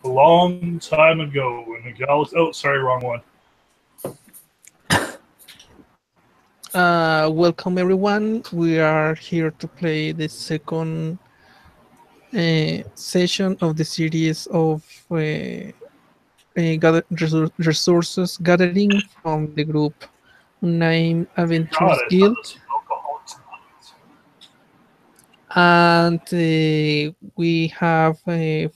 A long time ago in a galaxy. Oh, sorry, wrong one. Welcome everyone. We are here to play the second session of the series of resources gathering from the group named God, Adventures I thought Guild. this was Alcoholics And we have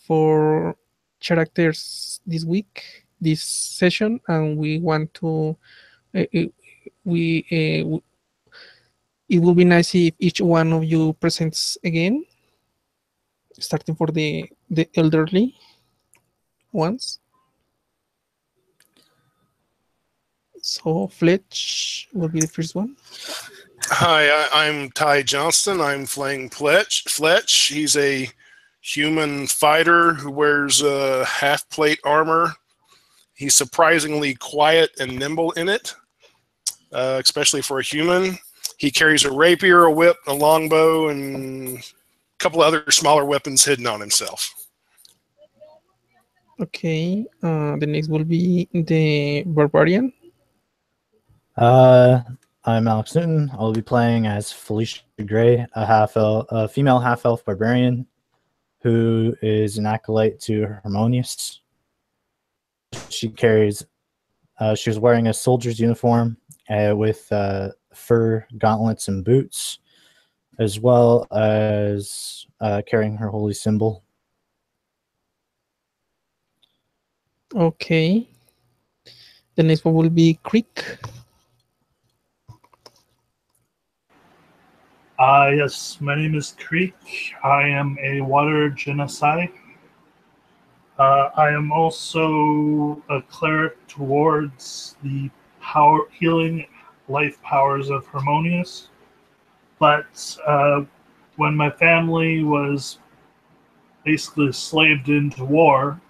4 characters this week, this session, and we want to. Uh, uh, we It will be nice if each one of you presents again, starting for the elderly ones. So Fletch will be the first one. Hi, I'm Ty Johnston. I'm playing Fletch. He's a human fighter who wears half-plate armor. He's surprisingly quiet and nimble in it, especially for a human. He carries a rapier, a whip, a longbow, and a couple of other smaller weapons hidden on himself. Okay, the next will be the barbarian. I'm Alex Newton. I'll be playing as Felicia Gray, a female half-elf barbarian who is an acolyte to Harmonious. She was wearing a soldier's uniform with fur gauntlets and boots, as well as carrying her holy symbol. Okay, the next one will be Creek. Yes, my name is Creek. I am a water genocide. I am also a cleric towards the healing life powers of Harmonious. But when my family was basically slaved into war,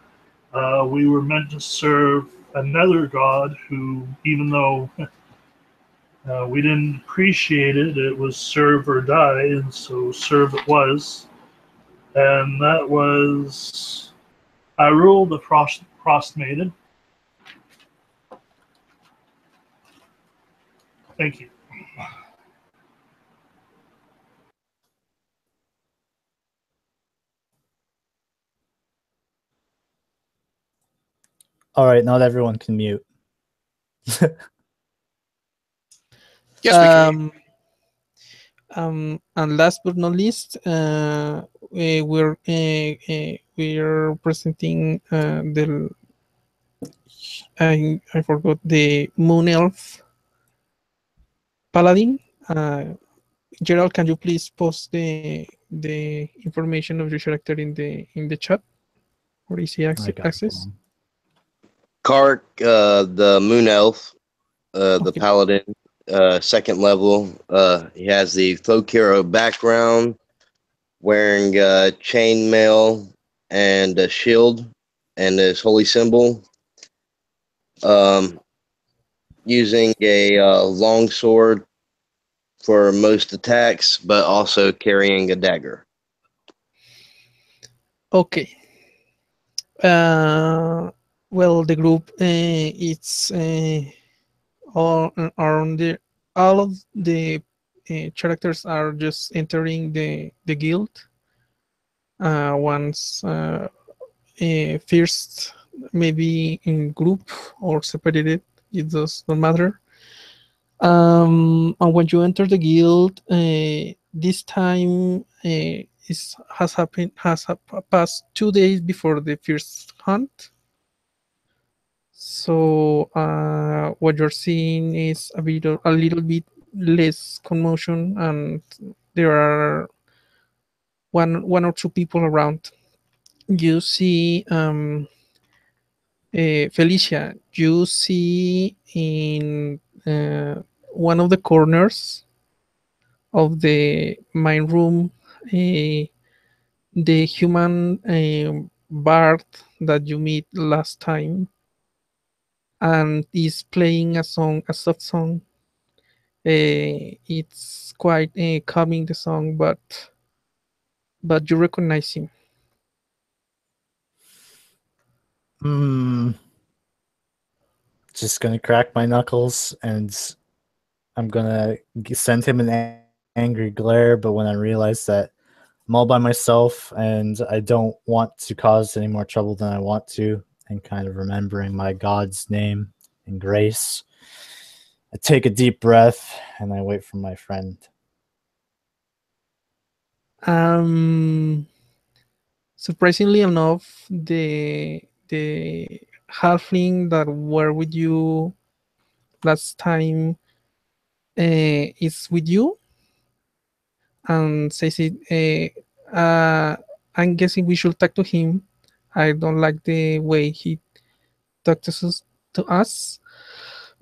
we were meant to serve another god who, even though we didn't appreciate it, it was serve or die, and so serve it was. And that was Hyrule the Frost Maiden. Thank you. All right, not everyone can mute. Yes, we can. And last but not least, we're presenting I forgot the Moon Elf Paladin. Gerald, can you please post the information of your character in the chat for easy access? Kark, the Moon Elf, the Okay. Paladin, second level. He has the folk hero background, wearing chainmail and a shield and his holy symbol. Using a long sword for most attacks, but also carrying a dagger. Okay. Well, the group it's all of the characters are just entering the guild. Once first, maybe in group or separated, it does not matter. And when you enter the guild, this time has passed 2 days before the first hunt. So what you're seeing is a little bit less commotion, and there are one or two people around. You see Felicia. You see in one of the corners of the main room the human bard that you meet last time, and is playing a soft song. It's quite calming, the song, but you recognize him. Just gonna crack my knuckles and I'm gonna send him an angry glare. But when I realize that I'm all by myself and I don't want to cause any more trouble than I want to, and kind of remembering my God's name and grace, I take a deep breath and I wait for my friend. Surprisingly enough, the halfling that were with you last time is with you and says it. I'm guessing we should talk to him. I don't like the way he talked to us.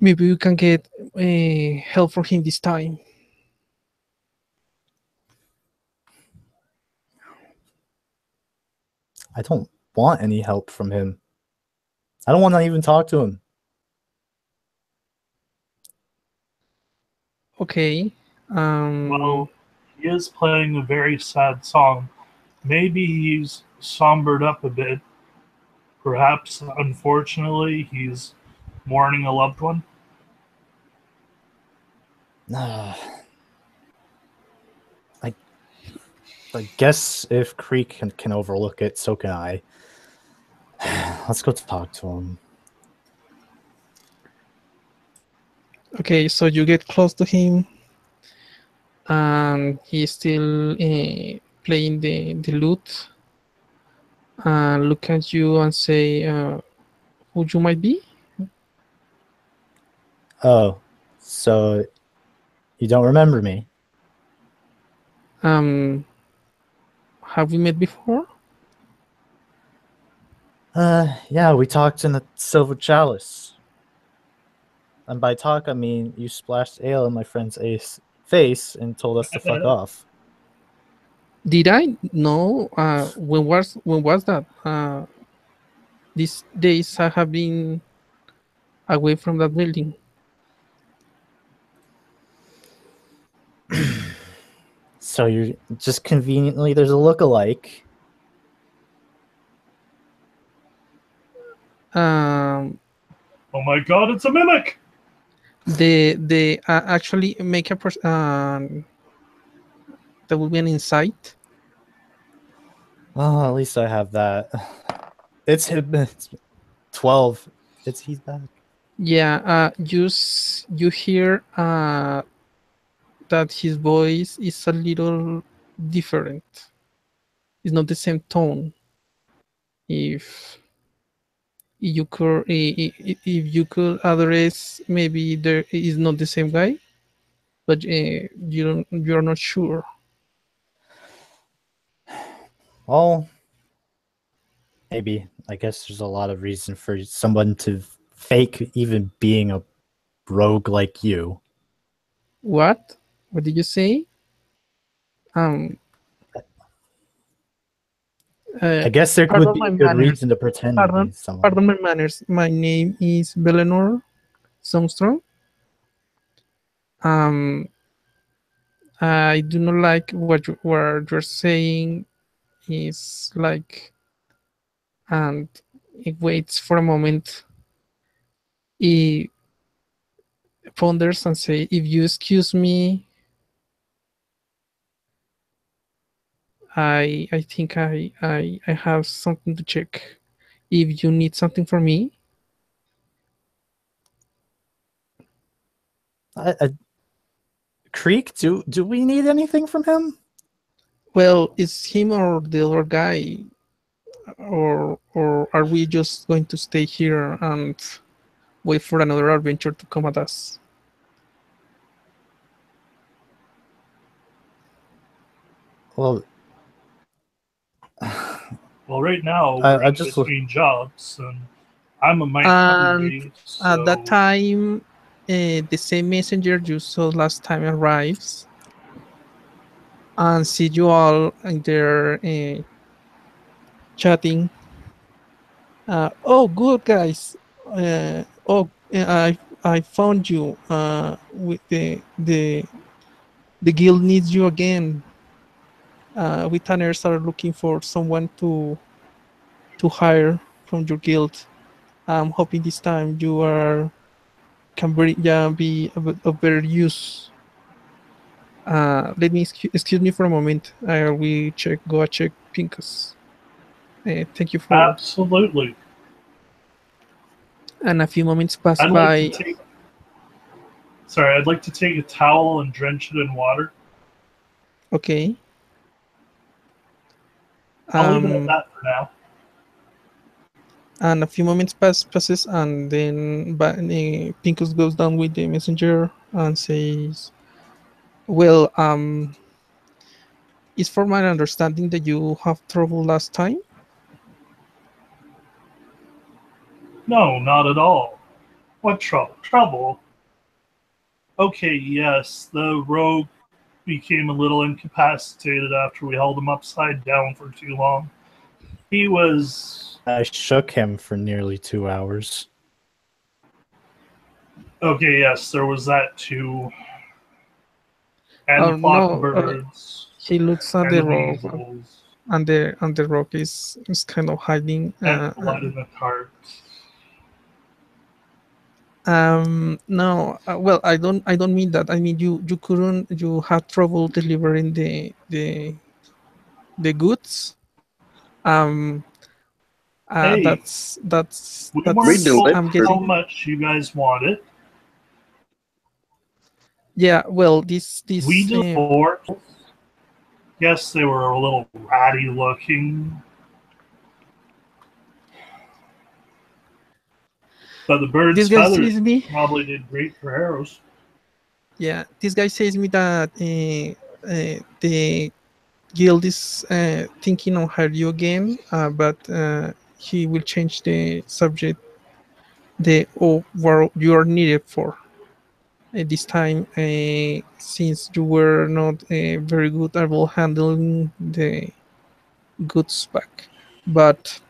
Maybe we can get help from him this time. I don't want any help from him. I don't want to even talk to him. Okay. Well, he is playing a very sad song. Maybe he's sombered up a bit. Perhaps, unfortunately, he's mourning a loved one. I guess if Creek can overlook it, so can I. Let's go talk to him. Okay, so you get close to him, and he's still playing the lute. Look at you and say, who you might be? Oh, so you don't remember me? Have we met before? Yeah, we talked in the Silver Chalice. And by talk, I mean you splashed ale in my friend's face and told us to fuck off. Did I? No. When was that? These days I have been away from that building. So you're just conveniently there's a look-alike. Oh my god, it's a mimic! They actually make a there will be an insight. Oh, at least I have that. It's him. It's 12. He's back. Yeah. You hear that his voice is a little different. It's not the same tone. If you could address, maybe there is not the same guy, but you're not sure. Well, maybe. I guess there's a lot of reason for someone to fake even being a rogue like you. What did you say? I guess there could be a good reason to pretend to be someone. Pardon my manners. My name is Belenor Songstrong. I do not like what you're saying. Is like, and it waits for a moment. He ponders and say, "If you excuse me, I think I have something to check. If you need something from me." Creek, do we need anything from him? Well, is him or the other guy, or are we just going to stay here and wait for another adventure to come at us? Well, right now we're in between jobs, and I'm a mite hungry. So... At that time, the same messenger you saw last time arrives and see you all in there chatting. Oh, good guys. I found you. With the guild needs you again. We tanners are looking for someone to hire from your guild. I'm hoping this time you can be of better use. Let me excuse me for a moment. I will check Pincus. Thank you for. Absolutely. And a few moments pass I'd like to by. take. Sorry, I'd like to take a towel and drench it in water. Okay. I'll leave it at that for now. And a few moments passes, and then Pincus goes down with the messenger and says, "Well, it's for my understanding that you have trouble last time." No, not at all. What trouble? Trouble? Okay, yes, the rogue became a little incapacitated after we held him upside down for too long. He was... I shook him for nearly 2 hours. Okay, yes, there was that too. And Oh, the flock no, of birds. he looks at And the the rock, weasels. and the rock is kind of hiding. And blood in the cart. No, well, I don't mean that. I mean you had trouble delivering the goods. Um, Hey, that's we weren't told I'm delivered. how getting. much you guys wanted. Yeah, well, We delivered. Yes, they were a little ratty looking. But the bird's this guy feathers says me. probably did great for arrows. Yeah, this guy says me that the guild is thinking on hire you again, but he will change the subject, what you are needed for. This time, since you were not very good about handling the goods back, but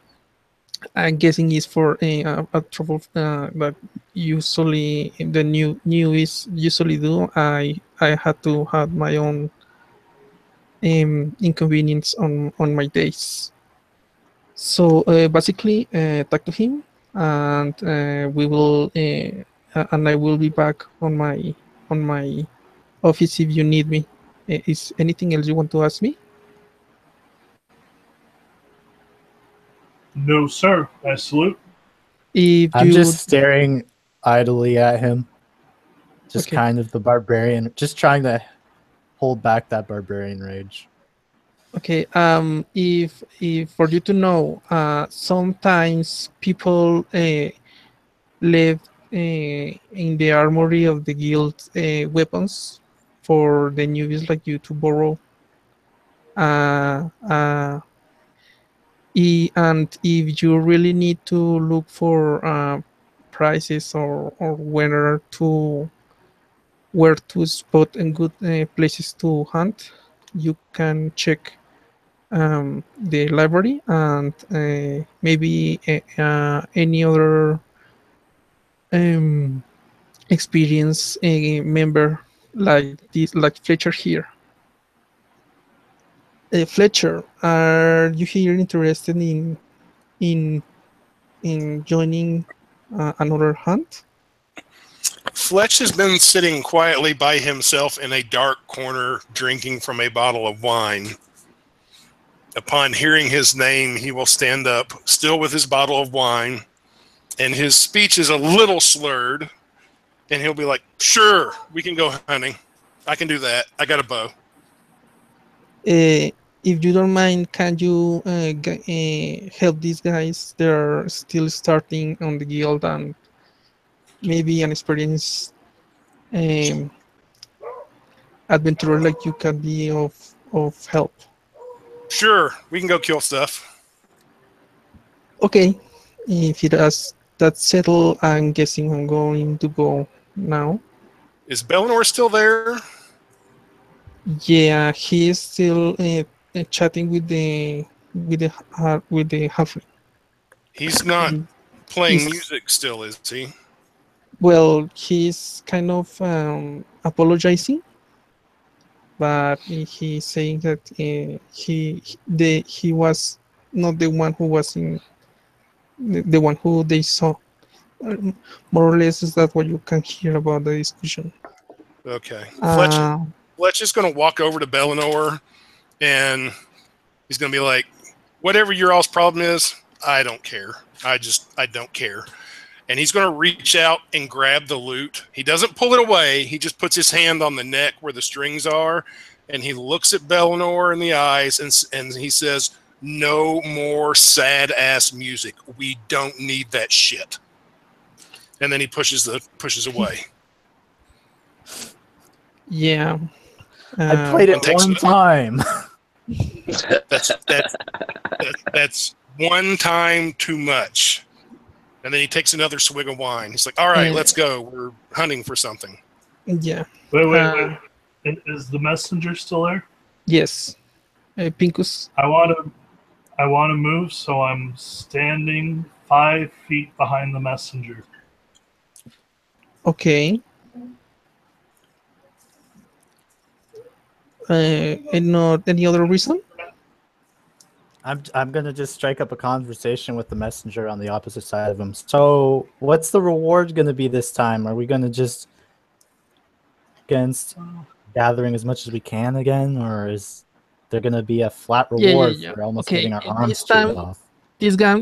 I'm guessing it's for a trouble that usually the new is usually do. I had to have my own inconvenience on my days. So basically, talk to him, and we will, and I will be back on my office if you need me. Is anything else you want to ask me? No, sir. I salute. If I'm you just staring idly at him. Just Okay. kind of the barbarian, just trying to hold back that barbarian rage. Okay, if for you to know, sometimes people leave in the armory of the guild weapons for the newbies like you to borrow. Uh, uh, and if you really need to look for prices or where to spot and good places to hunt, you can check the library and maybe any other um, experienced member like Fletcher here. Fletcher, are you here interested in in joining another hunt? Fletch has been sitting quietly by himself in a dark corner, drinking from a bottle of wine. Upon hearing his name, he will stand up, still with his bottle of wine, and his speech is a little slurred, and he'll be like, "Sure, we can go hunting. I can do that. I got a bow." If you don't mind, can you help these guys? They're still starting on the guild, and maybe an experienced um, adventurer like you can be of help. Sure, we can go kill stuff. Okay, if it has that's settled, I'm guessing I'm going to go now. Is Bellinor still there? Yeah, he is still chatting with the halfling. He's not playing He's music still, is he? Well, he's kind of apologizing, but he's saying that he was not the one who was the one who they saw. More or less, is that what you can hear about the discussion? Okay. Uh, Fletch is going to walk over to Bellinor, and he's going to be like, whatever your all's problem is, I don't care. I don't care. And he's going to reach out and grab the lute. He doesn't pull it away. He just puts his hand on the neck where the strings are, and he looks at Bellinor in the eyes, and he says, no more sad-ass music. We don't need that shit. And then he pushes away. yeah. I played it takes one it- time. That's one time too much. And then he takes another swig of wine. He's like, all right, let's go. We're hunting for something. Yeah. Wait. Is the messenger still there? Yes. Pincus. I want to move, so I'm standing 5 feet behind the messenger. Okay. And not any other reason? I'm gonna just strike up a conversation with the messenger on the opposite side of him. So, what's the reward gonna be this time? Are we gonna just against gathering as much as we can again, or is there gonna be a flat reward Yeah. for almost Okay, getting our this arms time- chewed off?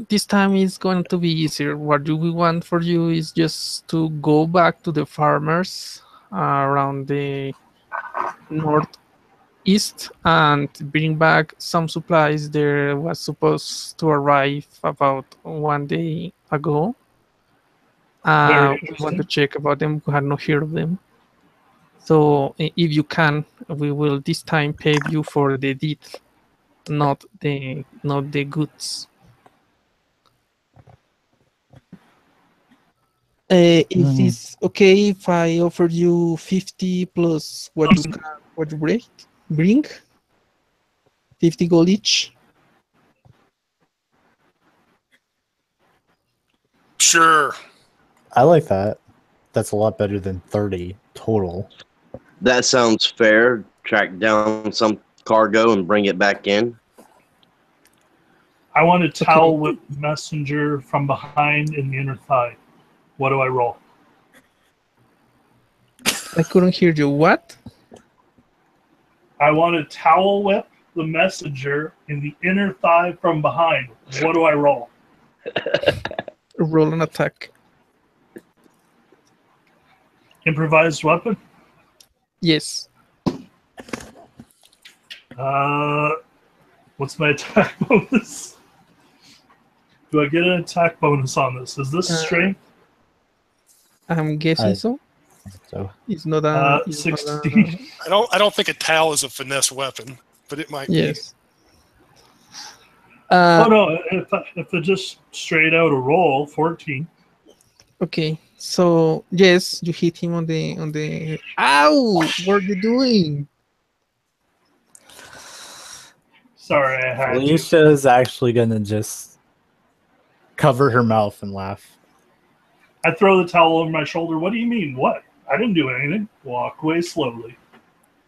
This time is going to be easier. What do we want for you is just to go back to the farmers around the northeast and bring back some supplies. There was supposed to arrive about 1 day ago. Very We want to check about them. We had not heard of them. So if you can, we will this time pay you for the deed, not the goods. Is this okay if I offer you 50 plus what you bring? 50 gold each? Sure. I like that. That's a lot better than 30 total. That sounds fair. Track down some cargo and bring it back in. I want to towel whip messenger from behind in the inner thigh. What do I roll? I couldn't hear you. What? I want to towel whip the messenger in the inner thigh from behind. What do I roll? Roll an attack. Improvised weapon? Yes. What's my attack bonus? Do I get an attack bonus on this? Is this strength? I'm guessing so. So It's not a 16. I don't think a towel is a finesse weapon, but it might yes. Oh no! If it's just straight out a roll, 14. Okay. So yes, you hit him on the. Ow! What are you doing? Sorry, I had to. Alicia is actually gonna just cover her mouth and laugh. I throw the towel over my shoulder. What do you mean? What? I didn't do anything. Walk away slowly.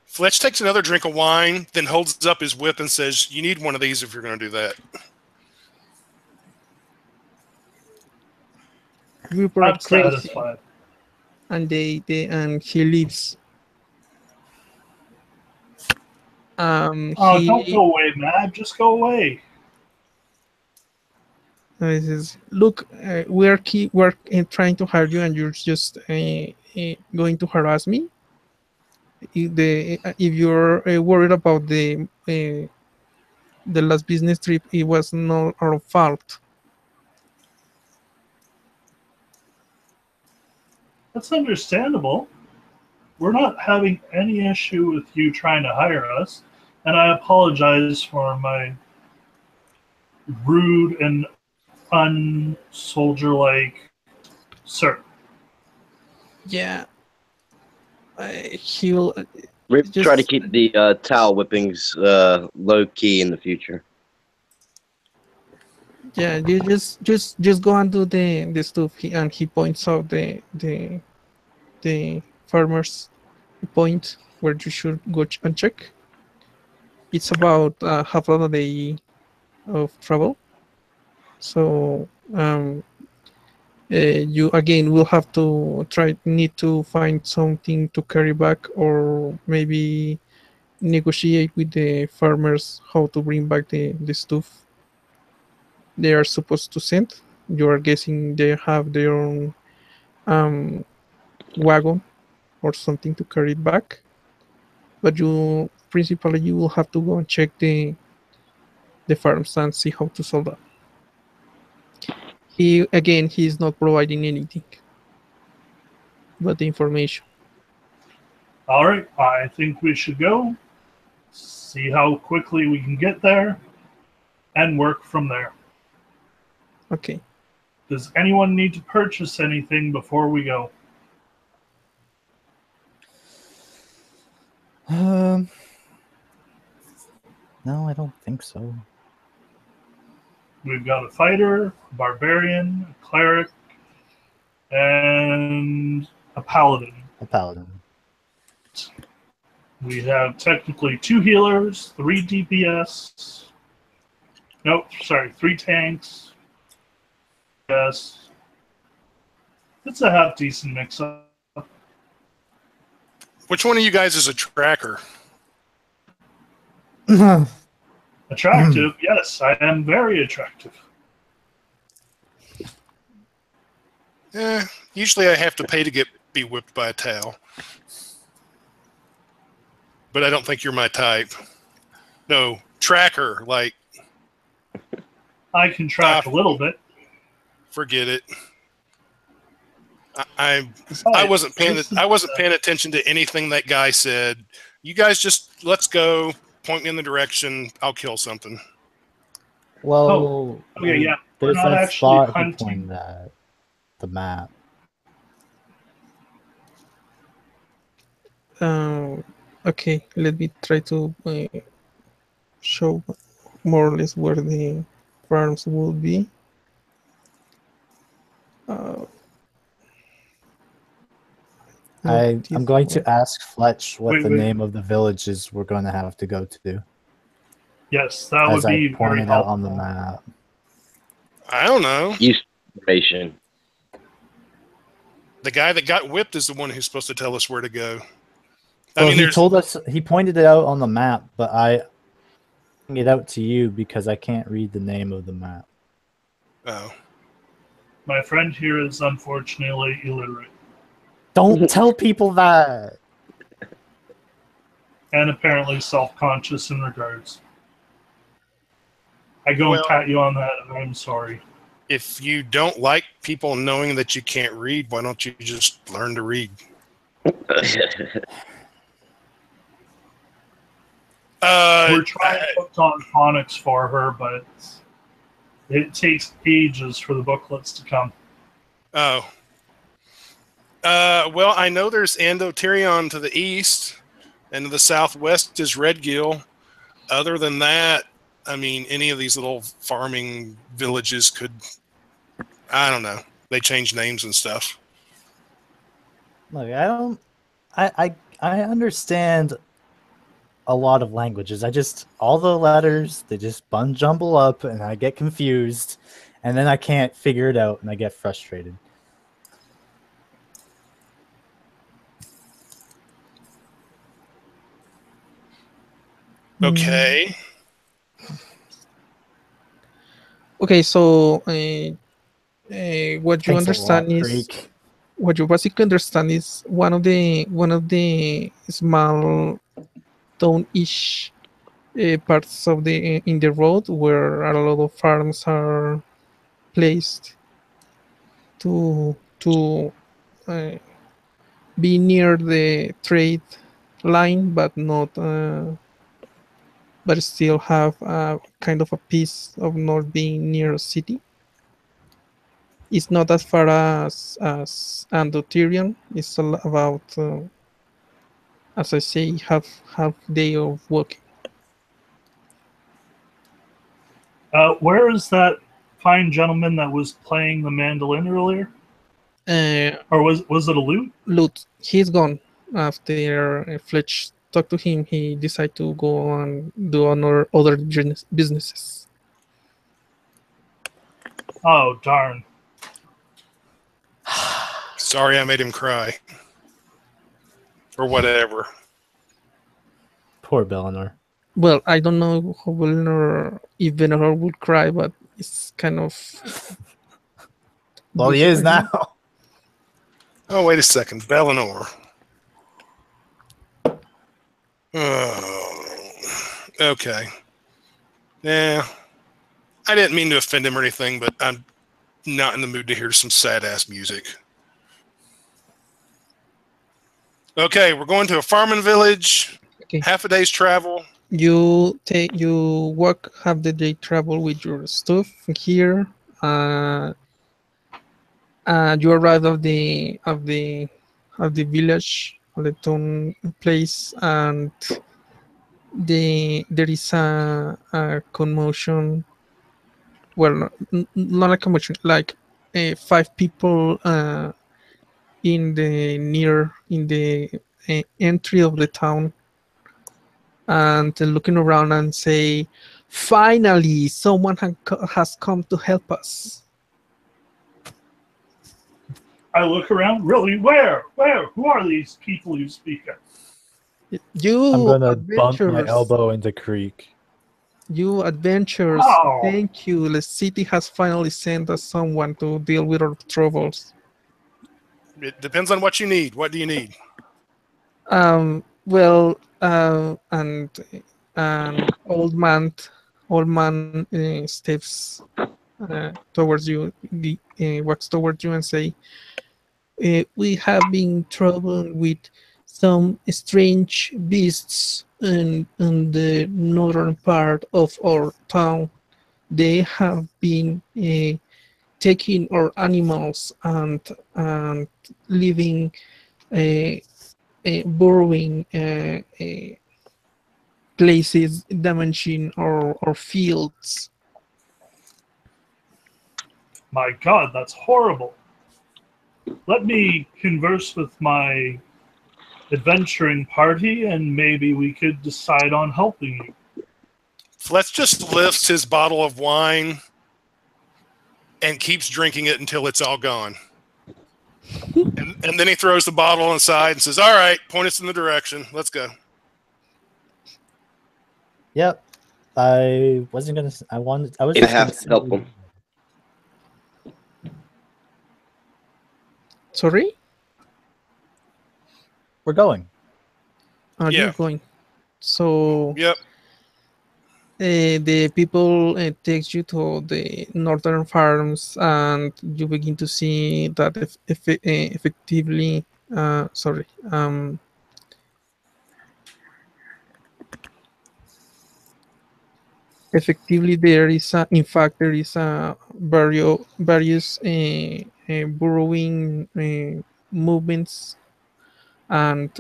Fletch takes another drink of wine, then holds up his whip and says, you need one of these if you're going to do that. People I'm are crazy, satisfied. and and he leaves. Oh, don't go away, Matt. Just go away. He says, "Look, we're trying to hire you, and you're just going to harass me. If you're worried about the last business trip, it was not our fault." That's understandable. We're not having any issue with you trying to hire us, and I apologize for my rude and unsoldier-like sir. Yeah, he'll. We Just- try to keep the towel whippings low key in the future. Yeah, you just go and do the stuff, and he points out the farmer's point where you should go and check. It's about half of a day of travel, so Um, you again will have to need to find something to carry back, or maybe negotiate with the farmers how to bring back the stuff they are supposed to send. You are guessing they have their own wagon or something to carry it back, but you principally you will have to go and check the farms and see how to solve that. He is not providing anything but the information. All right, I think we should go, see how quickly we can get there, and work from there. Okay. Does anyone need to purchase anything before we go? No, I don't think so. We've got a fighter, a barbarian, a cleric, and a paladin. A paladin. We have technically 2 healers, 3 DPS. Nope, sorry, 3 tanks. Yes. It's a half decent mix up. Which one of you guys is a tracker? Attractive, yes, I am very attractive. Usually I have to pay to be whipped by a towel. But I don't think you're my type. No, tracker, like... I can track a little bit. Forget it. I wasn't paying attention to anything that guy said. You guys just let's go. Point me in the direction. I'll kill something. Well, okay, yeah. We're there's not that actually spot he hunting. pointed at, the map. Okay, let me try to show more or less where the farms will be. I'm going to ask Fletch what Wait, the wait. name of the villages we're going to have to go to, Yes, that would as be I very pointed out helpful. on the map. I don't know. Use information. The guy that got whipped is the one who's supposed to tell us where to go. Well, he there's told us, he pointed it out on the map, but I bring it out to you because I can't read the name of the map. Oh. My friend here is unfortunately illiterate Don't tell people that. and apparently self-conscious in regards. I go and Well- pat you on that, and I'm sorry. If you don't like people knowing that you can't read, why don't you just learn to read? We're trying to put on phonics for her, but it takes ages for the booklets to come. Oh. Well, I know there's Andotirion to the east, and to the southwest is Redgill. Other than that, I mean, any of these little farming villages could, I don't know. They change names and stuff. Look, I understand a lot of languages. All the letters, they just jumble up and I get confused and then I can't figure it out and I get frustrated. Okay. Okay, so what you Thanks a lot, understand is Creek. what you basically understand is one of the small town-ish parts of in the road where a lot of farms are placed to be near the trade line, but not but still have a kind of a piece of not being near a city. It's not as far as Andotirion. It's about, as I say, half day of walking. Where is that fine gentleman that was playing the mandolin earlier? Or was it a lute? Lute, he's gone. After Fletch talked to him, he decided to go and do other businesses. Oh, darn. Sorry I made him cry. Or whatever. Poor Bellinor. Well, I don't know how Valinor, if Valinor would cry, but it's kind of. Well, he is now. Oh, wait a second. Bellinor. Oh, okay. Yeah. I didn't mean to offend him or anything, but I'm not in the mood to hear some sad-ass music. Okay, we're going to a farming village. Okay. Half a day's travel. You walk half the day, travel with your stuff here. You arrive of the village, of the town place, and there is a commotion. Well, not a commotion, like 5 people in the entry of the town, and looking around and say, "Finally, someone has come to help us." I look around. Really? Where? Where? Who are these people you speak of? You I'm gonna bump my adventurers, elbow into Creek. you adventurers, Oh. thank you. The city has finally sent us someone to deal with our troubles. It depends on what you need. What do you need? Well, and old man steps towards you, walks towards you and say, we have been troubled with some strange beasts in the northern part of our town. They have been taking our animals and living, burrowing places, damaging our fields. My God, that's horrible. Let me converse with my adventuring party, and maybe we could decide on helping you. Fletch just lifts his bottle of wine and keeps drinking it until it's all gone. and then he throws the bottle aside and says, all right, point us in the direction. Let's go. Yep. I wasn't gonna. I wanted. I was. I just have gonna to help say- him. Sorry? We're going. Are Yeah. you going? So Yep. the people takes you to the northern farms, and you begin to see that effectively, sorry, effectively there is in fact there is various burrowing movements and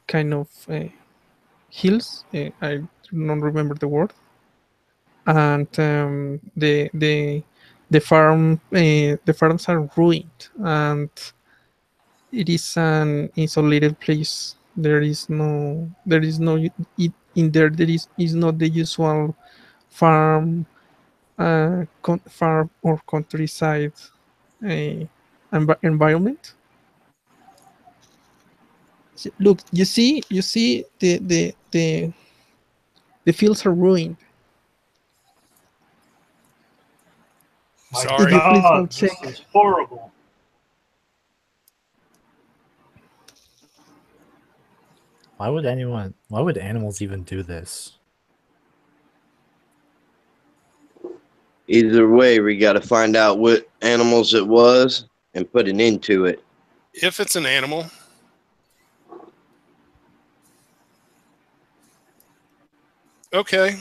kind of hills. I don't remember the word. And the farms are ruined, and it is an isolated place. There is no in there. There is not the usual farm, farm or countryside environment. Look, you see the fields are ruined. My Sorry. God, Please this don't check. is horrible. Why would anyone? Why would animals even do this? Either way, we got to find out what animals it was and put an end to it. If it's an animal. Okay.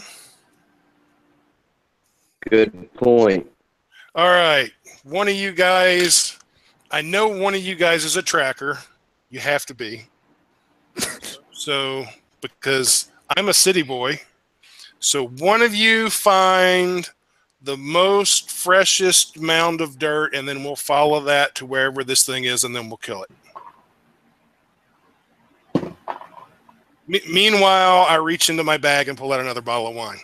Good point. All right. One of you guys, I know one of you guys is a tracker. You have to be. So, because I'm a city boy. So one of you find the most freshest mound of dirt, and then we'll follow that to wherever this thing is, and then we'll kill it. Meanwhile, I reach into my bag and pull out another bottle of wine.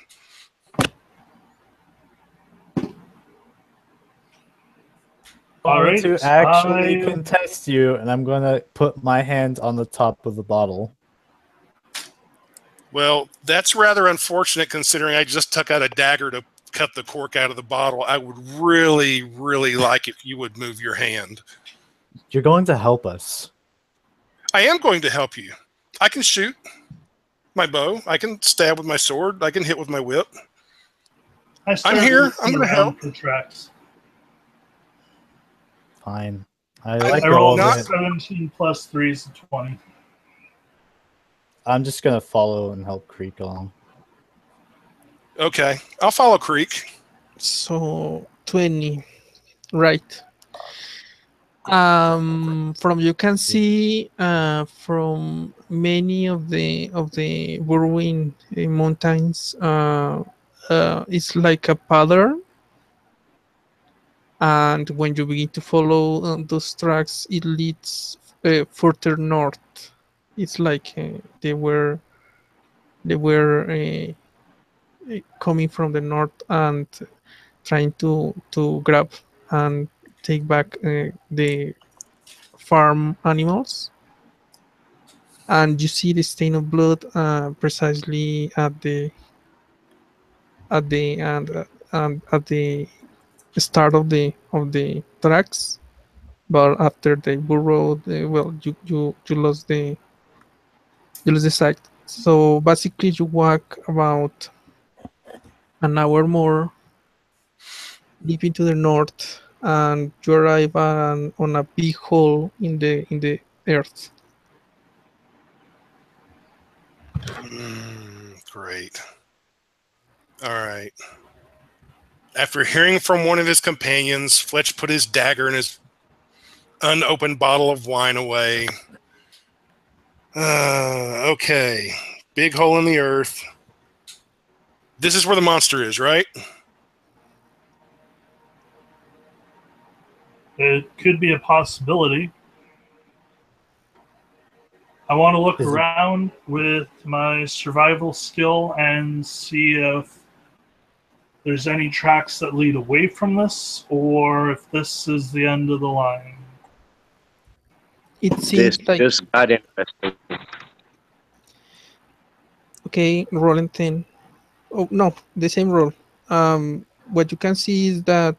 All going right, to actually I- contest you, and I'm going to put my hand on the top of the bottle. Well, that's rather unfortunate considering I just took out a dagger to cut the cork out of the bottle. I would really, really like if you would move your hand. You're going to help us. I am going to help you. I can shoot my bow. I can stab with my sword. I can hit with my whip. I start here. looking I'm gonna around help. for tracks. Fine. I I like I the rolled whole not- bit. 17 plus 3 is 20. I'm just going to follow and help Creek along. Okay, I'll follow Creek. So 20, right? From you can see from many of the burrowing mountains, it's like a pattern, and when you begin to follow those tracks, it leads further north. It's like they were coming from the north and trying to grab and take back the farm animals, and you see the stain of blood precisely at the at the start of the tracks. But after they burrowed, well, you lose the sight. So basically, you walk about an hour more deep into the north, and you arrive on a big hole in the earth. Great. All right. After hearing from one of his companions, Fletch put his dagger and his unopened bottle of wine away. Okay. Big hole in the earth. This is where the monster is, right? It could be a possibility. I want to look Is it- around with my survival skill and see if there's any tracks that lead away from this, or if this is the end of the line. It This seems like just got interesting. okay, rolling 10. Oh no, the same roll. What you can see is that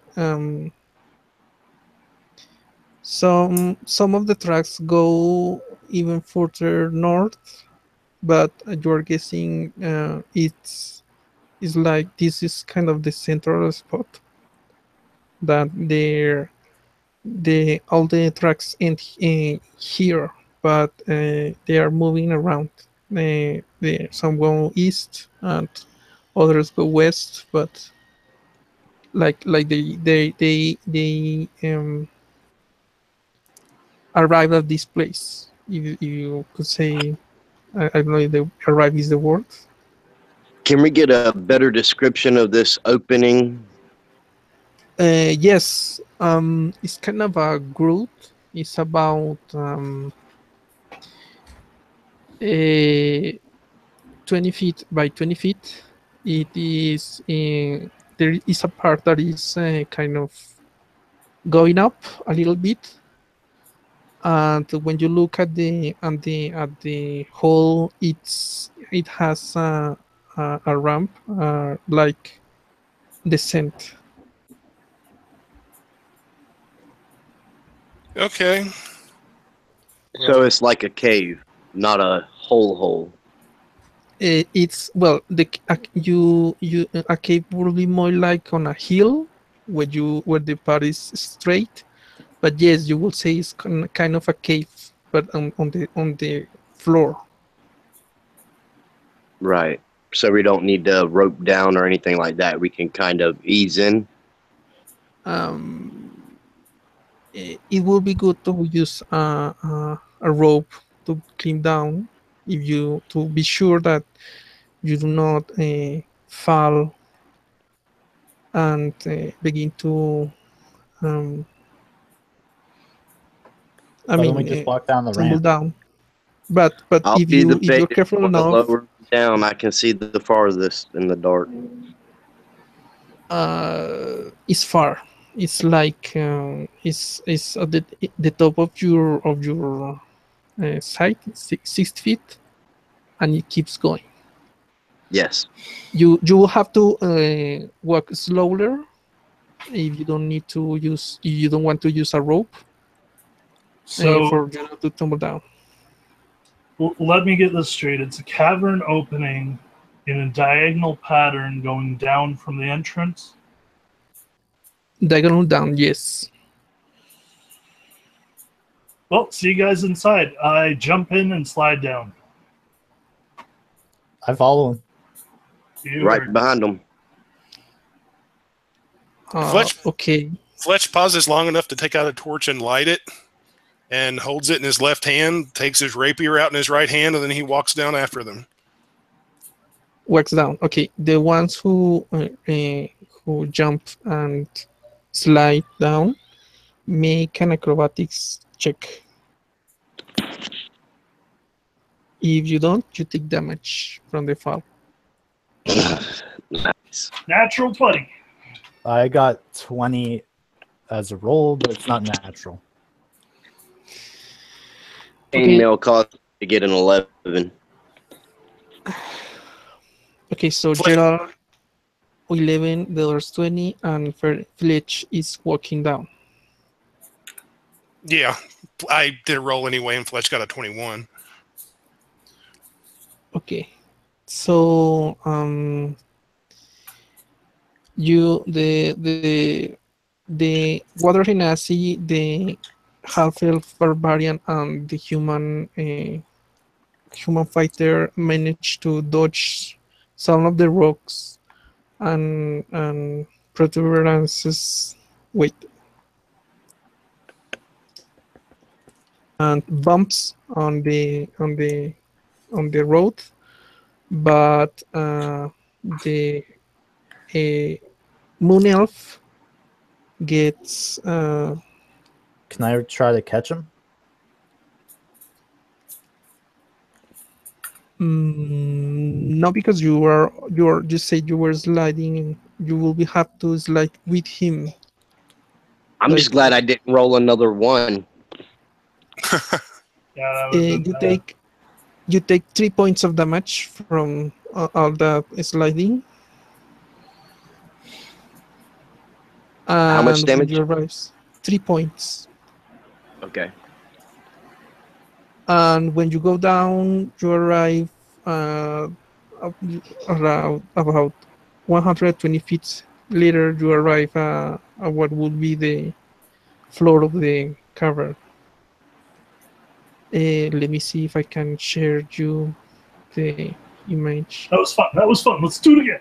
some of the tracks go even further north, but you're guessing it's like this is kind of the central spot that all the tracks end here, but they are moving around. Some go east and others go west, but like they arrive at this place. If you could say, I don't know if the arrive is the word. Can we get a better description of this opening? Yes, it's kind of a group. It's about 20 feet by 20 feet. It is there is a part that is kind of going up a little bit, and when you look at the hole, it has a ramp like descent. Okay. So it's like a cave, not a hole. It's well, a cave would be more like on a hill where the part is straight, but yes, you would say it's kind of a cave, but on the floor. Right. So we don't need to rope down or anything like that. We can kind of ease in. It would be good to use a rope to climb down, if you to be sure that you do not fall and begin to I Why don't mean we just walk down the tumble ramp? down. But I'll if be the you're biggest careful one enough, lower down. I can see the farthest in the dark. it's far. it's like it's at the top of your site, 6 feet, and it keeps going. Yes. You will have to walk slower if you don't need to use. You don't want to use a rope So for you not to tumble down. let me get this straight. It's a cavern opening in a diagonal pattern going down from the entrance. Diagonal down, yes. Well, see you guys inside. I jump in and slide down. I follow him. You Right are- behind them. Fletch- Okay. Fletch pauses long enough to take out a torch and light it, and holds it in his left hand, takes his rapier out in his right hand, and then he walks down after them. Works down. Okay. The ones who jump and slide down make an acrobatics check. If you don't, you take damage from the fall. Nice. Natural 20. I got 20 as a roll, but it's not natural. Okay. Chainmail cost to get an 11. Okay, so Gerald 11, the others 20, and Fletch is walking down. Yeah, I did a roll anyway, and Fletch got a 21. Okay, so you the Water Genasi, the half elf barbarian, and the human fighter managed to dodge some of the rocks and protuberances. Wait. And bumps on the road, but the moon elf gets Can I try to catch him? no, because you just said you were sliding. You will have to slide with him. I'm just glad I didn't roll another one. Yeah, that would've been bad. You take 3 points of damage from all that sliding. How much And when damage? you arrive, 3 points. Okay. And when you go down, you arrive around about 120 feet later. You arrive at what would be the floor of the cavern. Let me see if I can share you the image. That was fun. That was fun. Let's do it again.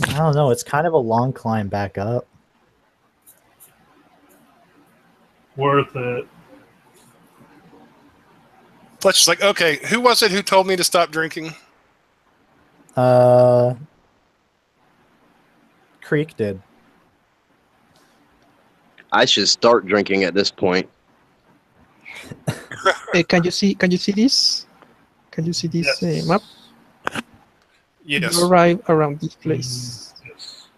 I don't know. It's kind of a long climb back up. Worth it. Fletch is like, okay, who was it who told me to stop drinking? Creek did. I should start drinking at this point. Can you see this? Can you see this Yes. map? Yes. You arrive around this place. Yes.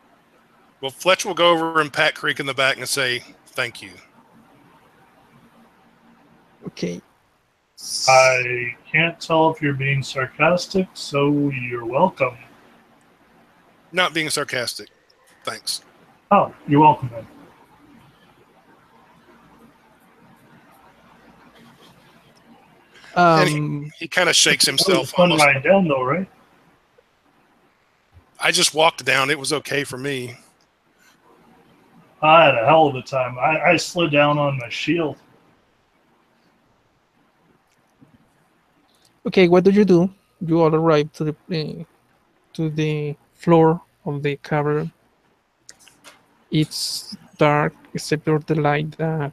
Well, Fletch will go over and pat Creek in the back and say, thank you. Okay. I can't tell if you're being sarcastic, so you're welcome. Not being sarcastic. Thanks. Oh, you're welcome then. He kind of shakes That was himself. a fun Almost. ride down though, right? I just walked down. It was okay for me. I had a hell of a time. I slid down on my shield. Okay, what do? You all arrive to the floor of the cavern. It's dark except for the light that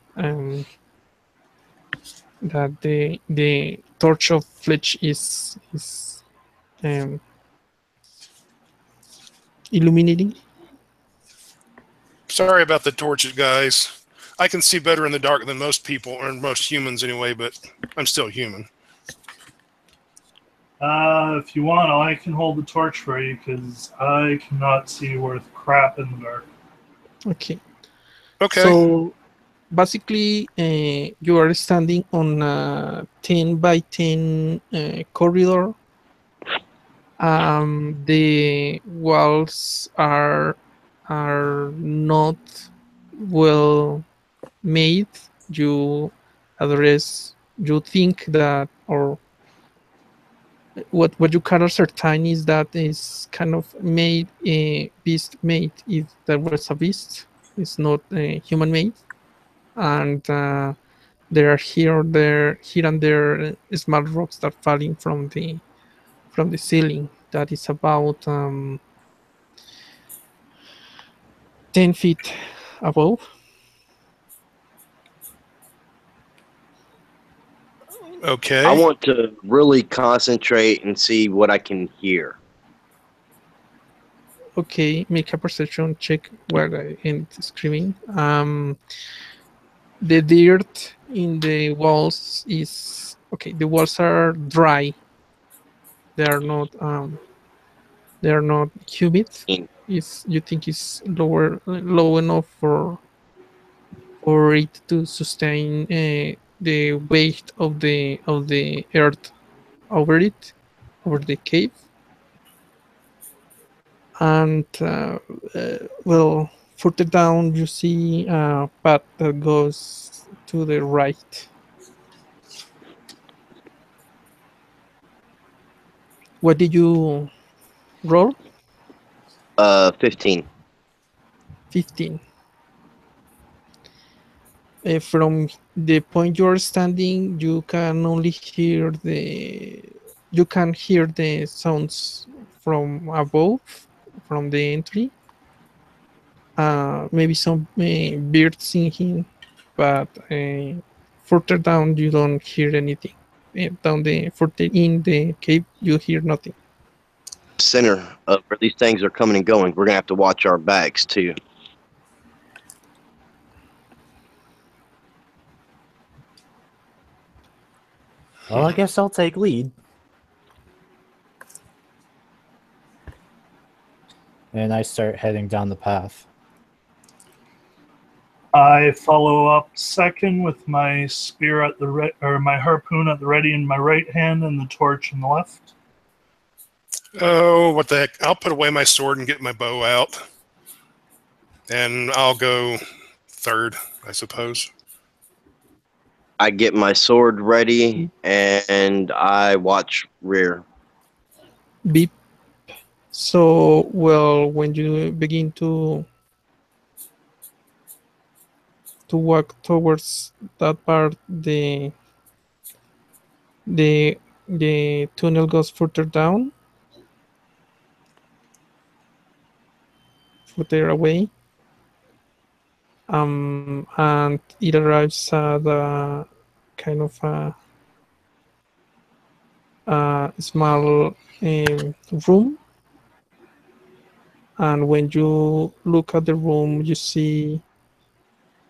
the torch of Fletch is illuminating. Sorry about the torches, guys. I can see better in the dark than most people, or most humans anyway, but I'm still human. If you want, I can hold the torch for you because I cannot see worth crap in the dark. Okay. Okay. So basically, you are standing on a 10 by 10 corridor. The walls are not well made. You address. You think that, or what you can ascertain is that is kind of made a beast made. If there was a beast, it's not human made, and there are here and there small rocks that are falling from the ceiling. That is about 10 feet above. Okay. I want to really concentrate and see what I can hear. Okay, make a perception check while I end screaming. The dirt in the walls is okay. The walls are dry. They are not humid. Mm. Is you think it's low enough for it to sustain the weight of the earth over it, over the cave. And well, further down you see a path that goes to the right. What did you roll? 15. 15. From the point you're standing, you can hear the sounds from above, from the entry. Maybe some birds singing, but further down you don't hear anything. Further in the cave you hear nothing. Center of where these things are coming and going. We're gonna have to watch our backs too. Well, I guess I'll take lead. And I start heading down the path. I follow up second with my spear at the or my harpoon at the ready in my right hand and the torch in the left. Oh, what the heck. I'll put away my sword and get my bow out. And I'll go third, I suppose. I get my sword ready and I watch rear. Beep. So, well, when you begin to walk towards that part, the tunnel goes further down, further away, and it arrives at a kind of a small room. And when you look at the room, you see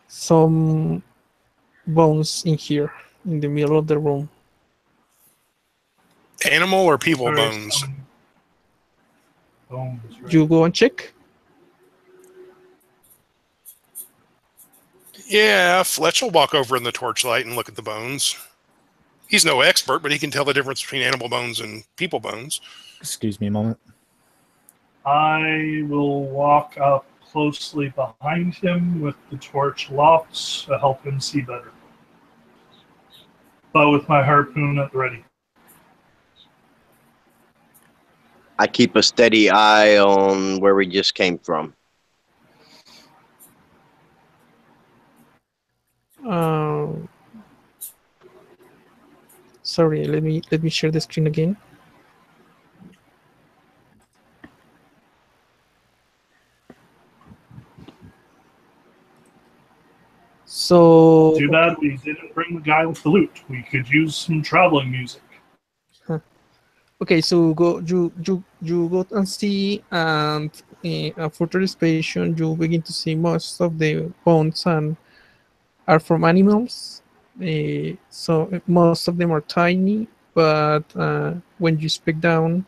some bones in here, in the middle of the room. Animal or people There is bones? some bones, right? You go and check. Yeah, Fletch will walk over in the torchlight and look at the bones. He's no expert, but he can tell the difference between animal bones and people bones. Excuse me a moment. I will walk up closely behind him with the torch locked to help him see better. But with my harpoon at the ready. I keep a steady eye on where we just came from. Sorry, let me share the screen again. So Too bad we didn't bring the guy with the loot. We could use some traveling music. okay, so you go and see, and after the inspection, you begin to see most of the bones and are from animals. So most of them are tiny, but when you speak down,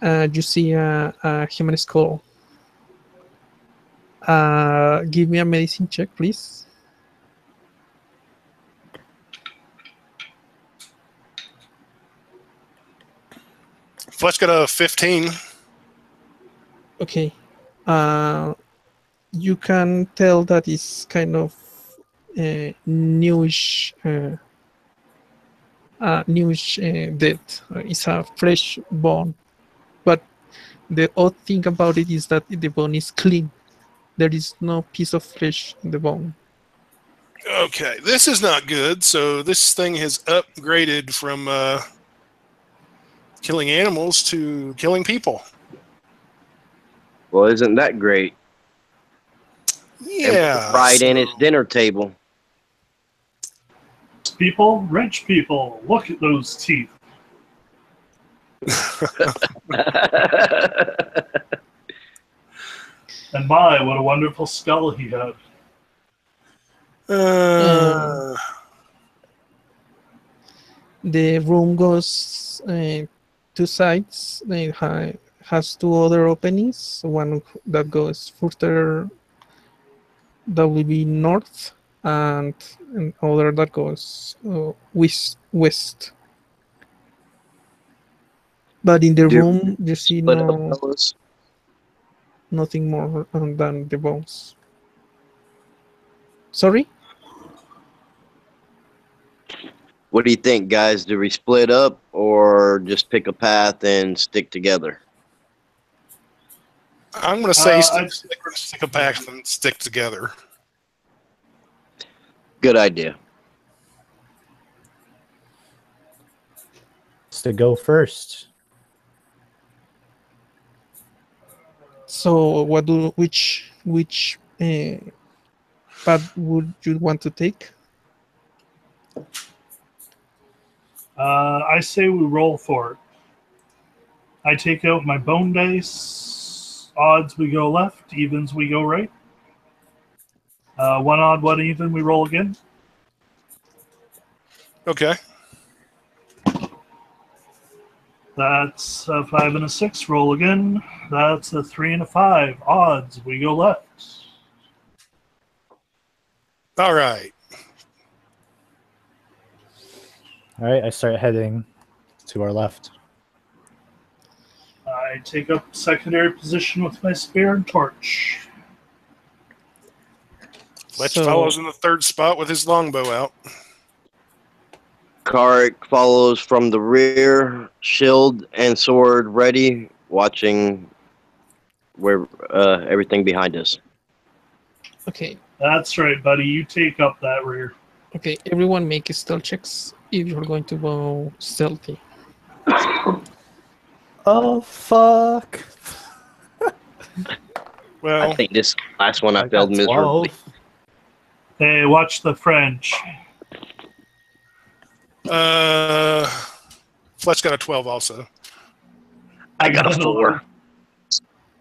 you see a human skull. Give me a medicine check, please. Fletch got a 15. Okay. You can tell that it's kind of newish death. It's a fresh bone, but the odd thing about it is that the bone is clean. There is no piece of flesh in the bone. Okay, this is not good. So this thing has upgraded from killing animals to killing people. Well, isn't that great? Yeah. Right in so- its dinner table. People, rich people, look at those teeth. And my, what a wonderful skull he had. The room goes two sides. It has two other openings. One that goes further, that will be north, and another that goes west. But in the Do- room, you see Split up, fellas. nothing more than the bones. Sorry? What do you think, guys? Do we split up or just pick a path and stick together? I'm going to say I'd- stick a pack and stick together. Good idea. To go first. So, which path would you want to take? I say we roll for it. I take out my bone dice. Odds we go left, evens we go right. One odd, one even, we roll again. Okay. That's a 5 and a 6. Roll again. That's a 3 and a 5. Odds, we go left. All right. All right, I start heading to our left. I take up secondary position with my spear and torch. Fletch So- follows in the third spot with his longbow out. Karik follows from the rear, shield and sword ready, watching where everything behind us. Okay. That's right, buddy. You take up that rear. Okay, everyone make stealth checks if you're going to go stealthy. Oh, fuck. Well, I think this last one I got failed miserably. 12. Hey, watch the French. Fletch got a 12 also. I got a 4.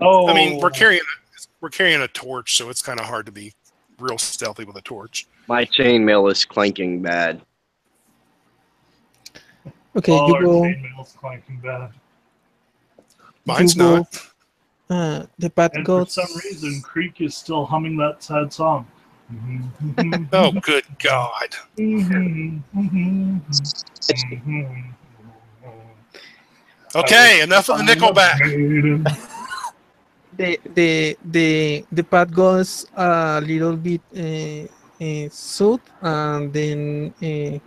Oh, I mean, we're carrying a torch, so it's kind of hard to be real stealthy with a torch. My chainmail is clanking bad. Okay, all you our go. chainmail's clanking bad. Mine's you go, not. the path And for goes. some reason, Creek is still humming that sad song. Oh, good God. Okay, enough of the Nickelback. The path goes a little bit south and then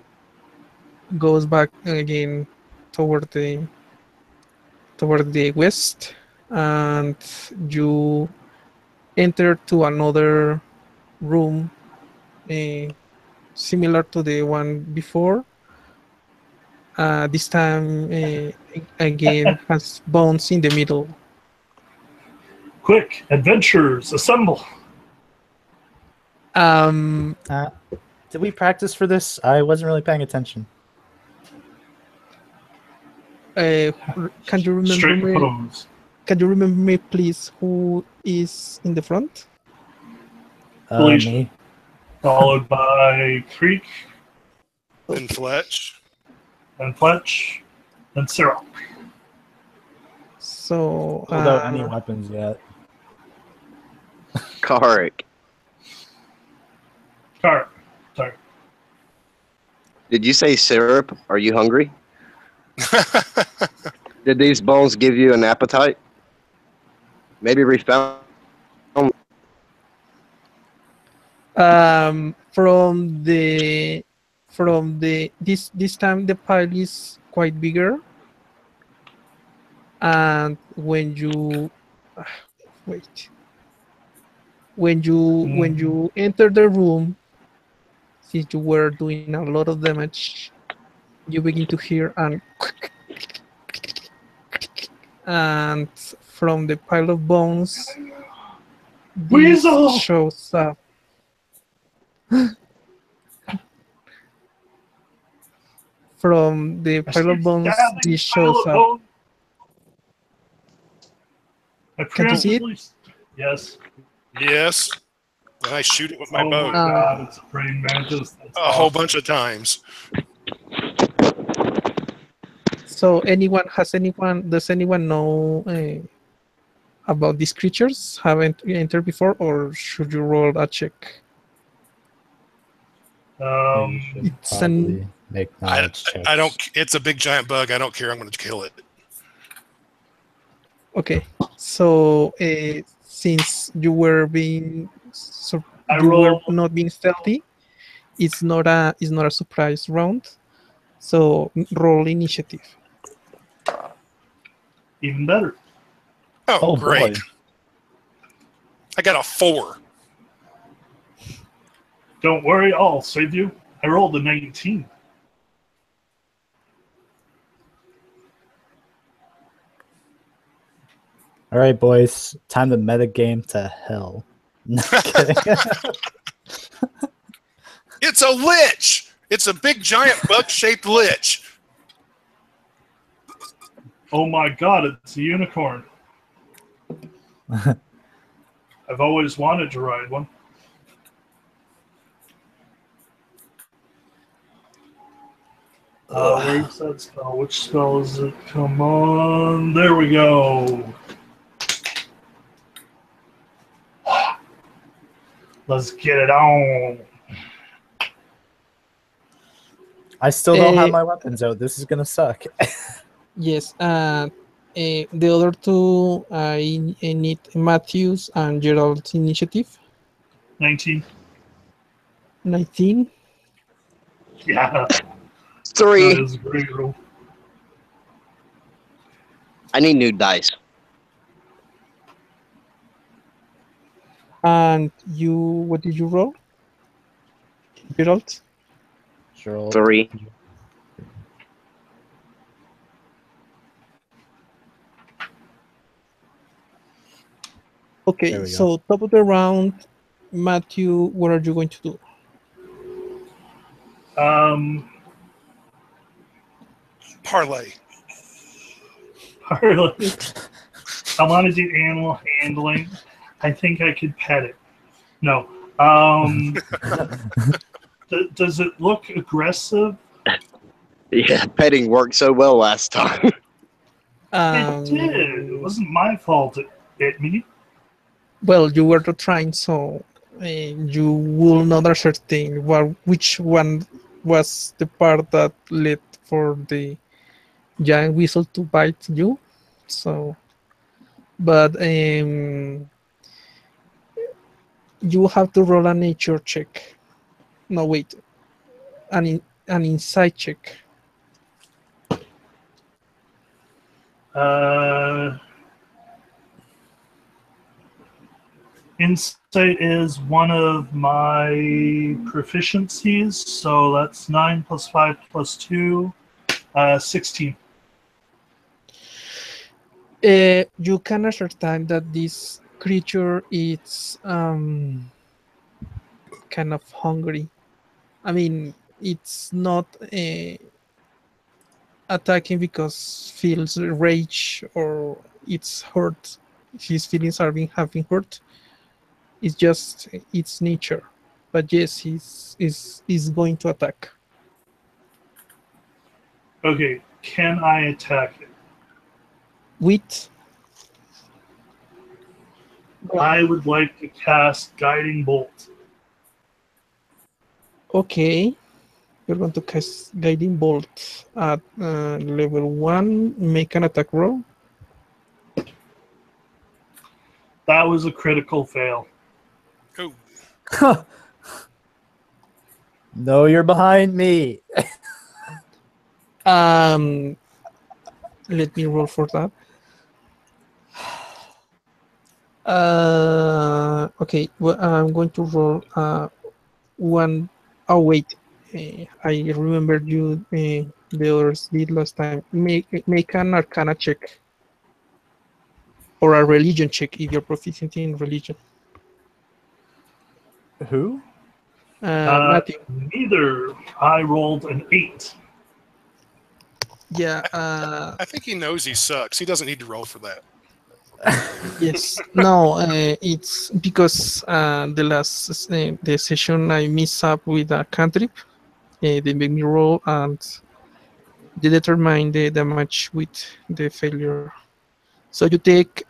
goes back again toward the west, and you enter to another room similar to the one before. This time again has bones in the middle. Quick, adventurers, assemble. Did we practice for this? I wasn't really paying attention. Can you remember Straight me? pose. Can you remember me, please? Who is in the front? Felicia. Me. Followed by Creek And Fletch. and Fletch and Cyril. So Without any weapons yet. Karik. Car. Sorry. Did you say syrup? Are you hungry? Did these bones give you an appetite? Maybe refound. From the this time the pile is quite bigger, and when you wait when you enter the room, since you were doing a lot of damage, you begin to hear and from the pile of bones this Weasel! shows up. From the pile of bones, this shows up. Can you see it? Yes. Yes. And I shoot it with my Oh bow my god, it's a praying mantis. That's a whole awesome. bunch of times. So does anyone know about these creatures? Haven't entered before, or should you roll a check? You should It's an- probably make knowledge checks. I don't. It's a big giant bug. I don't care. I'm going to kill it. Okay, so since you were not being stealthy, it's not a surprise round. So roll initiative. Even better. Oh, great! boy. I got a 4. Don't worry, I'll save you. I rolled a 19. All right, boys. Time to metagame to hell. No, kidding. It's a lich. It's a big giant bug-shaped lich. Oh my god, it's a unicorn. I've always wanted to ride one. Where's that spell? Which spell is it? Come on. There we go. Let's get it on. I still don't have my weapons out. This is gonna suck. Yes, the other two, I need Matthews and Gerald's initiative. 19. 19. Yeah. 3. That is a great roll. I need new dice. And you, what did you roll? Gerald? Sure. 3. Okay, There we so top of the round, Matthew, what are you going to do? Parlay. Harley. I want to do animal handling. I think I could pet it. No. Does it look aggressive? Yeah, petting worked so well last time. It did. It wasn't my fault it bit me. Well, you were trying, so you will not ascertain which one was the part that led for the giant weasel to bite you. So, but you have to roll a nature check. No, wait, an insight check. Insight is one of my proficiencies, so that's 9 plus 5 plus 2, 16. You can ascertain that this creature is kind of hungry. I mean, it's not attacking because feels rage or it's hurt. His feelings have been hurt. It's just its nature. But yes, he's going to attack. Okay, can I attack it? With I would like to cast Guiding Bolt. Okay. You're going to cast Guiding Bolt at level 1. Make an attack roll. That was a critical fail. Oh, No, you're behind me. Let me roll for that. Okay, well, I'm going to roll one. Oh wait, I remember you. The others did last time. Make an Arcana check or a Religion check if you're proficient in Religion. Who? Matthew. Neither. I rolled an 8. Yeah. I think he knows he sucks. He doesn't need to roll for that. Yes. No. It's because the last the session I messed up with a cantrip. They make me roll and they determine the damage with the failure. So you take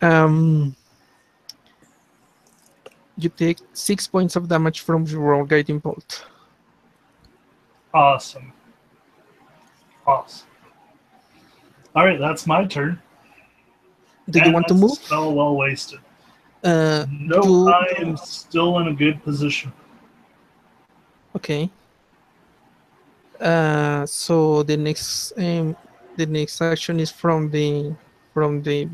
6 points of damage from your roll Guiding Bolt. Awesome. Awesome. All right, that's my turn. Do you want to that's a move? spell well wasted. Uh, No, you- I am still in a good position. Okay. So the next action is from the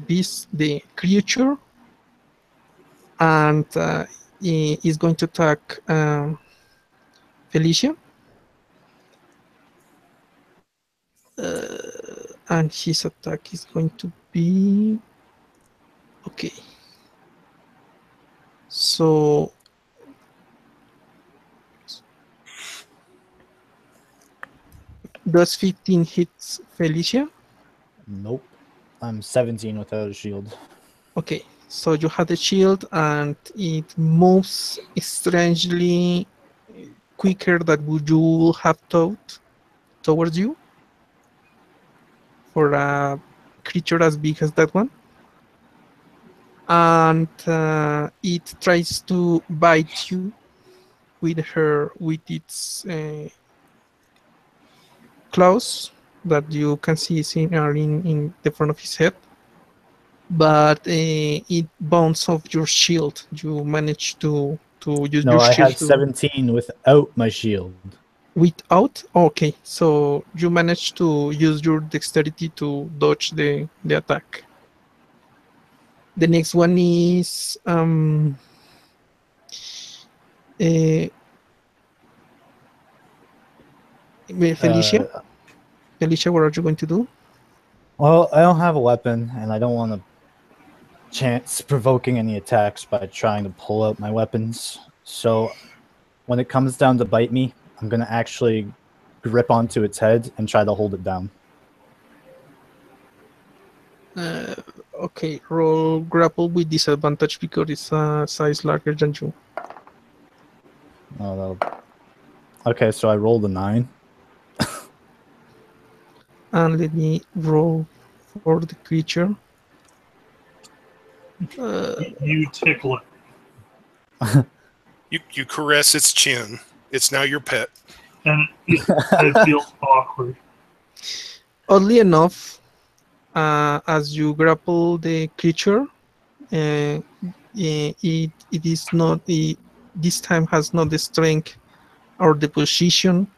beast, the creature, and he is going to attack Felicia. And his attack is going to be okay. So does 15 hits Felicia? Nope. I'm 17 without a shield. Okay, so you have the shield and it moves strangely quicker than would you have thought towards you for a creature as big as that one. And it tries to bite you with its claws that you can see are in the front of his head. But it bounces off your shield. You manage to use No, your I shield had 17 without my shield. without. Okay, so you manage to use your dexterity to dodge the attack. The next one is Felicia. Felicia, what are you going to do? Well, I don't have a weapon, and I don't want to chance provoking any attacks by trying to pull out my weapons. So when it comes down to bite me, I'm going to actually grip onto its head and try to hold it down. Okay, roll grapple with disadvantage because it's a size larger than you. Okay, so I rolled a 9. And let me roll for the creature. You tickle it, You caress its chin. It's now your pet. and it feels awkward. Oddly enough, as you grapple the creature, it is not this time has not the strength or the position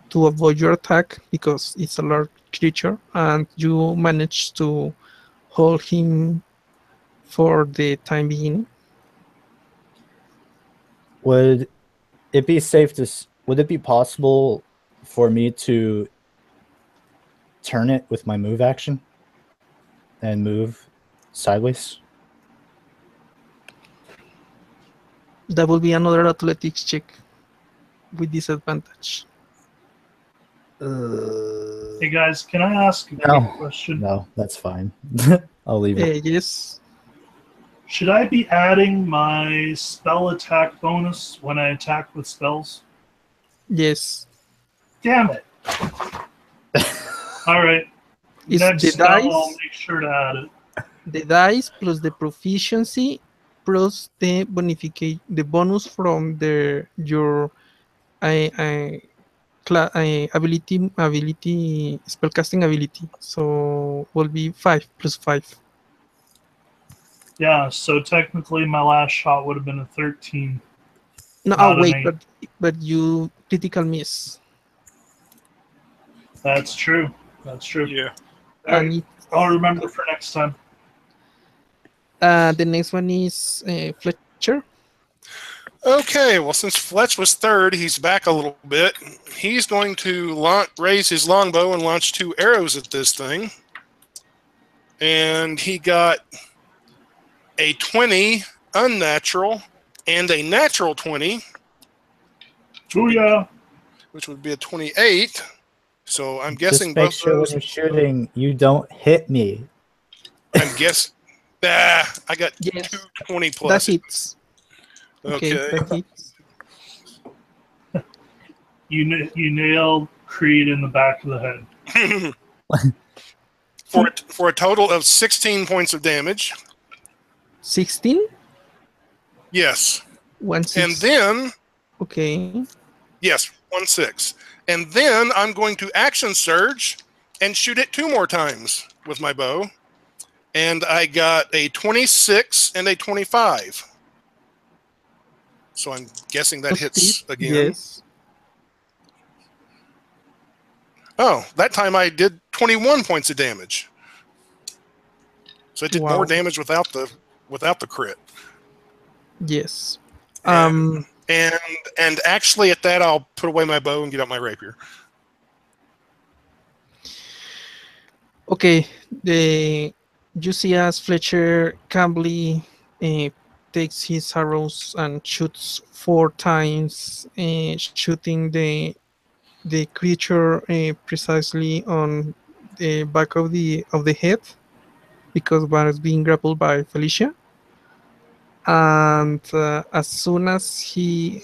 to avoid your attack because it's a large creature, and you manage to hold him for the time being. Would it be safe to? Would it be possible for me to turn it with my move action and move sideways? That will be another athletics check with disadvantage. Hey guys, can I ask a No. quick question? No, that's fine. I'll leave it. Yes. Should I be adding my spell attack bonus when I attack with spells? Yes. Damn it! All right. It's Next the spell, dice. I'll make sure to add it. The dice plus the proficiency plus the the bonus from your ability spellcasting ability. So will be 5 plus 5. Yeah, so technically my last shot would have been a 13. No, Not an wait, 8. but you critical miss. That's true. That's true. Yeah. And it, I'll remember for next time. the next one is Fletcher. Okay, well, since Fletch was third, he's back a little bit. He's going to raise his longbow and launch 2 arrows at this thing. And he got a 20 unnatural and a natural 20. Booyah! Which would be a 28. So I'm guessing Just make both sure of when those. you're shooting, you don't hit me. I'm guess. I got Yes. 220 That plus. hits. Okay, Okay. that hits. You nailed Creed in the back of the head. For a total of 16 points of damage. 16? Yes. 1 6. And then, Okay. yes, 1/6. And then I'm going to action surge and shoot it 2 more times with my bow. And I got a 26 and a 25. So I'm guessing that hits again. Yes. Oh, that time I did 21 points of damage. So I did Wow. more damage without the crit. Yes. And actually at that I'll put away my bow and get out my rapier. Okay. You see as Fletcher calmly takes his arrows and shoots 4 times, shooting the creature precisely on the back of the head, because was being grappled by Felicia. And as soon as he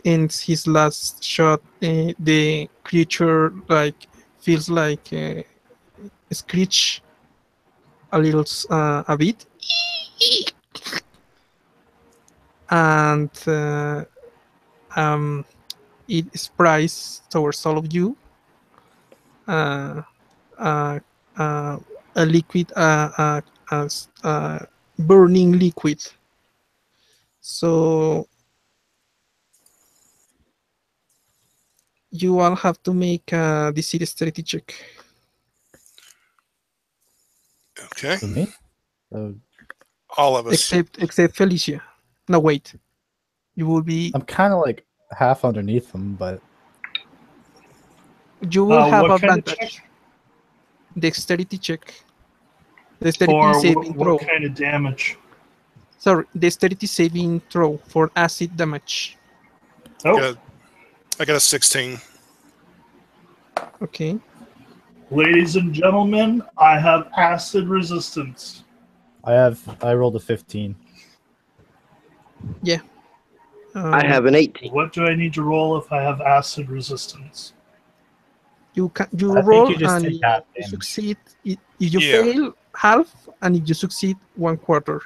ends his last shot, the creature feels like screech a little, a bit, and it sprays towards all of you uh, uh, a liquid, burning liquid. So you all have to make a dexterity check. Okay. For me? So All of us. Except Felicia. No, wait. You will be. I'm kind of like half underneath them, but You will have What kind of advantage. check? Dexterity check. Dexterity For saving throw. what kind of damage? Sorry, dexterity saving throw for acid damage. Oh, I got a 16. Okay. ladies and gentlemen, I have acid resistance. I rolled a 15. Yeah. I have an 18. What do I need to roll if I have acid resistance? You I roll think you just and take half you damage. succeed. If you Yeah. fail, half, and if you succeed, 1/4.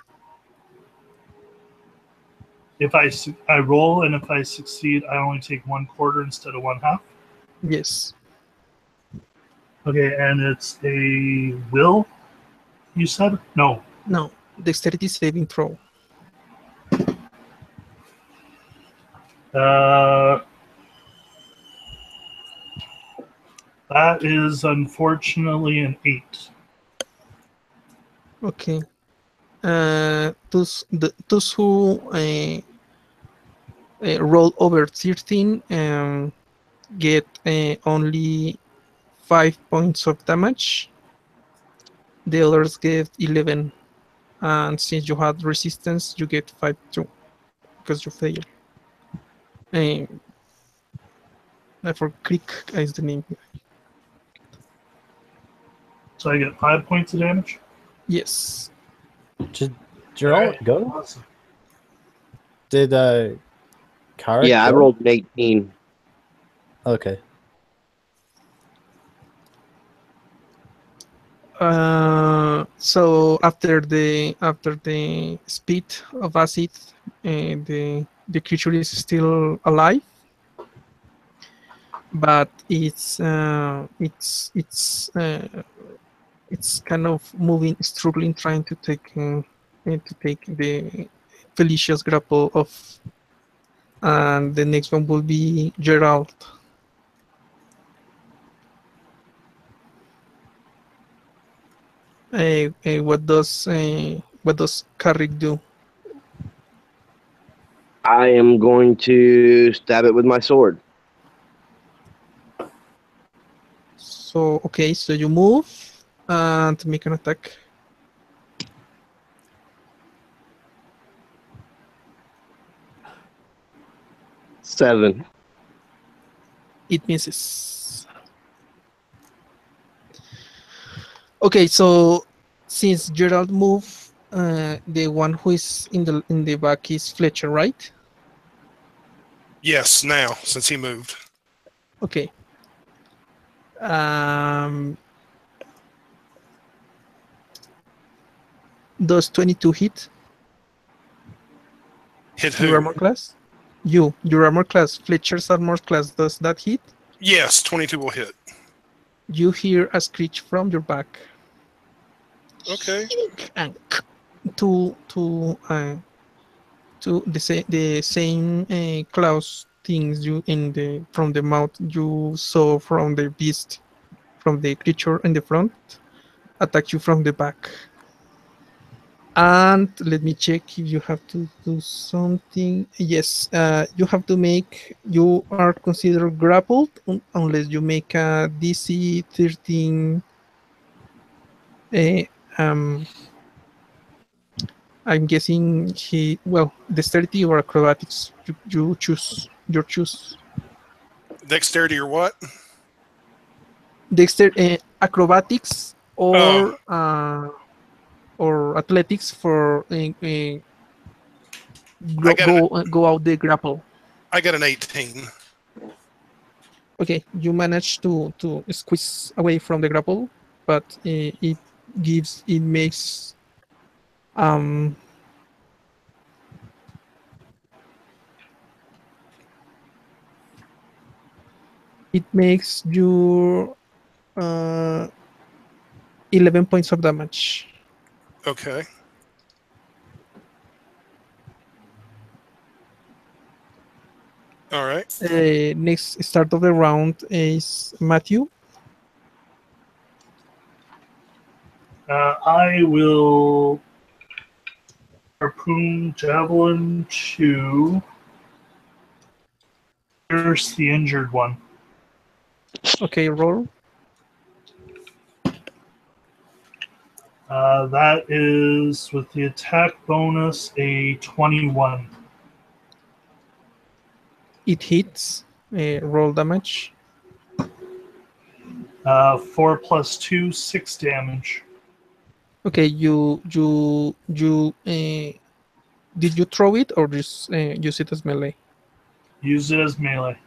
If I roll and if I succeed, I only take 1/4 instead of 1/2. Yes. Okay, and it's a will. You said no. No. Dexterity saving throw. That is unfortunately an 8. Okay. Those who roll over 13 get only 5 points of damage. The others get 11. And since you had resistance, you get 5 too, because you fail. For Creek is the name. So I get 5 points of damage. Yes. Did Gerald Alright, go? awesome. Did Kara Yeah, I go? rolled an 18. Okay. So after the spit of acid, the creature is still alive, but it's kind of moving, struggling, trying to take the Felicia's grapple off. And the next one will be Gerald. What does Carrick do? I am going to stab it with my sword. So okay, so you move and make an attack. Seven. It misses. Okay, so since Gerald moved, the one who is in the back is Fletcher, right? Yes, now, since he moved. Okay. Does 22 hit Hit your who? armor class? Your armor class, Fletcher's armor class, does that hit? Yes, 22 will hit. You hear a screech from your back. Okay. And to the same claws things you from the mouth you saw from the beast, from the creature in the front, attack you from the back. And let me check if you have to do something. Yes, you have to make. You are considered grappled unless you make a DC 13. I'm guessing dexterity or acrobatics. You choose. Your choose. Dexterity or what? Acrobatics or athletics for go out the grapple. I got an 18. Okay, you manage to squeeze away from the grapple, but it makes you 11 points of damage. Okay. All right. Next start of the round is Matthew. I will harpoon javelin to pierce the injured one. Okay, roll. That is with the attack bonus a 21. It hits. Roll damage. 4 plus 2, 6 damage. Okay, you did you throw it or just use it as melee? Use it as melee.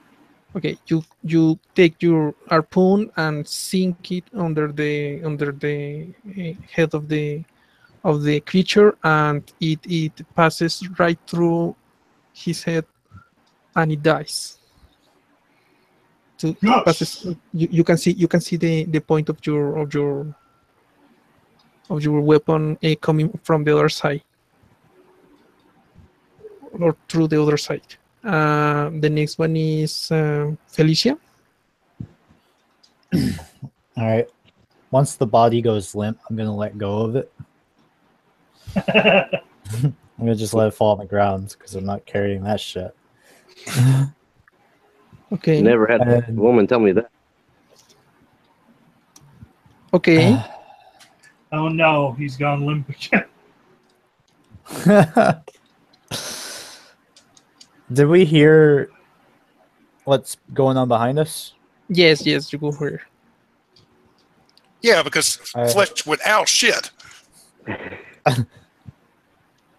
Okay, you take your harpoon and sink it under the head of the creature, and it passes right through his head, and it dies. Yes! Passes. You can see the point of your weapon coming from the other side or through the other side. The next one is Felicia. All right. Once the body goes limp, I'm gonna let go of it. I'm gonna just let it fall on the ground because I'm not carrying that shit. Okay. Never had a woman tell me that. Okay. Oh no, he's gone limp again. Did we hear what's going on behind us? Yes, you go here. Yeah, because Fletch went, ow, shit.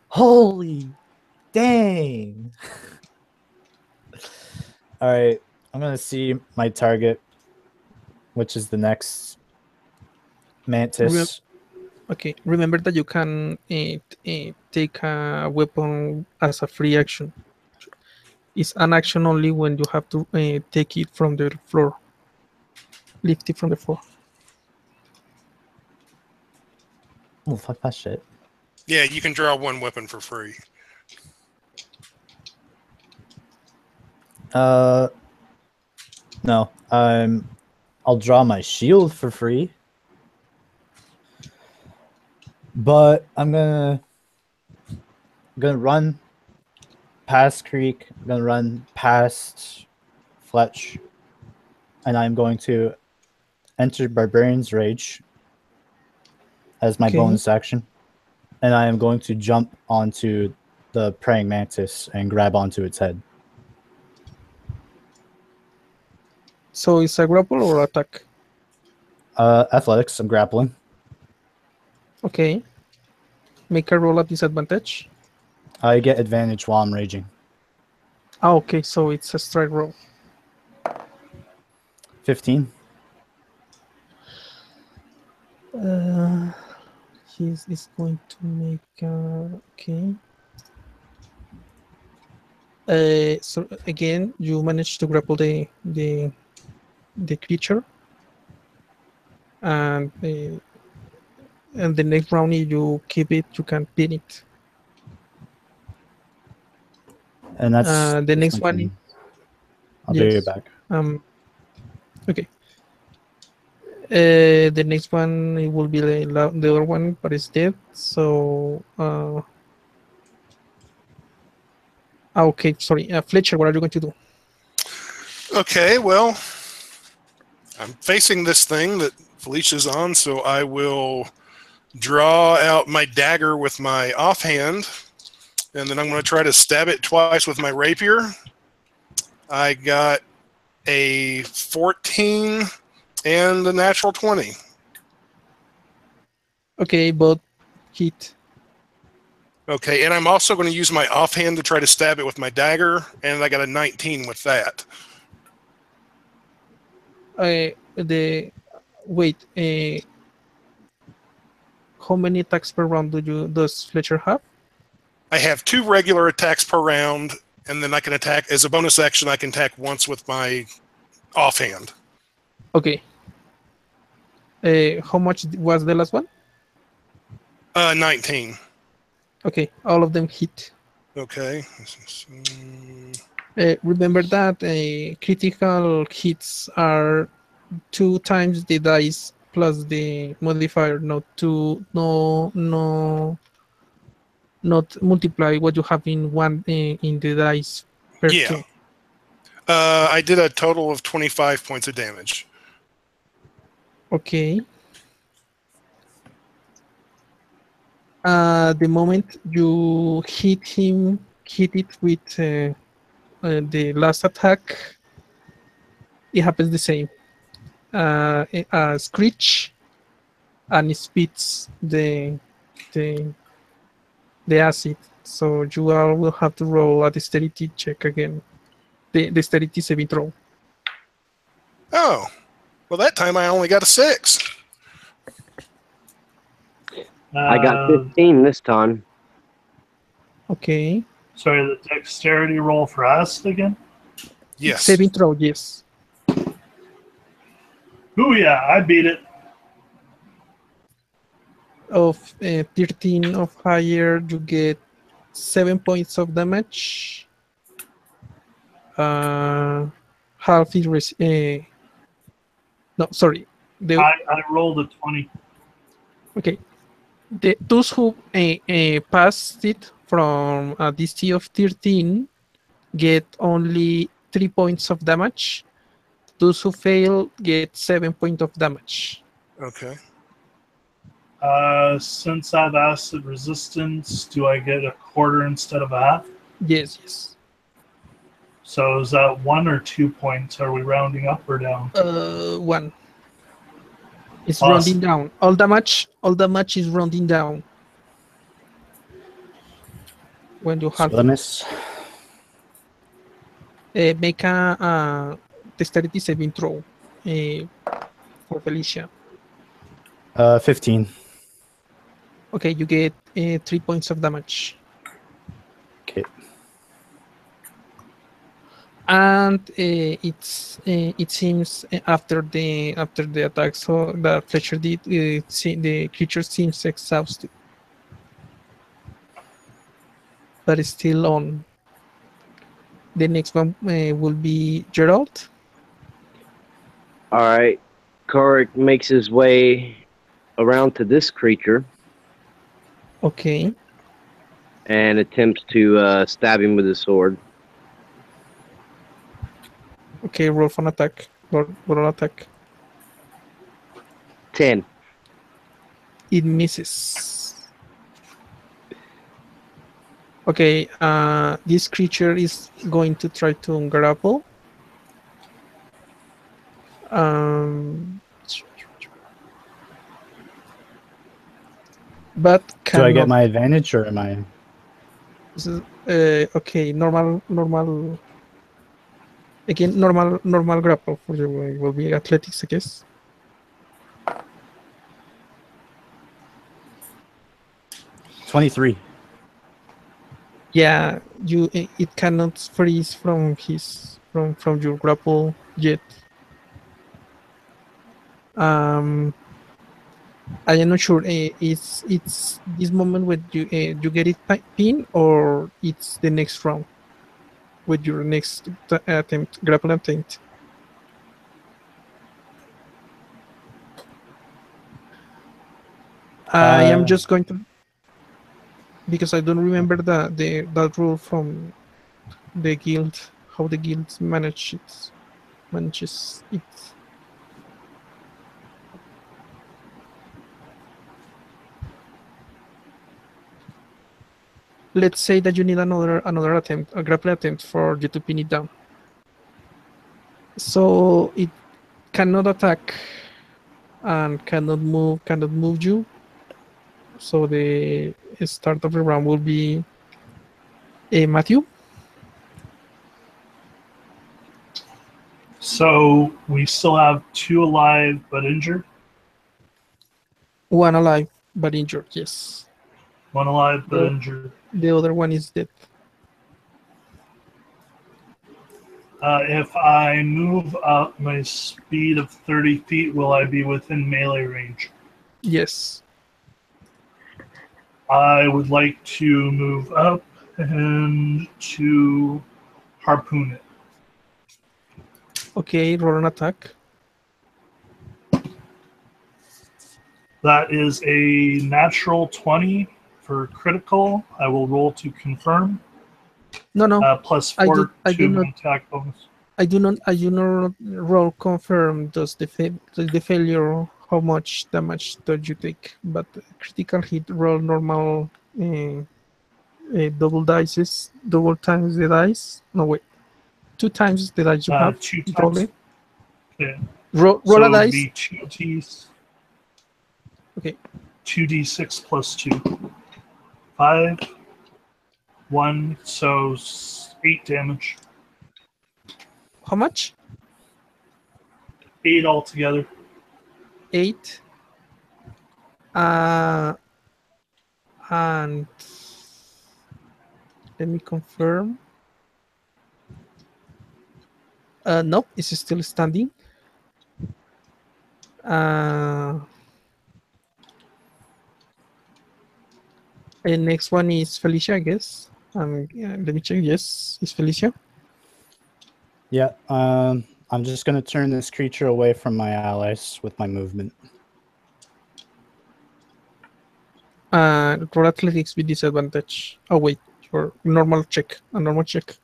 Holy dang. All right, I'm going to see my target, which is the next Mantis. Okay, remember that you can take a weapon as a free action. It's an action only when you have to take it from the floor. Lift it from the floor. Oh, fuck that shit. Yeah, you can draw one weapon for free. No. I'll draw my shield for free. But I'm gonna run past Creek. I'm gonna run past Fletch, and I'm going to enter Barbarian's Rage as my Okay. bonus action, and I am going to jump onto the praying mantis and grab onto its head. So it's a grapple or attack? Athletics. I'm grappling. Okay. Make a roll at disadvantage. I get advantage while I'm raging. Ah, okay, so it's a strike roll. 15. He's going to make okay. So again, you manage to grapple the creature, and the next round, if you keep it, you can pin it. And that's The next my one. turn. I'll be Yes. right back. Okay. The next one, it will be the other one, but it's dead. So okay, sorry, Fletcher, what are you going to do? Okay, well, I'm facing this thing that Felicia's on, so I will draw out my dagger with my offhand, and then I'm going to try to stab it twice with my rapier. I got a 14 and a natural 20. Okay, both hit. Okay, and I'm also going to use my offhand to try to stab it with my dagger, and I got a 19 with that. How many attacks per round does Fletcher have? I have 2 regular attacks per round, and then I can attack as a bonus action. I can attack once with my offhand. Okay. How much was the last one? 19. Okay, all of them hit. Okay. Remember that critical hits are 2 times the dice plus the modifier, not multiply what you have in the dice per Yeah. 2. I did a total of 25 points of damage. Okay. The moment you hit it with the last attack, it happens the same. A screech, and it spits the acid. So you all will have to roll a dexterity check again. The dexterity saving throw. Oh, well, that time I only got a 6. I got 15 this time. Okay. Sorry, the dexterity roll for us again? Yes. Saving throw, yes. Ooh, yeah, I beat it. Of 13 of higher, you get 7 points of damage. Half is no, sorry. I rolled a 20. Okay. Those who passed it from a DC of 13 get only 3 points of damage. Those who fail get 7 points of damage. Okay. Since I have acid resistance, do I get a quarter instead of a half? Yes. So is that 1 or 2 points? Are we rounding up or down? 1. It's Awesome. rounding down. All damage is rounding down. When you have Miss. make a dexterity saving throw for Felicia. 15. Okay, you get 3 points of damage. Okay. And it seems after the attack, so that Fletcher did, the creature seems exhausted, but it's still on. The next one will be Gerald. All right. Karik makes his way around to this creature Okay. and attempts to stab him with his sword. Okay, roll for an attack. Roll an attack. 10. It misses. Okay, this creature is going to try to grapple. But Do I get cannot. my advantage or am I? Okay, normal. Again, normal grapple for you. It will be athletics, I guess. 23. Yeah, it cannot freeze from your grapple yet. I am not sure. It's this moment when you get it pin, or it's the next round with your next attempt, grapple attempt. I am just going to, because I don't remember that rule from the guild, how the guild manages it. Let's say that you need another attempt, a grapple attempt, for you to pin it down. So it cannot attack and cannot move you. So the start of the round will be Matthew. So we still have 2 alive but injured. 1 alive but injured, yes. 1 alive but The- injured. The other one is dead. If I move up my speed of 30 feet, will I be within melee range? Yes. I would like to move up and to harpoon it. Okay, roll an attack. That is a natural 20 for critical. I will roll to confirm. No. Plus I 4 do to not- attack bonus. I do not roll confirm does the failure, how much damage does you take, but critical hit roll normal double dice, double times the dice. No wait, 2 times the dice you have. 2 Roll times. it. Okay. Roll So a it would dice. be 2d. Okay. 2d6 plus 2. 5. 1. So 8 damage. How much? 8 altogether. 8. And let me confirm. Nope, it's still standing. And next one is Felicia, I guess. Let me check. Yes, it's Felicia. Yeah. I'm just gonna turn this creature away from my allies with my movement. Roll athletics with disadvantage. Oh wait, your normal check. A normal check.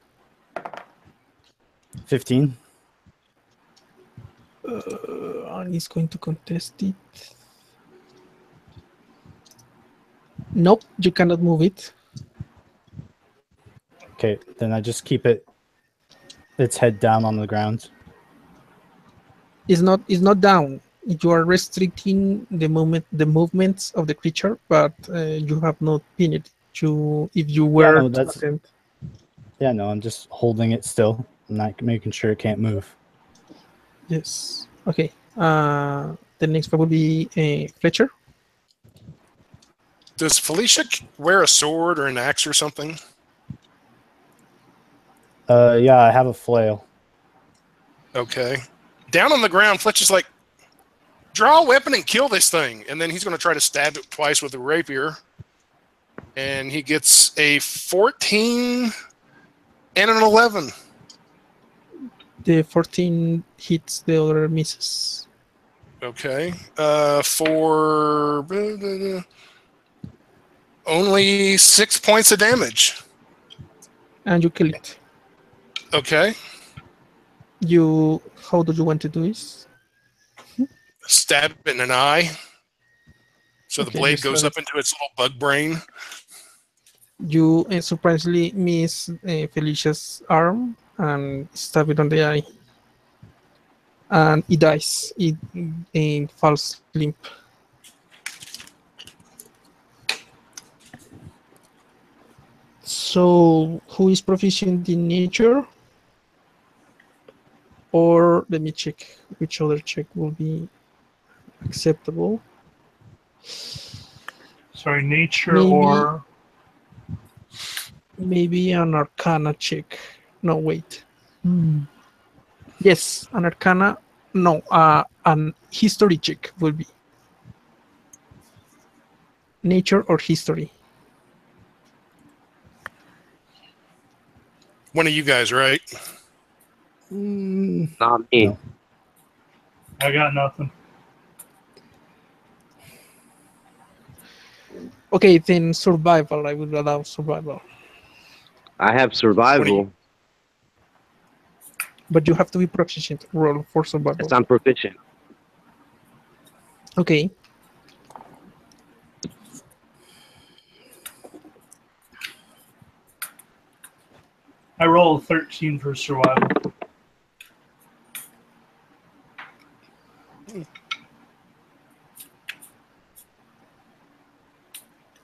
15. And he's going to contest it. Nope, you cannot move it. Okay, then I just keep its head down on the ground. It's not down. You are restricting the movements of the creature, but you have not pinned it. If you were no, to that's- attempt. Yeah, no, I'm just holding it still. I'm not making sure it can't move. Yes. Okay. The next one will be Fletcher. Does Felicia wear a sword or an axe or something? Yeah, I have a flail. Okay. Down on the ground, Fletcher's like, draw a weapon and kill this thing. And then he's going to try to stab it twice with a rapier. And he gets a 14 and an 11. The 14 hits, the other misses. Okay. For only 6 points of damage. And you kill it. Okay. How do you want to do this? Stab it in an eye. So the Okay, blade you goes stab up into its little bug brain. You surprisingly miss Felicia's arm and stab it on the eye. And it dies. It falls limp. So, who is proficient in nature? Or let me check which other check will be acceptable. Sorry, nature Maybe- or Maybe an Arcana check. No, wait. Yes, an Arcana. No, an history check will be. Nature or history. One of you guys, right? Not me. No. I got nothing. Okay, then survival. I will allow survival. I have survival. But you have to be proficient. Roll for survival. Yes, I'm proficient. Okay. I rolled 13 for survival.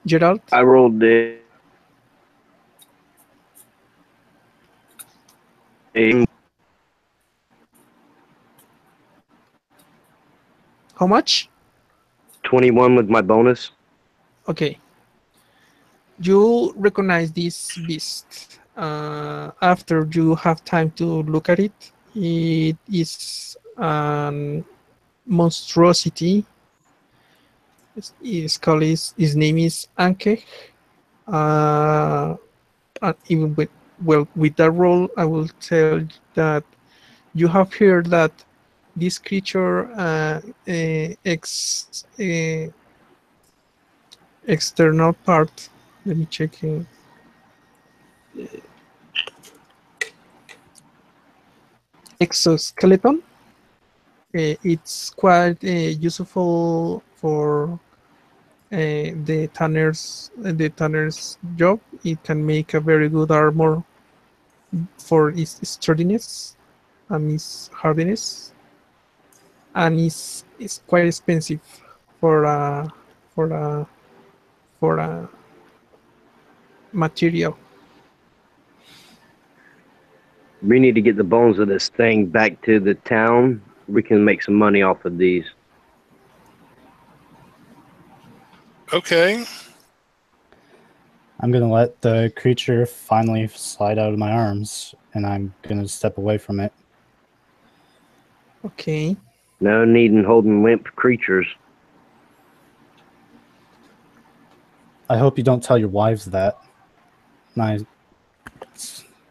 Gerald? I rolled it. How much? 21 with my bonus. Okay. You recognize this beast after you have time to look at it. It is a monstrosity. His name is Anke. And even with that roll, I will tell that you have heard that this creature external part. Let me check. Exoskeleton. It's quite useful for the tanner's job. It can make a very good armor for its sturdiness and its hardiness, and it's quite expensive for a material. We need to get the bones of this thing back to the town. We can make some money off of these. Okay. I'm gonna let the creature finally slide out of my arms, and I'm gonna step away from it. Okay. No need in holding limp creatures. I hope you don't tell your wives that.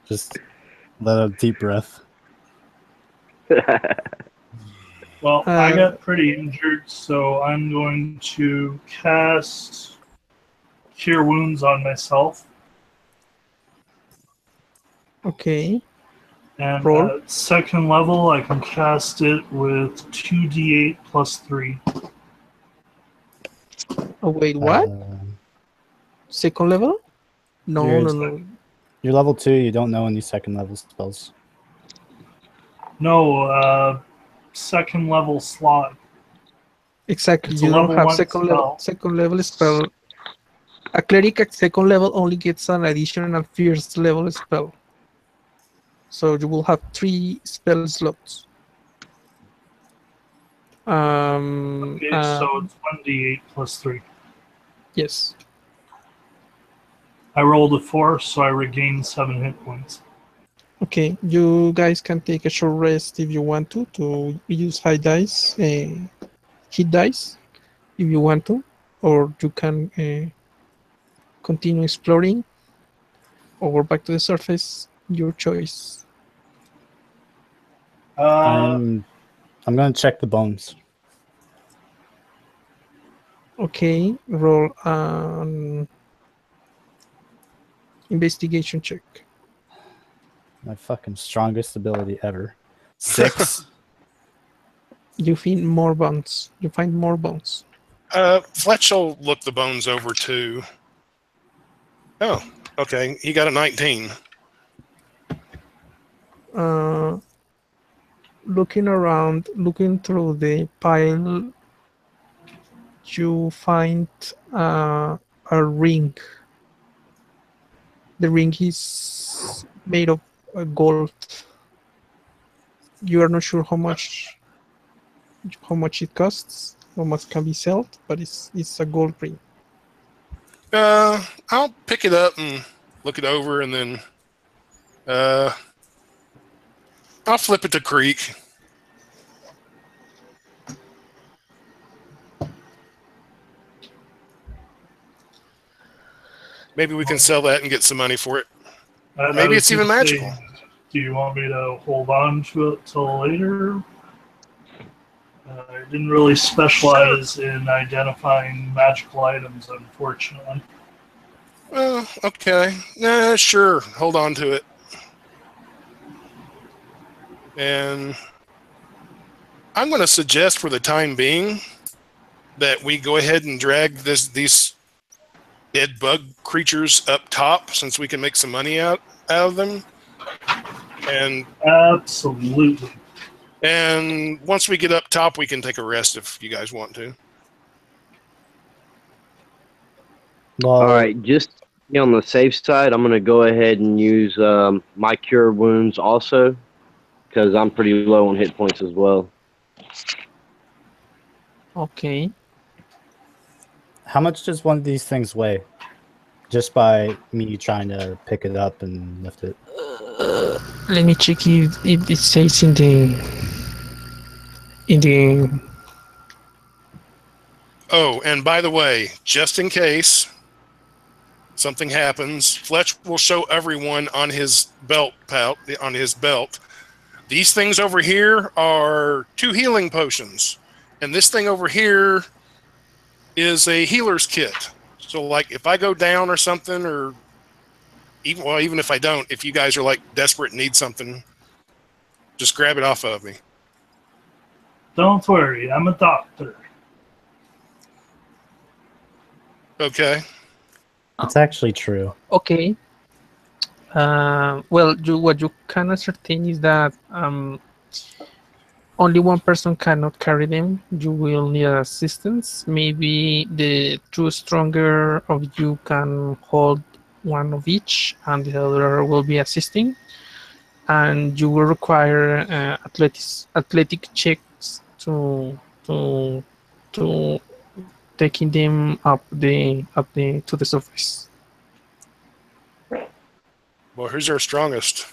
Just let a deep breath. Well, I got pretty injured, so I'm going to cast Cure Wounds on myself. Okay. And Roll. at second level, I can cast it with 2d8 plus 3. Oh wait, what? Second level? No, Yes. no. You're level 2, you don't know any second level spells. No, second level slot. Exactly. It's a You don't level have 1 second level spell. A cleric at second level only gets an additional first level spell. So you will have 3 spell slots. Okay, so it's 1d8 plus 3. Yes. I rolled a 4, so I regained 7 hit points. Okay, you guys can take a short rest if you want to use hit dice if you want to, or you can continue exploring or go back to the surface. Your choice. I'm gonna check the bones. Okay, roll an investigation check. My fucking strongest ability ever. 6. You find more bones. Fletch will look the bones over too. Oh, okay. He got a 19. Looking around, looking through the pile, you find a ring. The ring is made of gold. You are not sure how much it costs, how much can be sold, but it's a gold ring. I'll pick it up and look it over, and then I'll flip it to Creek. Maybe we can sell that and get some money for it. Or maybe it's even magical. Do you want me to hold on to it till later? I didn't really specialize in identifying magical items, unfortunately. Well, okay. Nah, sure. Hold on to it. And I'm going to suggest for the time being that we go ahead and drag these dead bug creatures up top, since we can make some money out of them. And absolutely. And once we get up top, we can take a rest if you guys want to. All right, just to be on the safe side, I'm going to go ahead and use my cure wounds also, because I'm pretty low on hit points as well. Okay. How much does one of these things weigh? Just by me trying to pick it up and lift it. Let me check if it says in the. Oh, and by the way, just in case something happens, Fletch will show everyone on his belt. These things over here are 2 healing potions, and this thing over here is a healer's kit. So, like, if I go down or something, or even if I don't, if you guys are like desperate and need something, just grab it off of me. Don't worry, I'm a doctor. Okay. It's actually true. Okay. Well, what you can ascertain is that only one person cannot carry them. You will need assistance. Maybe the 2 stronger of you can hold one of each, and the other will be assisting. And you will require athletic checks to taking them up to the surface. Well, who's our strongest?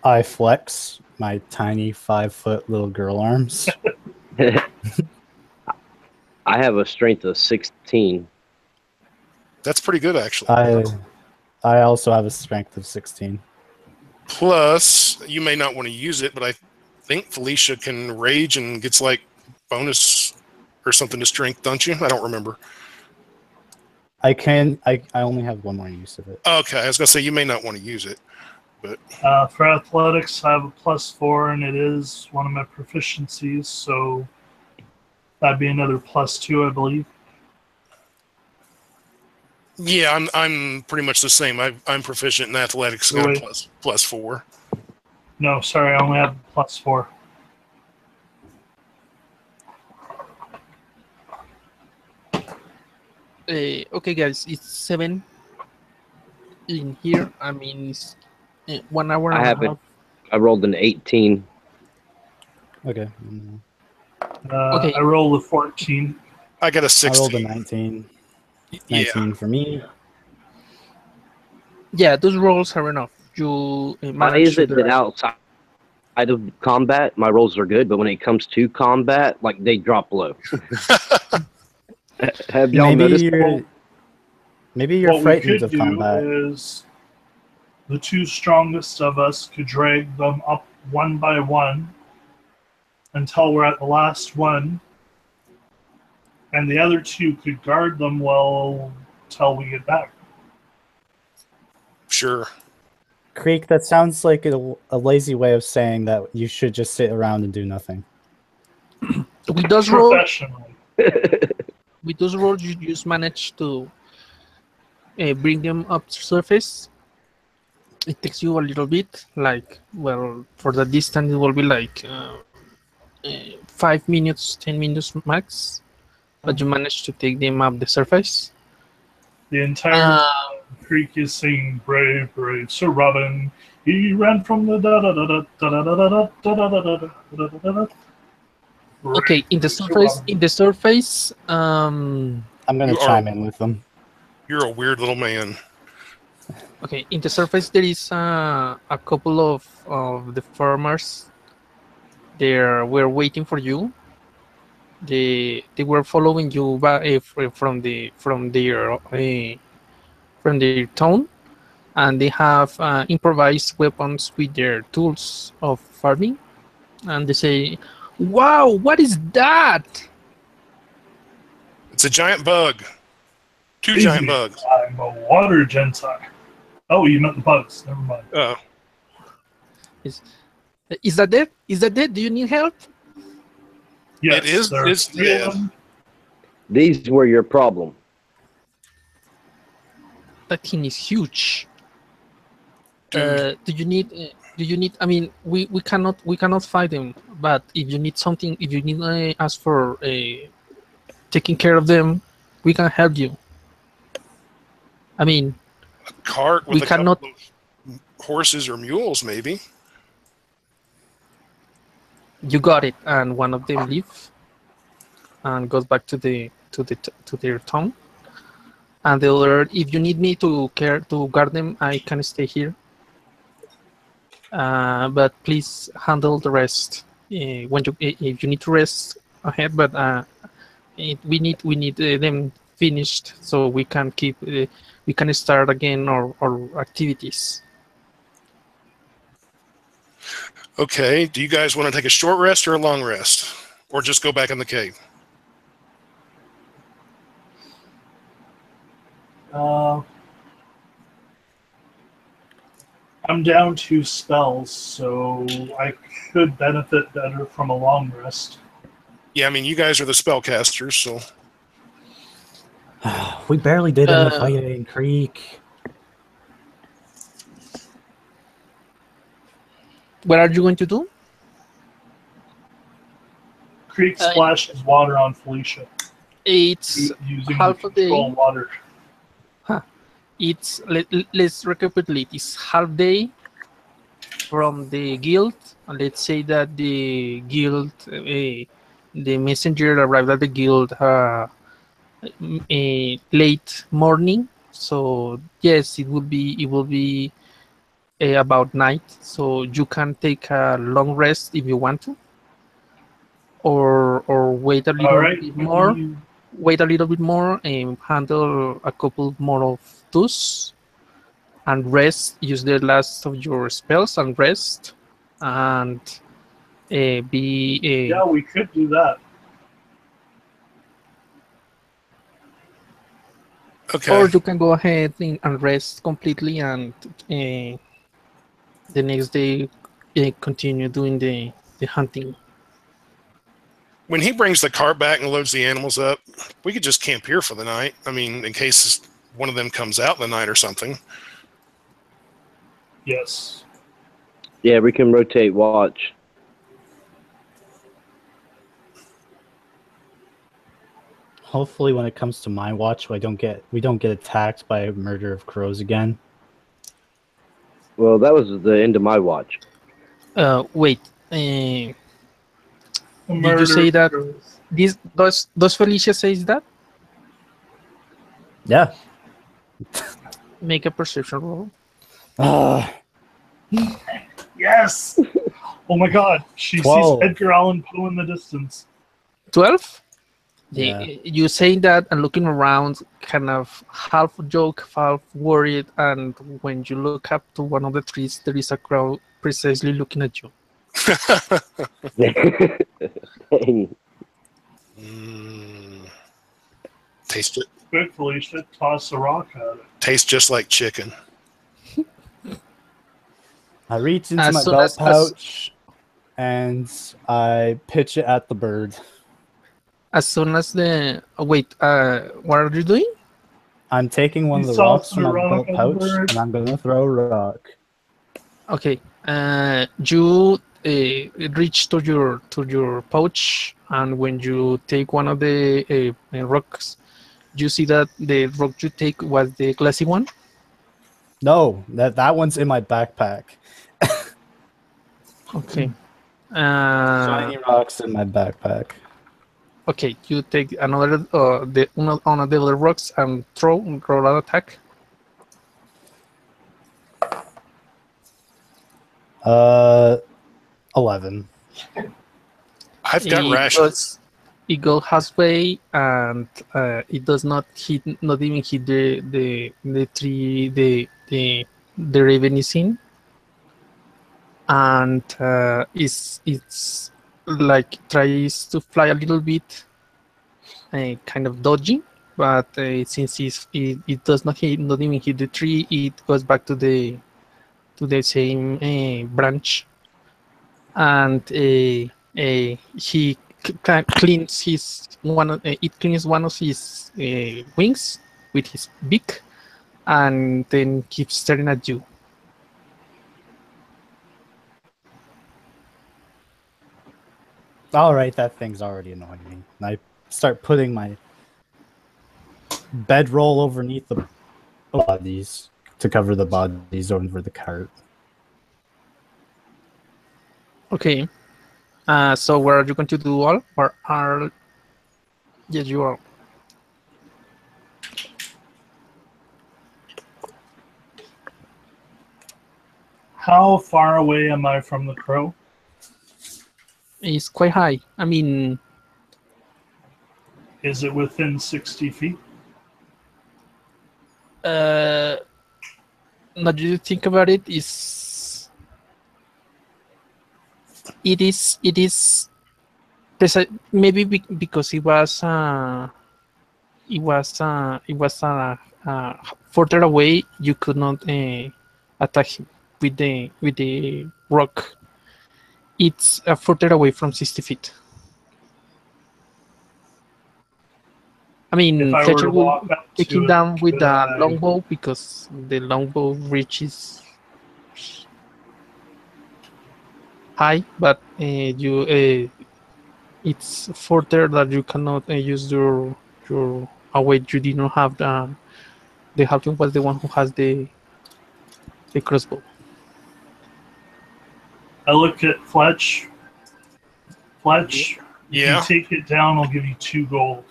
I flex my tiny 5-foot little girl arms. I have a strength of 16. That's pretty good, actually. I also have a strength of 16. Plus, you may not want to use it, but I think Felicia can rage and gets like bonus or something to strength, don't you? I don't remember. I can. I only have one more use of it. Okay, I was gonna say you may not want to use it, but for athletics, I have a +4, and it is one of my proficiencies, so that'd be another +2, I believe. yeah, I'm pretty much the same. I'm proficient in athletics, and I'm +4. No, sorry, I only have +4. Okay, guys, it's 7 in here. I mean, it's 1 hour. I rolled an 18. Okay. Okay. I rolled a 14. I got a I rolled a 16. 19. Yeah. 19 for me. Yeah, those rolls are enough. You Why manage is to it that drive. outside of combat, my rolls are good, but when it comes to combat, like they drop low? Have y'all Maybe noticed? you're What we frightened could of do combat. is the two strongest of us could drag them up one by one until we're at the last one, and the other two could guard them well till we get back. Sure. Creek, that sounds like a lazy way of saying that you should just sit around and do nothing. With those rolls, Professionally. you just manage to bring them up to surface. It takes you a little bit, like, well, for the distance, it will be like 5 minutes, 10 minutes max. But you manage to take them up the surface. The entire creek is singing "Brave, brave Sir Robin. He ran from the da da da da da da da da da da da da da da." Okay, in the surface, I'm gonna You are- chime in with them. You're a weird little man. okay, in the surface there is a couple of the farmers. Were waiting for you. They were following you from their town, and they have improvised weapons with their tools of farming, and they say, "Wow, what is that?" It's a giant bug. Two Easy. giant bugs. I'm a water gentai. Oh, you meant the bugs. Never mind. Oh, Is that dead? Is that dead? Do you need help? Yes, It is- there are it's three of dead. them. These were your problem. That thing is huge. dude. Do you need? I mean, we cannot fight them. But if you need something, if you need us for taking care of them, we can help you. I mean, A cart with we a cannot- couple of horses or mules, maybe. you got it. And one of them leaves and goes back to their town. And the other, if you need me to guard them, I can stay here. But please handle the rest. If you need to rest ahead, but we need them finished so we can we can start again our activities. Okay. Do you guys want to take a short rest or a long rest, or just go back in the cave? I'm down 2 spells, so I could benefit better from a long rest. Yeah, I mean, you guys are the spellcasters, so We barely did any Uh, fighting, Creek. What are you going to do? Creek splashes water on Felicia It's using half the a day. control water. Let's recapitulate. It's half day from the guild. Let's say that the guild, the messenger arrived at the guild late morning. So yes, it will be about night. So you can take a long rest if you want to, or wait a All little right. bit more. Wait a little bit more and handle a couple more of those and rest. Use the last of your spells and rest, and Yeah, we could do that. okay. or you can go ahead and rest completely, and the next day continue doing the hunting. When he brings the cart back and loads the animals up, we could just camp here for the night. I mean, in case one of them comes out in the night or something. Yes. Yeah, we can rotate watch. Hopefully, when it comes to my watch, we don't get attacked by a murder of crows again. Well, that was the end of my watch. Wait. Did you say that? Murderers. Does Felicia says that? Yeah. Make a perception roll. Yes. Oh my God! She 12. sees Edgar Allan Poe in the distance. 12. Yeah. You saying that and looking around, kind of half joke, half worried, and when you look up to one of the trees, there is a crowd precisely looking at you. Taste it. Quick, Felicia, toss a rock at it. Tastes just like chicken. I reach into As my soon belt as- pouch and I pitch it at the bird. As soon as the what are you doing? I'm taking one of You the rocks toss from a my rock belt at the pouch bird. and I'm gonna throw a rock. Okay, you reach to your pouch, and when you take one of the rocks, you see that the rock you take was the glassy one. No, that one's in my backpack. Okay. Shiny rocks in my backpack. Okay, you take another one of the other rocks and roll an attack. 11. I've got rations. It goes halfway, and it does not even hit the tree the raven is in, and it's like tries to fly a little bit, kind of dodging, but since it does not even hit the tree, it goes back to the same branch, and he cleans it cleans one of his wings with his beak, and then keeps staring at you. All right, that thing's already annoying me. And I start putting my bedroll underneath the bodies to cover the bodies over the cart. Okay. So what are you going to do all? Or are... Yes, you are. How far away am I from the crow? It's quite high. I mean, Is it within 60 feet? now that you think about it, it is maybe because it was further away, you could not attack him with the rock. It's further away from 60 feet. I mean, If I were Fletcher to will walk up take to him it, down with could the I- longbow, because the longbow reaches high, but it's further that you cannot use your wait, you did not have the halfling was the one who has the crossbow. I look at Fletch. Fletch, Yeah. if you take it down, I'll give you 2 gold.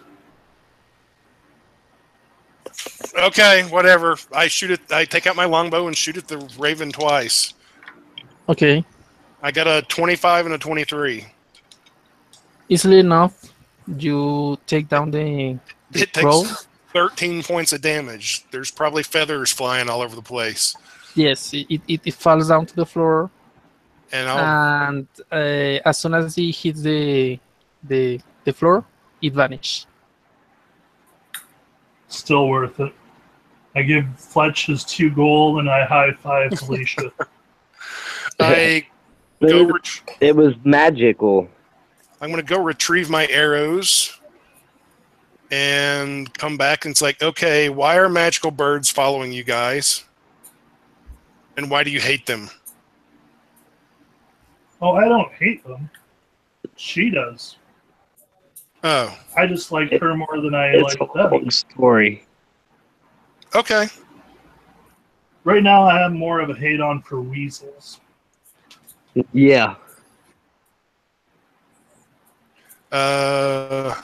Okay, whatever. I shoot it. I take out my longbow and shoot at the raven twice. Okay, I got a 25 and a 23. easily enough, you take down the It crow. takes 13 points of damage. There's probably feathers flying all over the place. Yes, it falls down to the floor, And I'll and as soon as he hits the floor, it vanishes. Still worth it. I give Fletch his 2 gold and I high five Felicia. I go. It was magical. I'm going to go retrieve my arrows and come back. And it's like, okay, why are magical birds following you guys? And why do you hate them? Oh, I don't hate them. She does. Oh, I just like her more than I It's like a them. long story. okay. Right now, I have more of a hate on for weasels. Yeah. So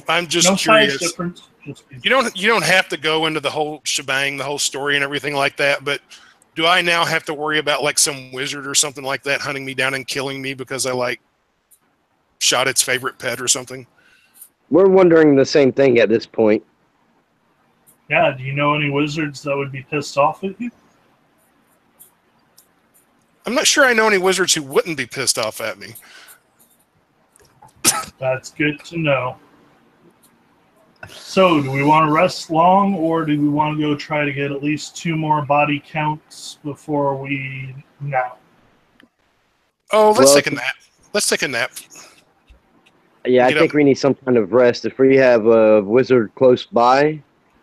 I'm just No size curious. difference. Just You don't have to go into the whole shebang, the whole story and everything like that, but do I now have to worry about like some wizard or something like that hunting me down and killing me because I like shot its favorite pet or something? We're wondering the same thing at this point. Yeah, do you know any wizards that would be pissed off at you? I'm not sure I know any wizards who wouldn't be pissed off at me. That's good to know. So, do we want to rest long, or do we want to go try to get at least 2 more body counts before we nap? Oh, let's Well, take a nap. Let's take a nap. Yeah, I Get think up. we need some kind of rest. If we have a wizard close by,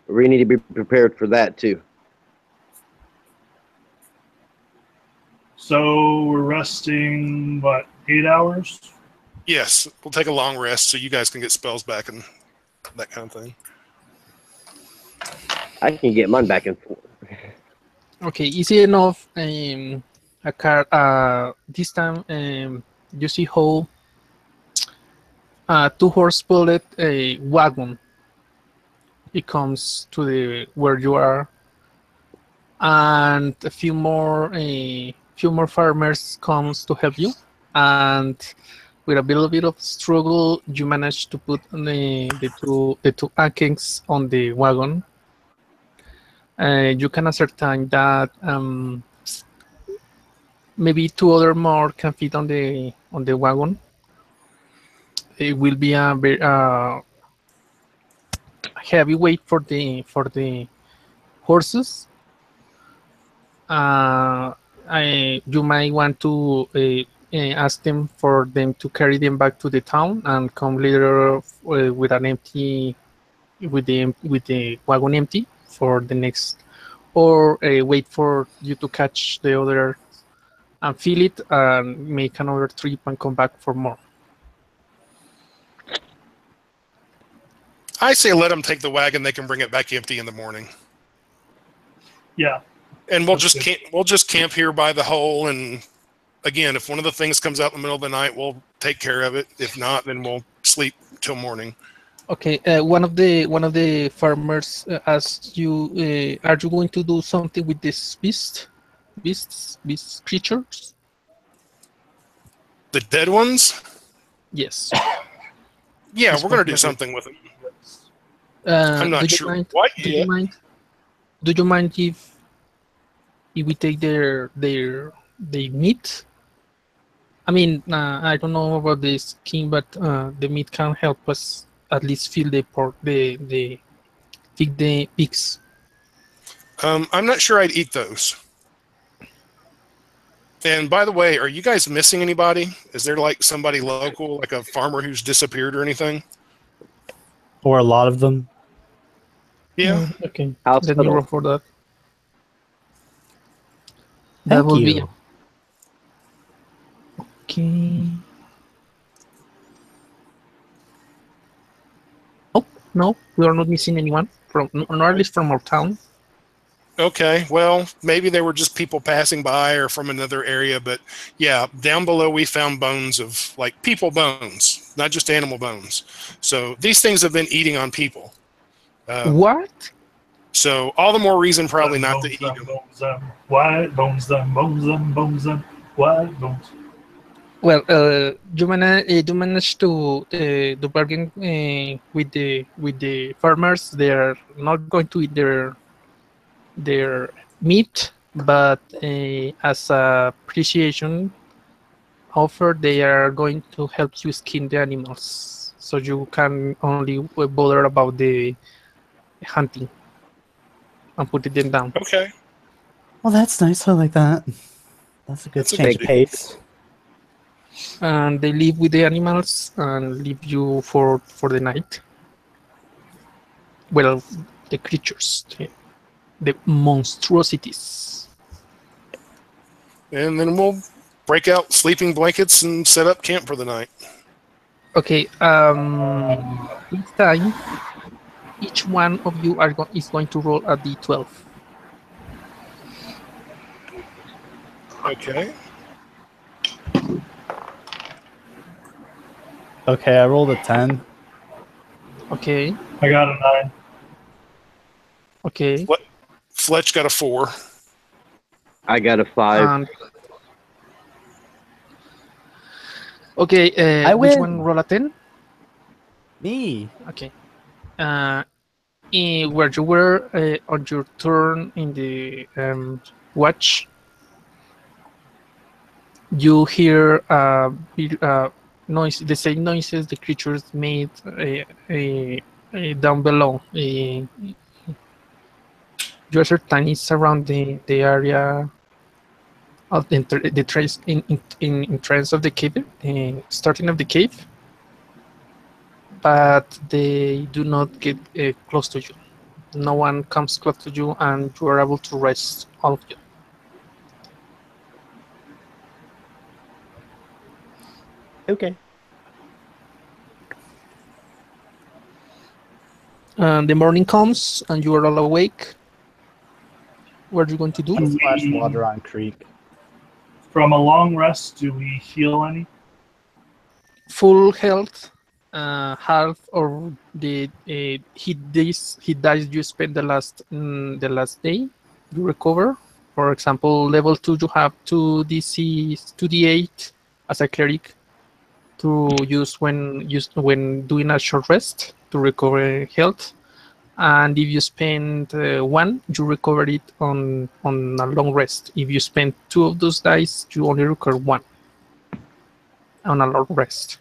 we need to be prepared for that too. So, we're resting, what, 8 hours? Yes, we'll take a long rest so you guys can get spells back and that kind of thing. I can get mine back and forth. Okay, easy enough. A car. This time, you see how 2-horse bullet a wagon. It comes to the where you are, and a few more farmers comes to help you, and with a little bit of struggle, you manage to put the two Akings on the wagon. You can ascertain that maybe 2 other more can fit on the wagon. It will be a very heavy weight for the horses. You might want to ask them for them to carry them back to the town and come later with the wagon empty for the next, or wait for you to catch the other and fill it and make another trip and come back for more. I say let them take the wagon. They can bring it back empty in the morning. Yeah. And we'll That's just camp here by the hole. And again, if one of the things comes out in the middle of the night, we'll take care of it. If not, then we'll sleep till morning. Okay. One of the farmers asked you, "Are you going to do something with this beast creatures?" The dead ones? Yes. Yeah, This we're going to do one- something with them. I'm not sure what Do you yet. mind? Do you mind if we take their meat? I mean, I don't know about the skin, but the meat can help us at least feel the pork, the pigs. I'm not sure I'd eat those. And by the way, are you guys missing anybody? Is there like somebody local, like a farmer who's disappeared or anything? Or a lot of them. Yeah. Okay. I'll Let me settle. roll for that. That Thank will you. be okay. Oh no, we are not missing anyone from, or at least from our town. Okay. Well, maybe they were just people passing by or from another area, but yeah, down below we found bones of like people bones, not just animal bones. So these things have been eating on people. What? So all the more reason probably not to eat them. Bones them, white bones them, white bones. Well, you managed to bargain with the farmers. They are not going to eat their meat, but as a appreciation offer, they are going to help you skin the animals, so you can only bother about the hunting and putting them down. Okay. Well, that's nice. I like that. That's a good That's a change good of pace. And they live with the animals and leave you for the night. Well, the creatures, the monstrosities. And then we'll break out sleeping blankets and set up camp for the night. Okay. This time, each one of you is going to roll a d12. Okay. Okay, I rolled a 10. Okay. I got a 9. Okay. Fletch got a 4. I got a 5. And okay. I Which win. one roll a 10? Me. Okay. Where you were on your turn in the watch, you hear noise, the same noises the creatures made down below. You are certain it's around the area of the trace in entrance of the cave, starting of the cave, but they do not get close to you. No one comes close to you, and you are able to rest, all of you. Okay. The morning comes, and you are all awake. What are you going to do? Do Splash we- water on Creek. From a long rest, do we heal any? Full health, half or the hit dice you spent the last day, you recover. For example, level 2 you have 2d8 as a cleric to use when doing a short rest to recover health, and if you spend 1, you recover it on a long rest. If you spend 2 of those dice, you only recover 1 on a long rest.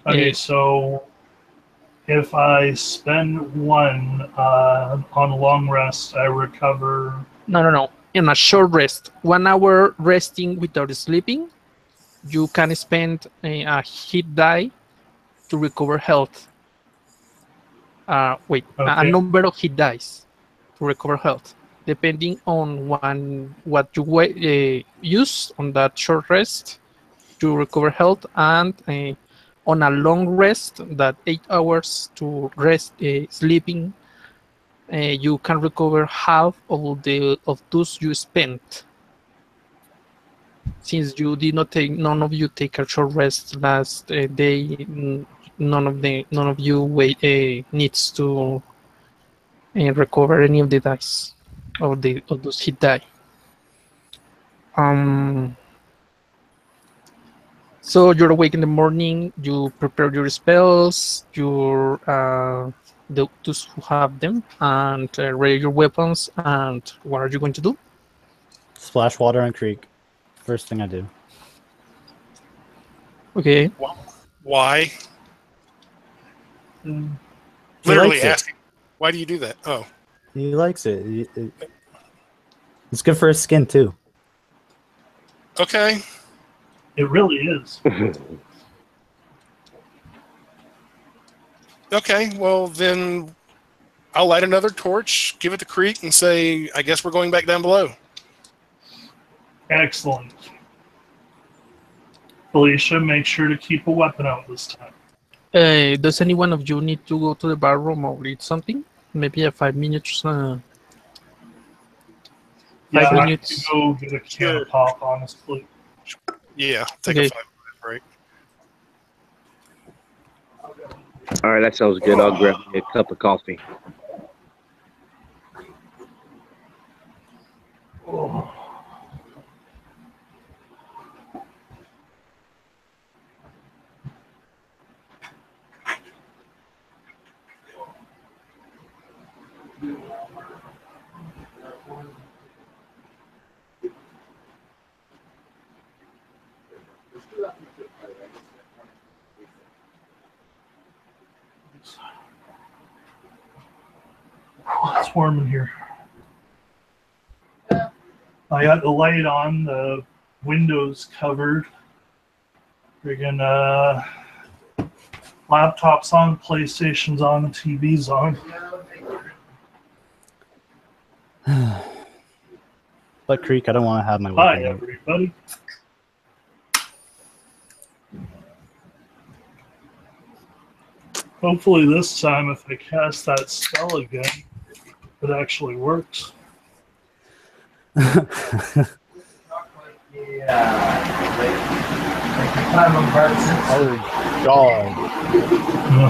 Okay, so if I spend 1 on long rest, I recover. No. In a short rest, 1 hour resting without sleeping, you can spend a hit die to recover health. A Okay. number of hit dice to recover health, depending on what you use on that short rest to recover health, and on a long rest, that 8 hours to rest sleeping, you can recover half of those you spent. Since you did not take, none of you take a short rest last day, none of you needs to recover any of the dice of those hit die. So you're awake in the morning. You prepare your spells, those who have them, and ready your weapons. And what are you going to do? Splash water on Creek. First thing I do. Okay. Why? Mm, Literally likes it. asking, why do you do that? Oh, He likes it. It's good for his skin too. okay. It really is. Okay, well then I'll light another torch, give it to Creek, and say, I guess we're going back down below. Excellent. Felicia, make sure to keep a weapon out this time. Does any one of you need to go to the bar room or eat something? Maybe a 5 minutes. Yeah, 5 I minutes. have to go get a can of pop, honestly. Yeah, take Okay. a 5-minute break. All right, that sounds good. I'll grab me a cup of coffee. Oh. It's warm in here. I got the light on, the windows covered. Friggin' laptop's on, PlayStation's on, the TV's on. But Creek, I don't want to have my Hi, weapon. everybody. Hopefully this time, if I cast that spell again, it actually works. Yeah, like Oh God!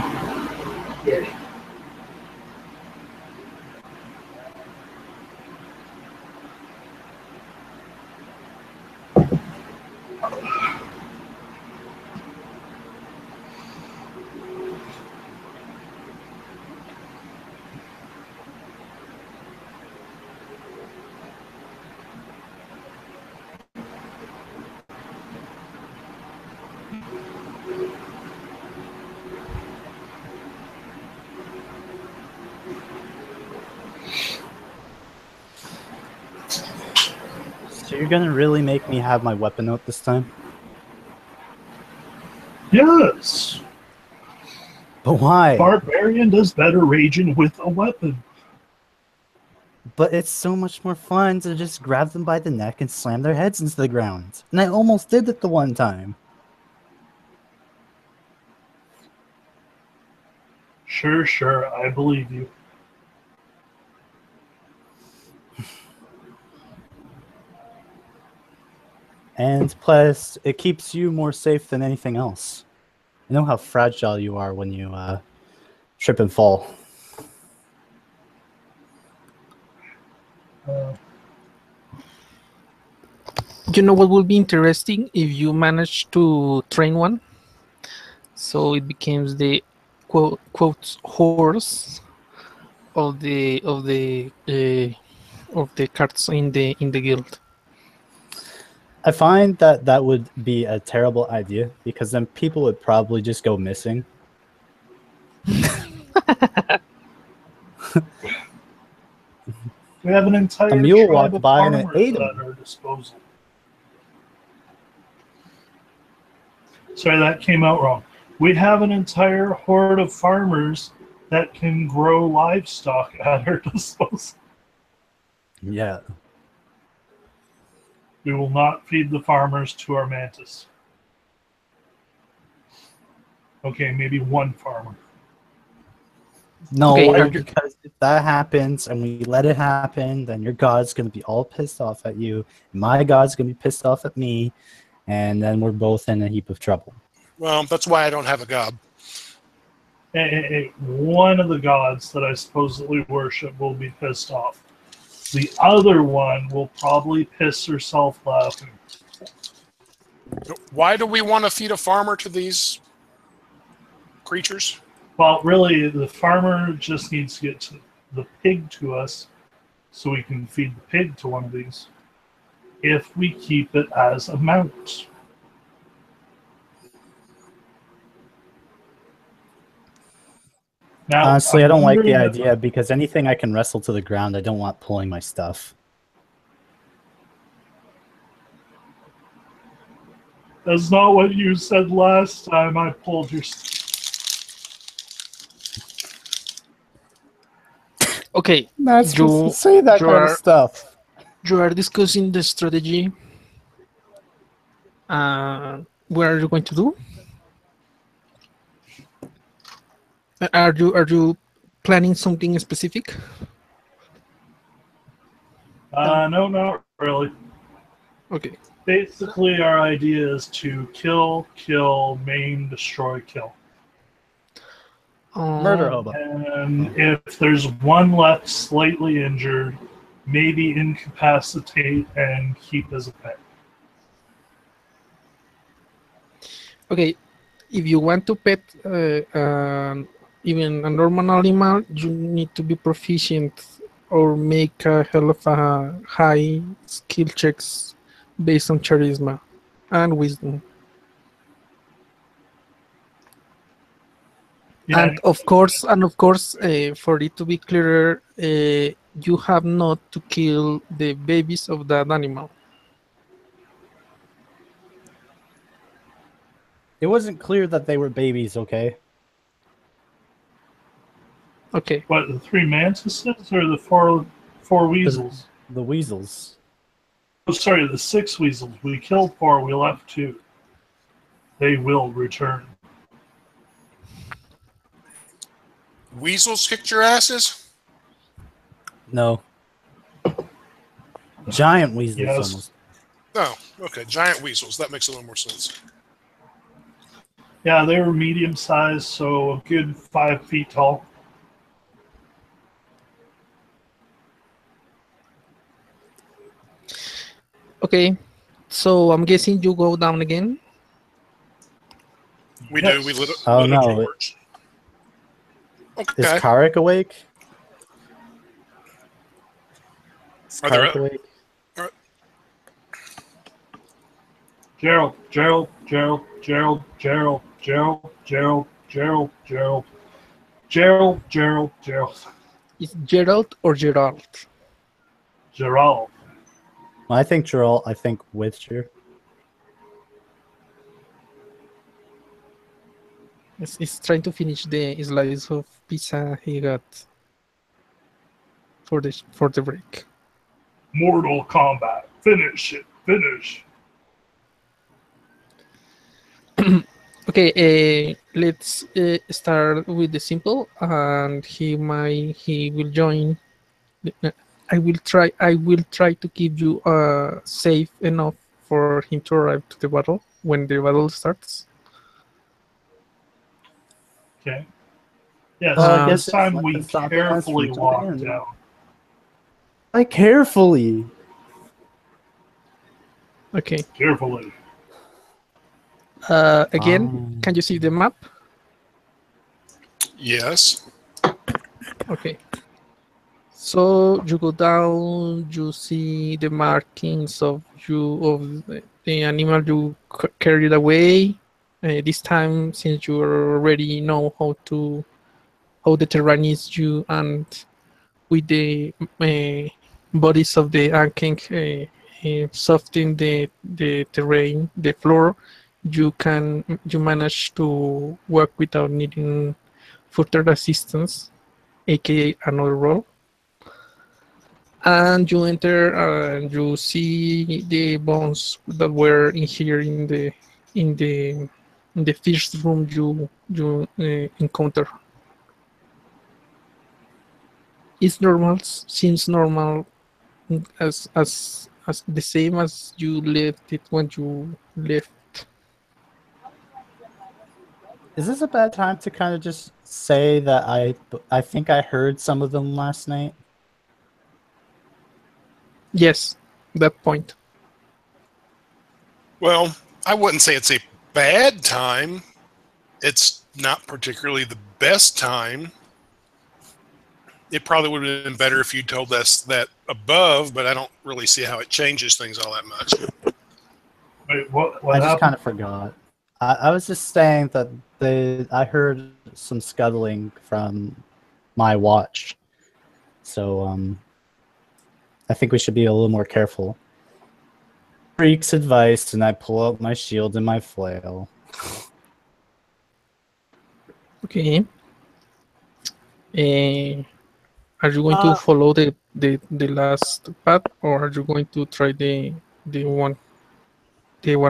So you're gonna really make me have my weapon out this time? Yes. But why? Barbarian does better raging with a weapon. But it's so much more fun to just grab them by the neck and slam their heads into the ground. And I almost did it the one time. Sure, I believe you. And plus, it keeps you more safe than anything else. I know how fragile you are when you trip and fall. You know what would be interesting if you manage to train one, so it becomes the quote horse of the cards in the guild. I find that that would be a terrible idea because then people would probably just go missing. We have an entire A mule tribe walked of by and it farmers ate at him. our disposal. Sorry, that came out wrong. We have an entire horde of farmers that can grow livestock at our disposal. Yeah. We will not feed the farmers to our mantis. Okay, maybe one farmer. No, Okay, because if that happens and we let it happen, then your god's going to be all pissed off at you. My god's going to be pissed off at me. And then we're both in a heap of trouble. Well, that's why I don't have a gob. One of the gods that I supposedly worship will be pissed off. The other one will probably piss herself laughing. Why do we want to feed a farmer to these creatures? Well, really, the farmer just needs to get the pig to us so we can feed the pig to one of these if we keep it as a mount. Now, Honestly, I I'm don't like the wondering- idea because anything I can wrestle to the ground, I don't want pulling my stuff. That's not what you said last time I pulled your... okay. Not supposed to say that you kind of are- stuff. You are discussing the strategy. What are you going to do? Are you planning something specific? No, not really. Okay. Basically, our idea is to kill, maim, destroy, kill. Murder hobo. And if there's one left slightly injured, maybe incapacitate and keep as a pet. Okay. If you want to pet even a normal animal, you need to be proficient or make a hell of a high skill checks based on charisma and wisdom. Yeah, And of course, for it to be clearer, you have not to kill the babies of that animal. It wasn't clear that they were babies, okay? Okay. what, the 3 mantises or the four weasels? The weasels. Oh, sorry, the 6 weasels. We killed 4, we left 2. They will return. Weasels kicked your asses? No. Giant weasels Yes. almost. Oh, okay. Giant weasels. That makes a little more sense. Yeah, they were medium sized, so a good 5 feet tall. Okay, so I'm guessing you go down again. We Yes. do. We lit, Oh, lit a no. torch. Is Okay. Karek awake? Is Are there Karek awake? Gerald, Gerald, Gerald, Gerald, Gerald, Gerald, Gerald, Gerald, Gerald, Gerald, Gerald, Gerald, Is Gerald or Gerald? Gerald. Well, I think Gerald. I think with you. He's trying to finish the slice of pizza he got for the break. Mortal Kombat. Finish it. Finish. Okay, let's start with the simple, and he will join. I will try to keep you safe enough for him to arrive to the battle when the battle starts. Okay. Yes, I this guess time let we them stop us carefully from walk jumping in. down. Like carefully. Okay. Carefully. Again, can you see the map? Yes. Okay. So you go down, you see the markings of the animal you carried away. This time, since you already know how the terrain is, you and with the bodies of the Anking soften the terrain, the floor, you manage to walk without needing further assistance, aka another roll. And you enter and you see the bones that were in here in the first room you encounter. It's normal, seems normal, as the same as you left it when you left. Is this a bad time to kind of just say that I think I heard some of them last night? Yes, that point. Well, I wouldn't say it's a bad time. It's not particularly the best time. It probably would have been better if you told us that above, but I don't really see how it changes things all that much. Wait, what I just happened? kind of forgot. I was just saying that I heard some scuttling from my watch. So I think we should be a little more careful. Freak's advice, and I pull out my shield and my flail. Okay. Are you going to follow the last path, or are you going to try the one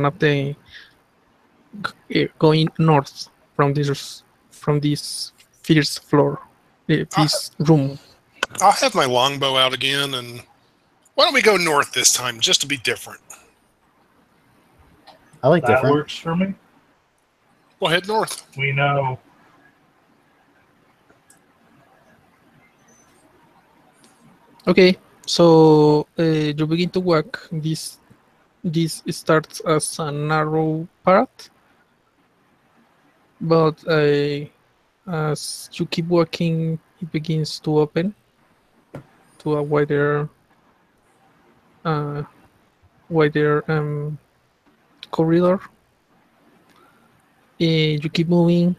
of the going north from this first floor, this room? I'll have my longbow out again, and why don't we go north this time, just to be different? I like That different. works for me. We'll head north. We know. Okay, so you begin to walk. This starts as a narrow path, but as you keep walking, it begins to open to a wider corridor. You keep moving.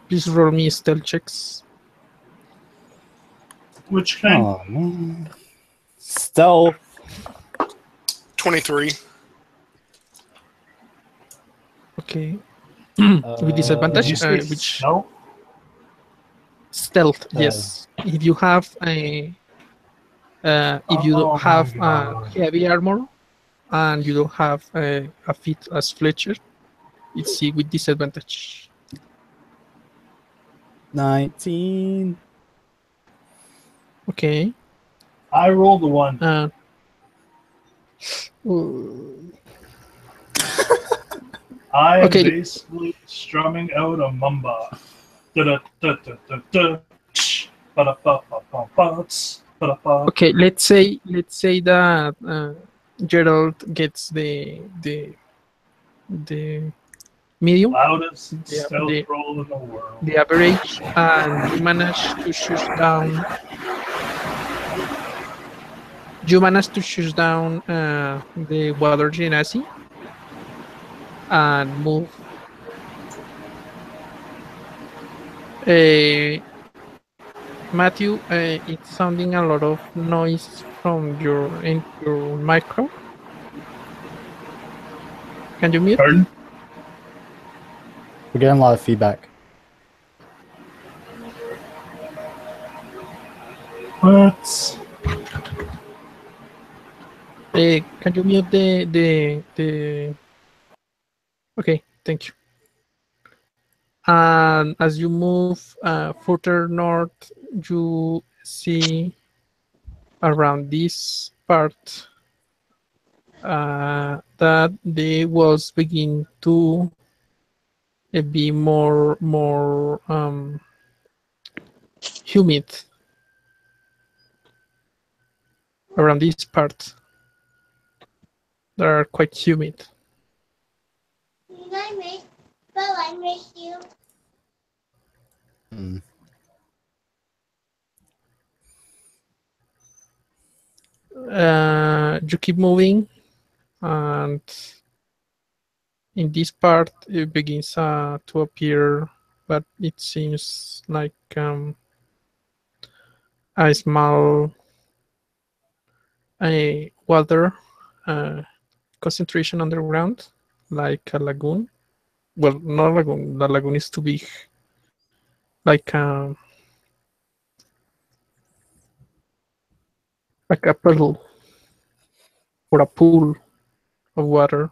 Please roll me stealth checks. Which kind? Oh man. Stealth. 23. Okay. With disadvantage, Did you say which stealth? stealth? Yes. If you have if you don't Oh have my God. heavy armor and you don't have a feat as Fletcher, it's with disadvantage. 19. Okay. I rolled a 1. I'm Okay. basically strumming out a mamba. Da-da-da-da-da-da. Ba-da-ba-ba-ba-ba-ts. Ba-da-ba. Okay, let's say that Gerald gets the medium, Loudest the, stealth the roll in the world. the average, and you manage to shoot down. You manage to shoot down the water genasi and move. Matthew, it's sounding a lot of noise from your micro. Can you mute? Pardon? We're getting a lot of feedback. What? Can you mute the? Okay, thank you. And as you move further north, you see around this part that the walls begin to be more humid around this part. They are quite humid. I miss you. Hmm. You keep moving, and in this part it begins to appear, but it seems like a small water concentration underground, like a lagoon. Well, not a lagoon. The lagoon is too big. Like a puddle or a pool of water,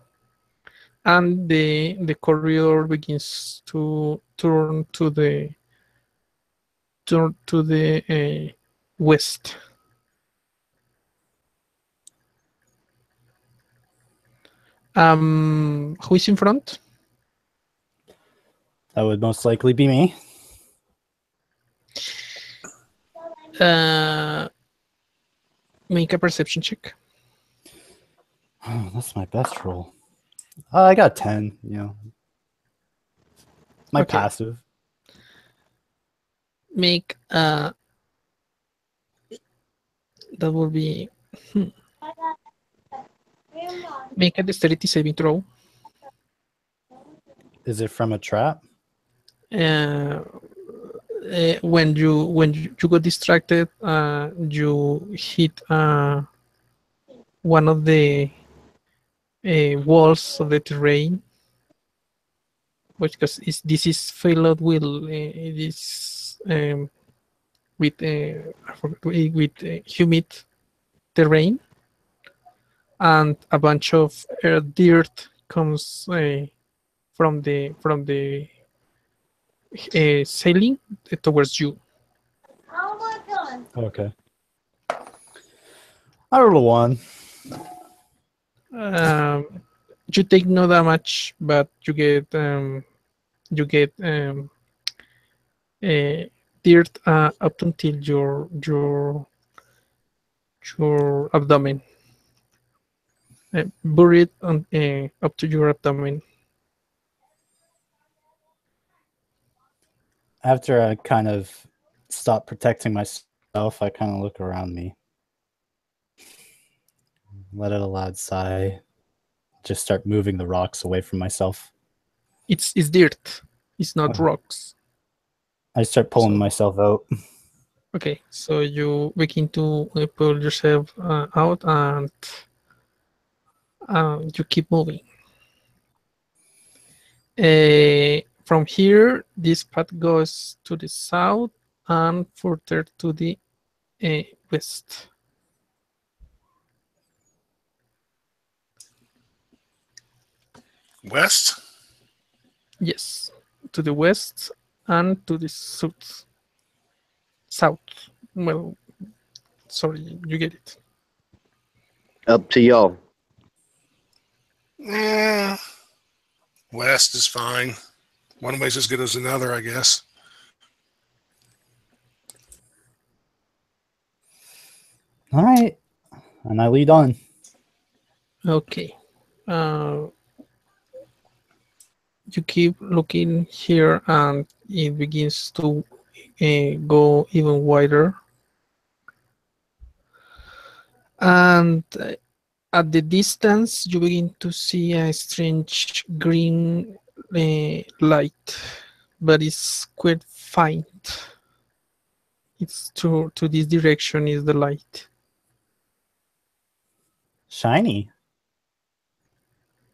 and the corridor begins to turn to the west. Who is in front? That would most likely be me. Make a perception check. Oh, that's my best roll. I got 10, you know. My Okay. passive. Make that will be make a dexterity saving throw. Is it from a trap? When you got distracted, you hit one of the walls of the terrain, which because this is filled with it is with humid terrain, and a bunch of dirt comes from the sailing towards you. Oh my god. Okay. I rolled a 1. You take no damage, but you get dirt up until your abdomen, buried on up to your abdomen. After I kind of stop protecting myself, I kind of look around me. Let out a loud sigh. Just start moving the rocks away from myself. It's dirt. It's not Okay. rocks. I start pulling So- myself out. Okay, so you begin to pull yourself out, and you keep moving. From here, this path goes to the south and further to the west. West? Yes, to the west and to the south. South. Well, sorry, you get it. Up to y'all. Eh, West is fine. One way's as good as another, I guess. All right. And I lead on. Okay. You keep looking here and it begins to go even wider. And at the distance, you begin to see a strange green light, but it's quite faint. It's to this direction is the light. Shiny.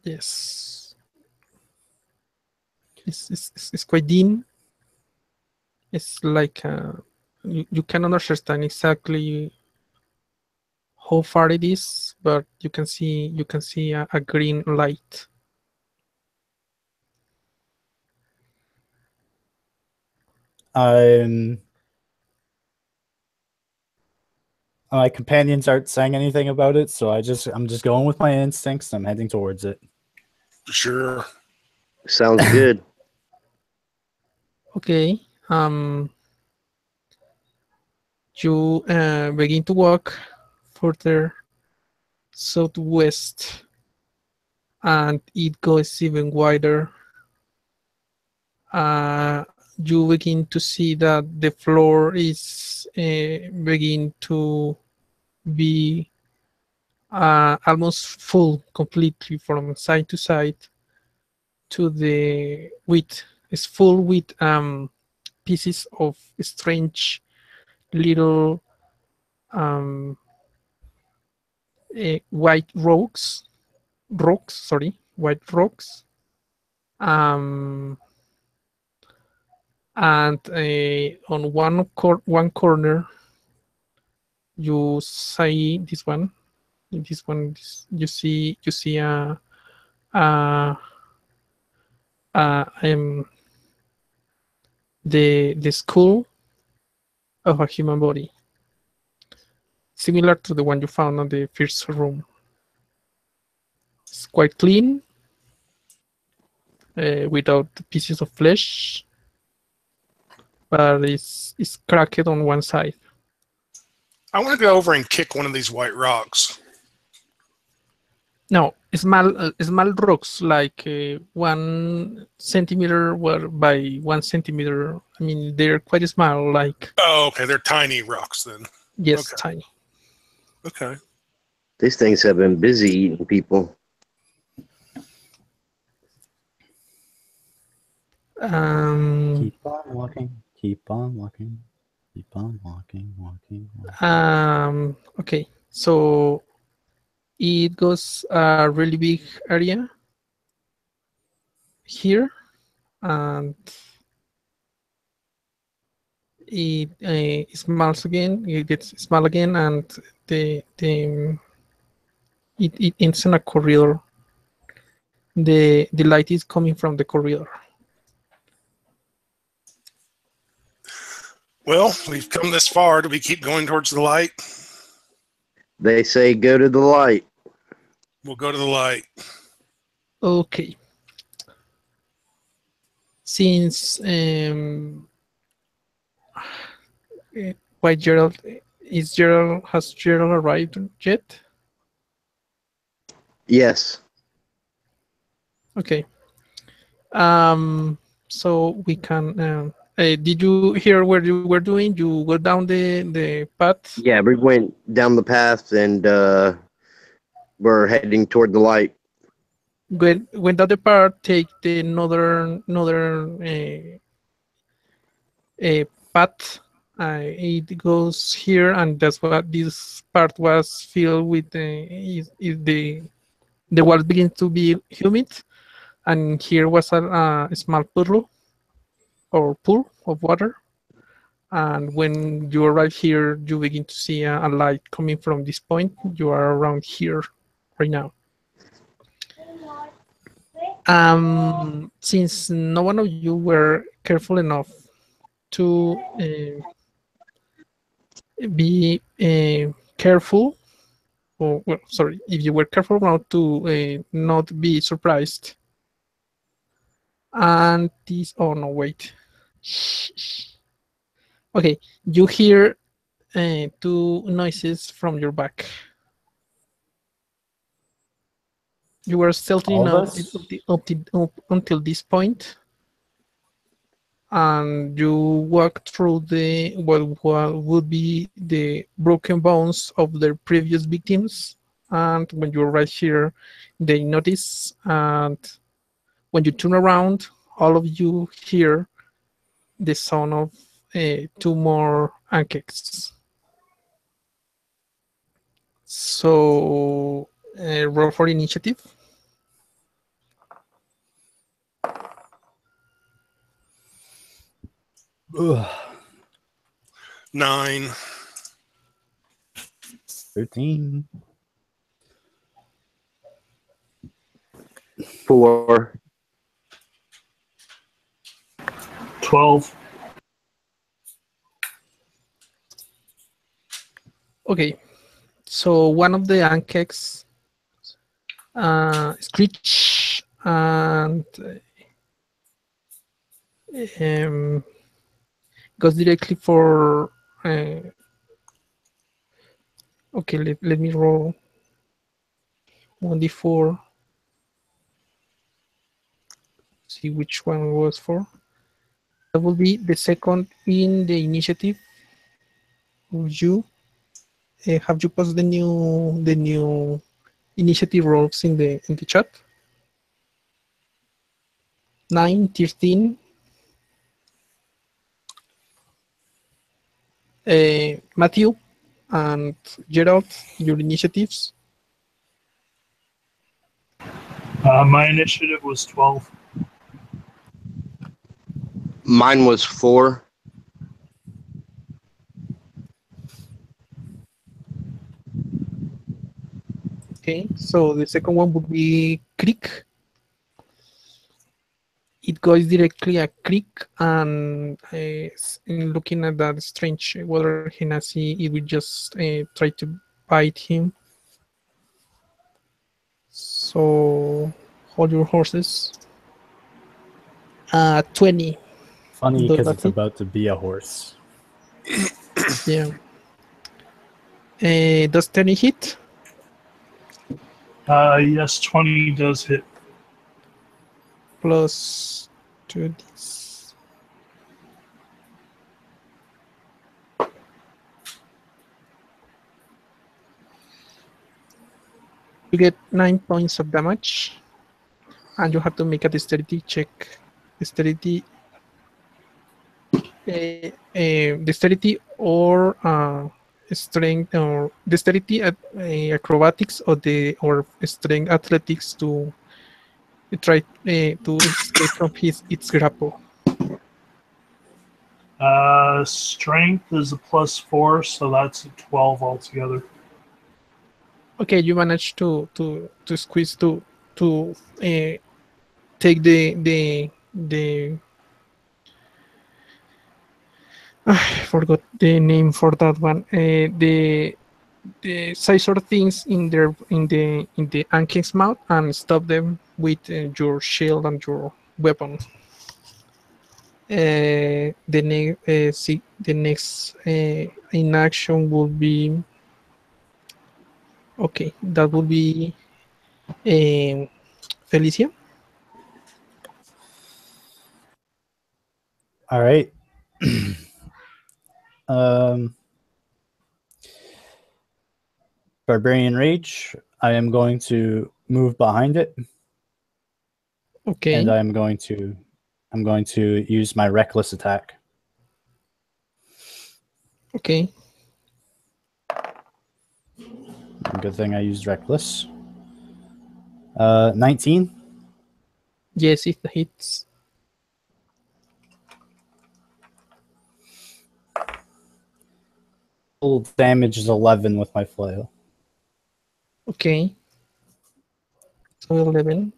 Yes. It's quite dim. It's like you cannot understand exactly how far it is, but you can see a green light. My companions aren't saying anything about it, so I'm just going with my instincts. I'm heading towards it. Sure. Sounds good. Okay. You begin to walk further southwest, and it goes even wider. You begin to see that the floor is begin to be almost full completely from side to side to the width. It's full with pieces of strange little white white rocks. And on one corner, you see this one. You see the skull of a human body, similar to the one you found on the first room. It's quite clean, without pieces of flesh, but it's cracked on one side. I want to go over and kick one of these white rocks. No, small rocks like 1 centimeter by 1 centimeter. I mean, they're quite small. Like Oh, okay. They're tiny rocks then. yes, Okay. tiny. Okay. These things have been busy eating people. Keep on walking. Keep on walking. Keep on walking. Okay, so it goes a really big area here, and it smells again. It gets small again, and it ends in a corridor. The light is coming from the corridor. Well, we've come this far. Do we keep going towards the light? They say go to the light. We'll go to the light. Okay. Since White Gerald has Gerald arrived yet? Yes. Okay. So we can. Did you hear where you were doing? You go down the path. Yeah, we went down the path and we're heading toward the light. When down the path, take the northern path. It goes here, and that's what this part was filled with. The wall begins to be humid, and here was a small puddle or pool of water. And when you arrive here, you begin to see a light coming from this point. You are around here right now. Since no one of you were careful enough to be careful, if you were careful enough to not be surprised And this, oh no, wait. Shh, shh. Okay, you hear two noises from your back. You were stealthy All of enough us? until this point, and you walk through the what would be the broken bones of their previous victims. And when you arrive here, they notice, and when you turn around, all of you hear the sound of two more ankex. So roll for initiative. Ugh. 9. 13. 4. 12. Okay, so one of the ankex screech and goes directly for. Okay, let me roll 1d4. See which one it was for. That will be the second in the initiative. You have you posted the new initiative rolls in the chat? 9, 13. Matthew and Gerald, your initiatives. My initiative was 12. Mine was 4. Okay, so the second one would be Creek. It goes directly at Creek, and in looking at that strange water genasi, it will just try to bite him. So hold your horses. 20. Funny Does because that it's hit? about to be a horse. Yeah. Does 20 hit? Yes, 20 does hit. Plus 2 this. You get 9 points of damage, and you have to make a dexterity check. Dexterity, dexterity or strength, or dexterity at acrobatics, or strength athletics to try to escape from its grapple. Strength is a +4, so that's a 12 altogether. Okay, you managed to squeeze to take the I forgot the name for that one. The scissor things in the Anking's mouth, and stop them with your shield and your weapon. The next in action will be, okay. That will be Felicia. All right. Barbarian Rage. I am going to move behind it, Okay. and I'm going to use my reckless attack. Okay. Good thing I used reckless. 19. Yes, it hits. Total damage is 11 with my flail. Okay. So 11.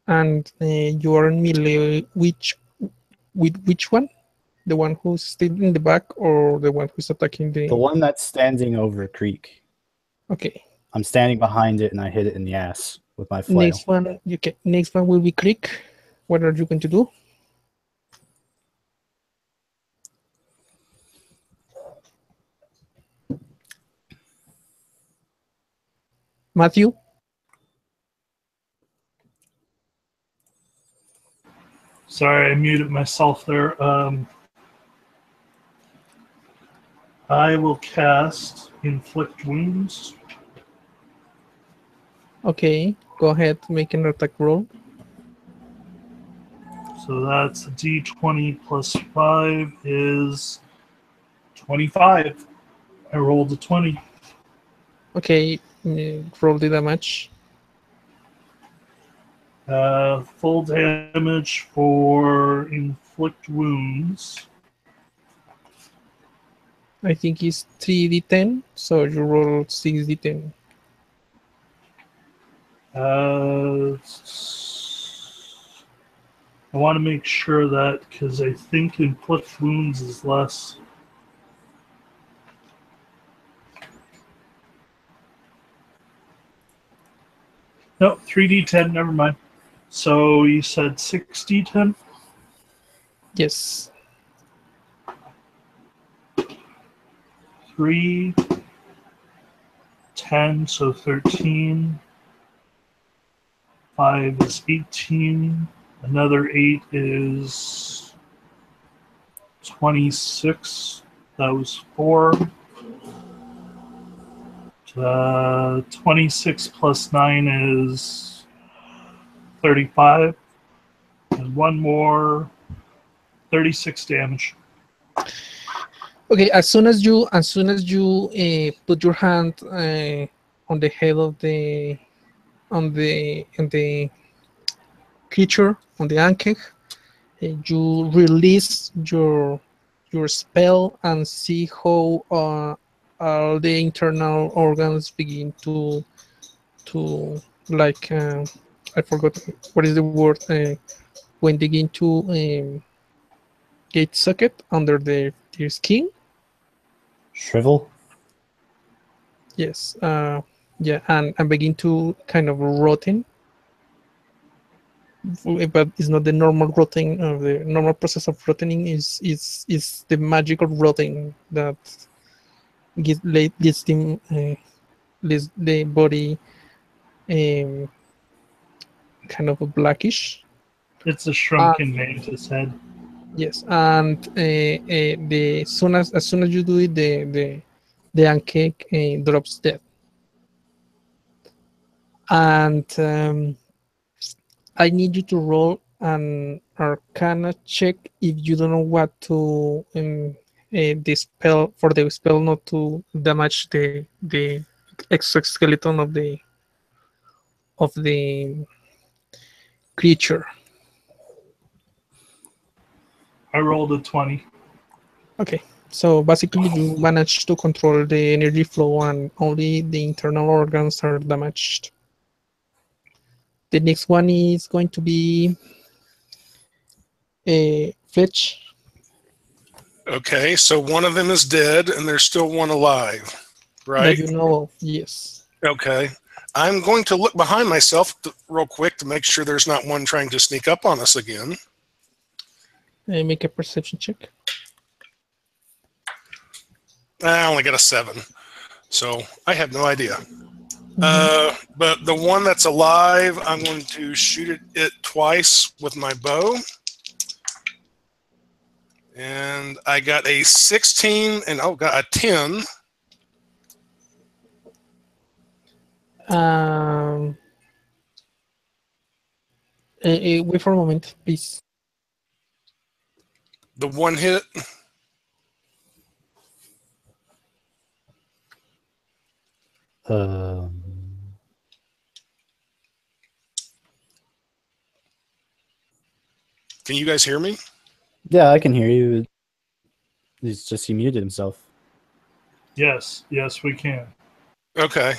And you are in melee. With which one? The one who's still in the back, or the one who's attacking the? The one that's standing over Creek. Okay. I'm standing behind it and I hit it in the ass with my flail. Next one, next one will be Creek. What are you going to do? Matthew? Sorry, I muted myself there. I will cast Inflict Wounds. Okay, go ahead, make an attack roll. So that's a d20 plus 5 is 25. I rolled a 20. Okay, roll the damage. Full damage for Inflict Wounds. I think it's 3d10, so you roll 6d10. I want to make sure that because I think Inflict Wounds is less. No, 3d10, never mind. So you said 6d10? Yes. 3, 10, so 13. 5 is 18. Another 8 is 26. That was 4. 26 plus 9 is 35. And one more, 36 damage. Okay, as soon as you put your hand on the head of the creature, on the Ankh, you release your spell and see how all the internal organs begin to like I forgot what is the word when they begin to get socket under their skin. Shrivel? Yes, yeah, and begin to kind of rotten, but it's not the normal rotting. The normal process of rotting is the magical rotting that leads the body kind of blackish. It's a shrunken mantis head. Yes, and as soon as you do it, the Ankh drops dead. And I need you to roll an Arcana check if you don't know what to the spell for the spell not to damage the exoskeleton of the creature. I rolled a 20. Okay, so basically you manage to control the energy flow and only the internal organs are damaged. The next one is going to be a Fletch. Okay, so one of them is dead and there's still one alive, right? That you know of, yes. Okay. I'm going to look behind myself real quick to make sure there's not one trying to sneak up on us again. Make a perception check. I only got a 7, so I have no idea. But the one that's alive, I'm going to shoot it twice with my bow. And I got a 16 and got a 10. Wait for a moment, please. The one hit. Can you guys hear me? Yeah, I can hear you. He's just he muted himself. Yes, we can. Okay.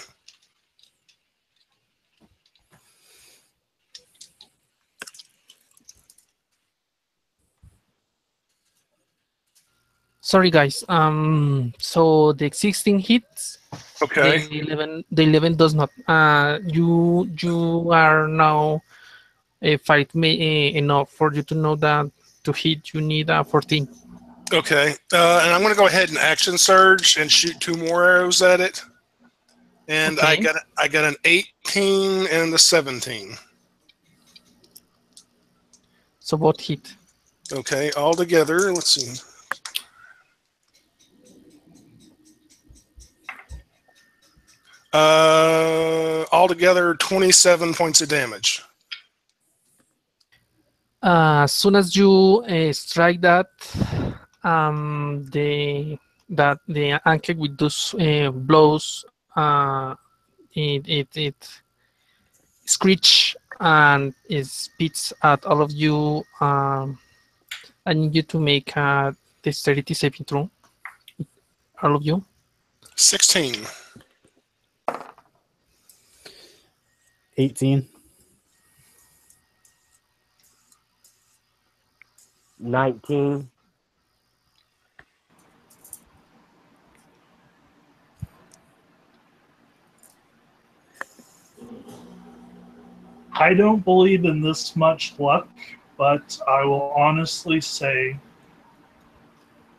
Sorry, guys. So the 16 hits. Okay. The 11 does not. You are now fight enough for you to know that to hit you need a 14. Okay. And I'm going to go ahead and action surge and shoot 2 more arrows at it. And Okay. I got an 18 and a 17. So both hit. Okay, all together, let's see. Altogether 27 points of damage. As soon as you strike that, the anchor with those blows, it screech and it spits at all of you. I need you to make a dexterity saving throw. All of you. 16. 18. 19. I don't believe in this much luck, but I will honestly say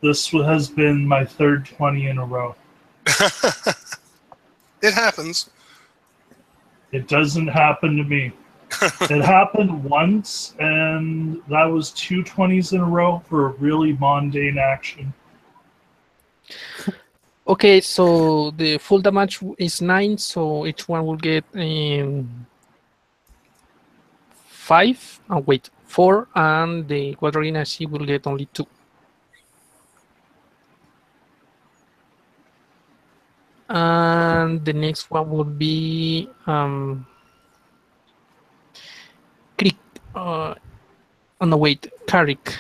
this has been my third 20 in a row. It happens. It doesn't happen to me. It happened once, and that was 2 20s in a row for a really mundane action. Okay, so the full damage is 9, so each one will get 5. Oh, wait, 4, and the Quadrina, she will get only 2. And the next one will be Krieg. Oh no, wait, Carrick,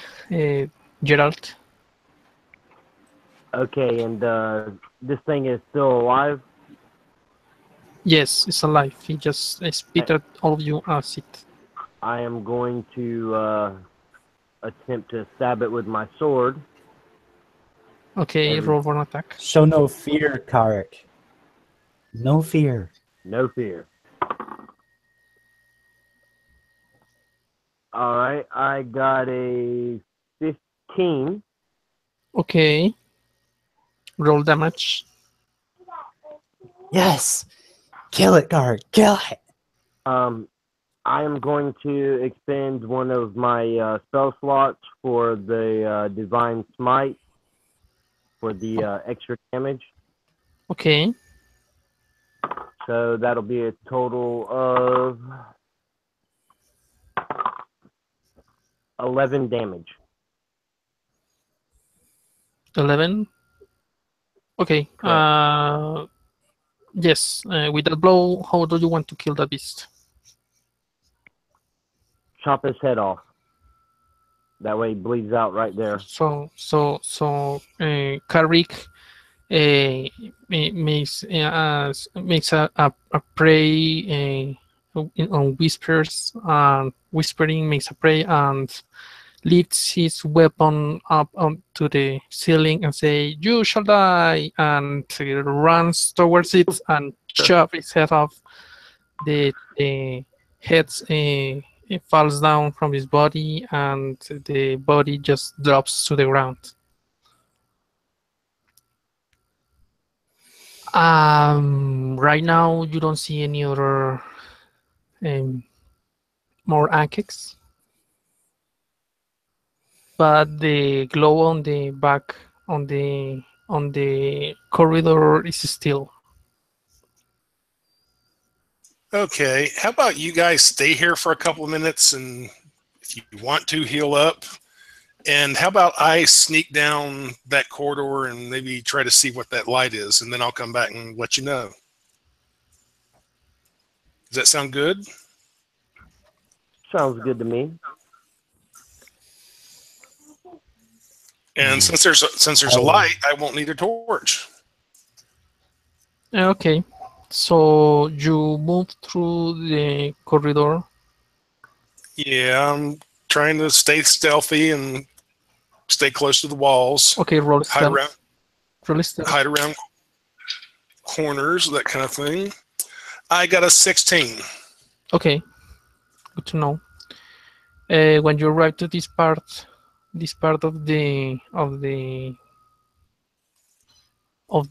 Gerald. Okay, and this thing is still alive? Yes, it's alive. He just spit at all of you as it. I am going to attempt to stab it with my sword. Okay, roll for an attack. Show no fear, Karik. No fear. No fear. All right, I got a 15. Okay. Roll damage. Yes. Kill it, Karik. Kill it. I am going to expend one of my spell slots for the Divine Smite for the extra damage. Okay. So that'll be a total of 11 damage. 11. Okay. Correct. Yes. With that blow, how do you want to kill that beast? Chop his head off. That way he bleeds out right there. So, Carrick makes a prey on whispers, and whispering makes a prey and lifts his weapon up onto the ceiling and say, "You shall die," and runs towards it and chops its head off. The head it falls down from his body, and the body just drops to the ground. Right now, you don't see any other more ankics, but the glow on the back on the corridor is still. Okay, how about you guys stay here for a couple of minutes, and if you want to, heal up. And how about I sneak down that corridor and maybe try to see what that light is, and then I'll come back and let you know. Does that sound good? Sounds good to me. And since there's a light, I won't need a torch. Okay, so you move through the corridor. Yeah, I'm trying to stay stealthy and stay close to the walls. Okay, roll Hide stealth. around. Roll stealth. Hide around. corners, that kind of thing. I got a 16. Okay, good to know. When you arrive to this part of the of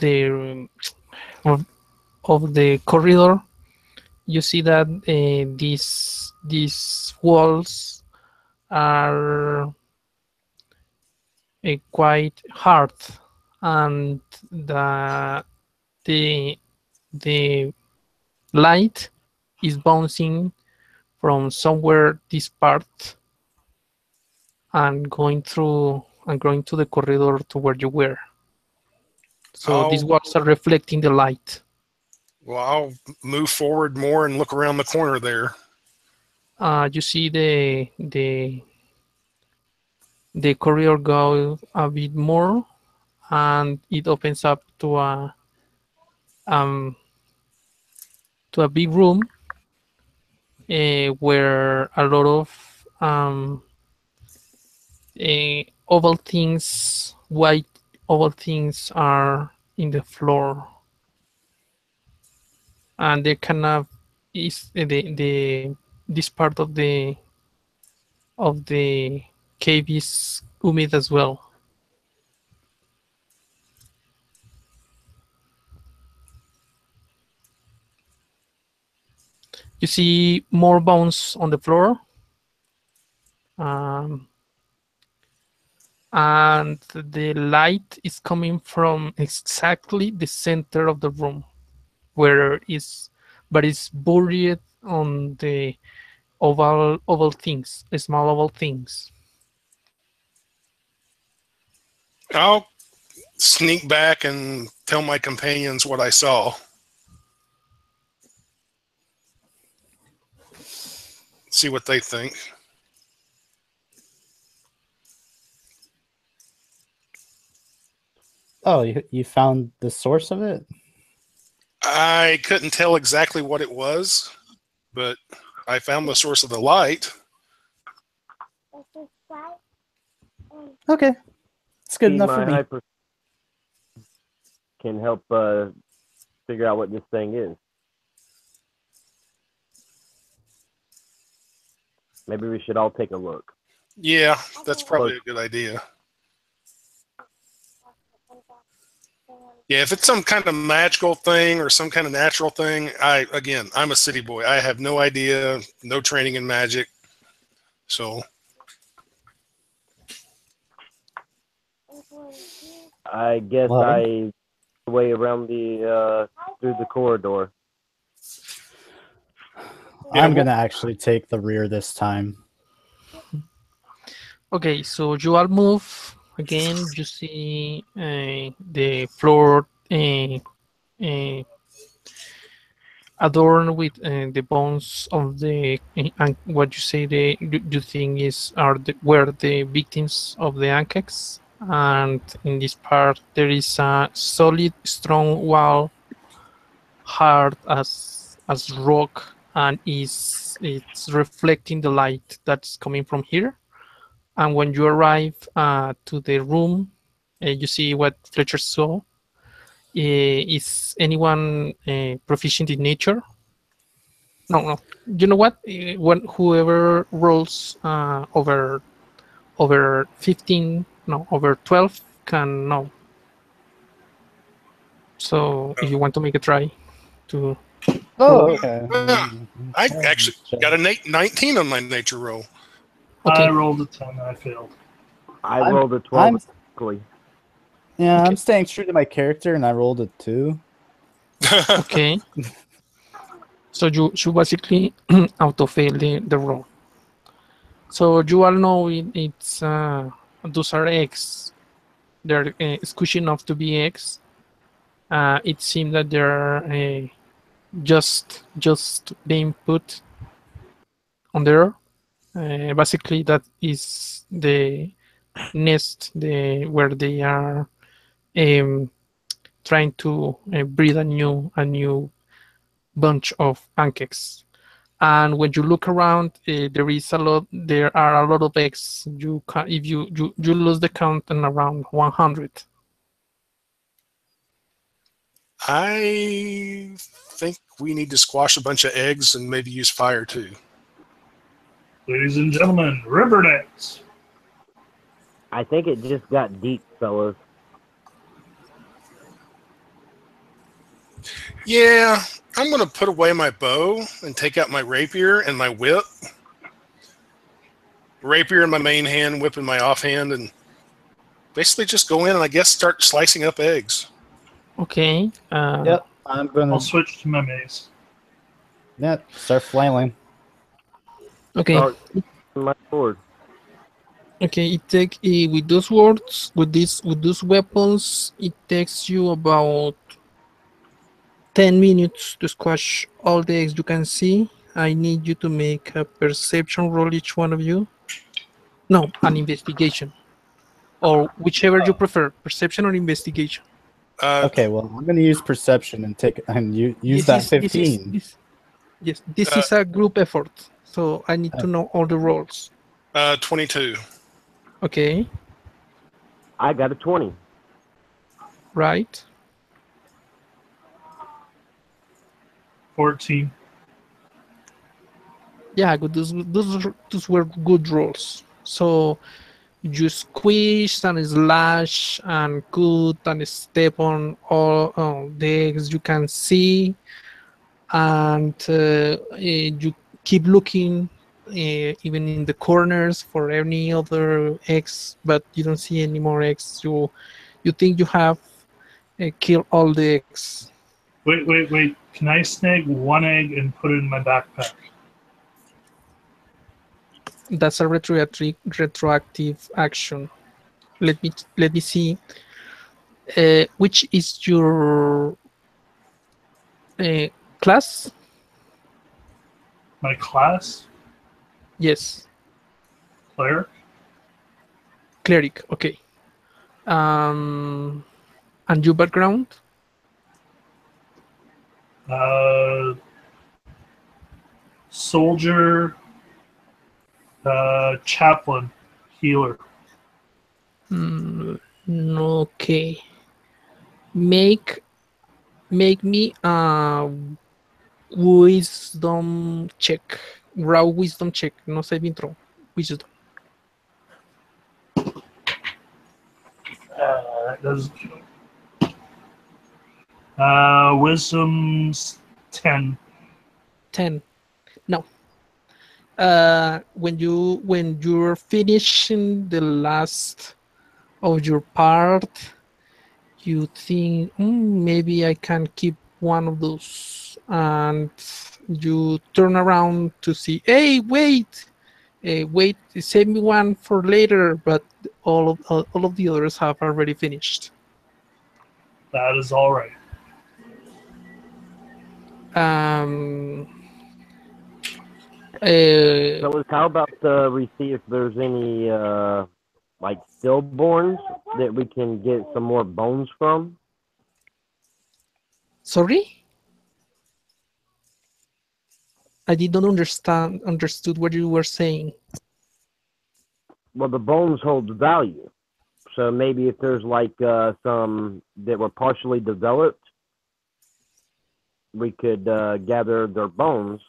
the corridor, you see that these walls are quite hard, and the light is bouncing from somewhere this part and going to the corridor to where you were. So these walls are reflecting the light. Well, I'll move forward more and look around the corner there. You see the corridor go a bit more, and it opens up to a big room where a lot of oval things, white oval things, are in the floor, and they kind of is this part of the cave is humid as well. You see more bones on the floor, and the light is coming from exactly the center of the room, where it's buried on the oval things, small oval things. I'll sneak back and tell my companions what I saw. See what they think. Oh, you found the source of it? I couldn't tell exactly what it was, but I found the source of the light. Okay. It's good enough for me. Hyper can help figure out what this thing is. Maybe we should all take a look. Yeah, that's probably a good idea. Yeah, if it's some kind of magical thing or some kind of natural thing, I'm a city boy. I have no idea, no training in magic. So I guess way around the through the corridor. I'm gonna actually take the rear this time. Okay, so you all move again. You see the floor adorned with the bones of the and what you say you think were the victims of the Ankex. And in this part there is a solid, strong wall, hard as rock, and it's reflecting the light that's coming from here. And when you arrive to the room, you see what Fletcher saw. Is anyone proficient in nature? No. You know what? Whoever rolls over 15, no, over 12 can know. So if you want to make a try to. Oh, okay. I actually got a 19 on my nature roll. Okay. I rolled a 10. I failed. I rolled a 12. Yeah, okay. I'm staying true to my character, and I rolled a 2. Okay. So you basically auto-fail the roll. So you all know it's those are eggs. They're squishy enough to be eggs. It seems that they're just being put on there. Basically, that is the nest where they are trying to breed a new bunch of Ankex. And when you look around, there are a lot of eggs. If you lose the count in around 100. I think we need to squash a bunch of eggs and maybe use fire too. Ladies and gentlemen, river dance. I think it just got deep, fellas. Yeah, I'm going to put away my bow and take out my rapier and my whip. Rapier in my main hand, whip in my offhand, and basically just go in and I guess start slicing up eggs. Okay. Yep, I'm gonna I'll switch to my mace. start flailing. Okay. Start my sword. Okay. It take with those words, with those weapons, it takes you about 10 minutes to squash all the eggs you can see. I need you to make a perception roll, each one of you. No, an investigation. Or whichever you prefer, perception or investigation. Okay, well, I'm gonna use perception and use that 15. This is a group effort, so I need to know all the rolls. 22. Okay, I got a 20. right. 14. Yeah, good. Those were good rolls. So you squish and slash and cut and step on all the eggs you can see, and you keep looking even in the corners for any other eggs, but you don't see any more eggs. You think you have killed all the eggs. Wait. Can I snag one egg and put it in my backpack? That's a retroactive action. Let me see. Which is your class? My class? Yes, Cleric? cleric. Okay. And your background? Soldier, chaplain, healer. Okay. Make me a wisdom check. Raw wisdom check. No saving throw. Wisdom. That doesn't. Wisdom's 10. 10. No. When you're finishing the last of your part, you think maybe I can keep one of those, and you turn around to see. Hey, wait! Save me one for later. But all of the others have already finished. That is all right. Fellas, how about we see if there's any like stillborns that we can get some more bones from? Sorry, I did not understood what you were saying. Well, the bones hold value, so maybe if there's like some that were partially developed, we could gather their bones.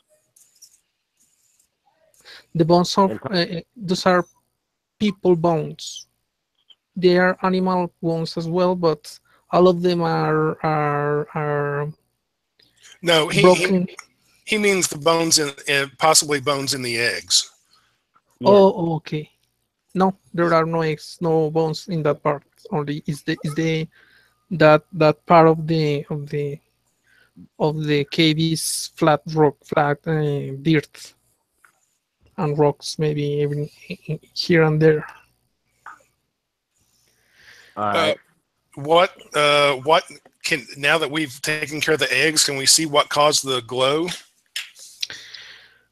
The bones of those are people bones. They are animal bones as well, but all of them are No, broken. he means the bones in possibly bones in the eggs. Yeah. Oh, okay. No, there are no eggs, no bones in that part. Only is that part of the cave is flat rock, flat dirt and rocks, maybe even here and there. All right. What can, now that we've taken care of the eggs, can we see what caused the glow?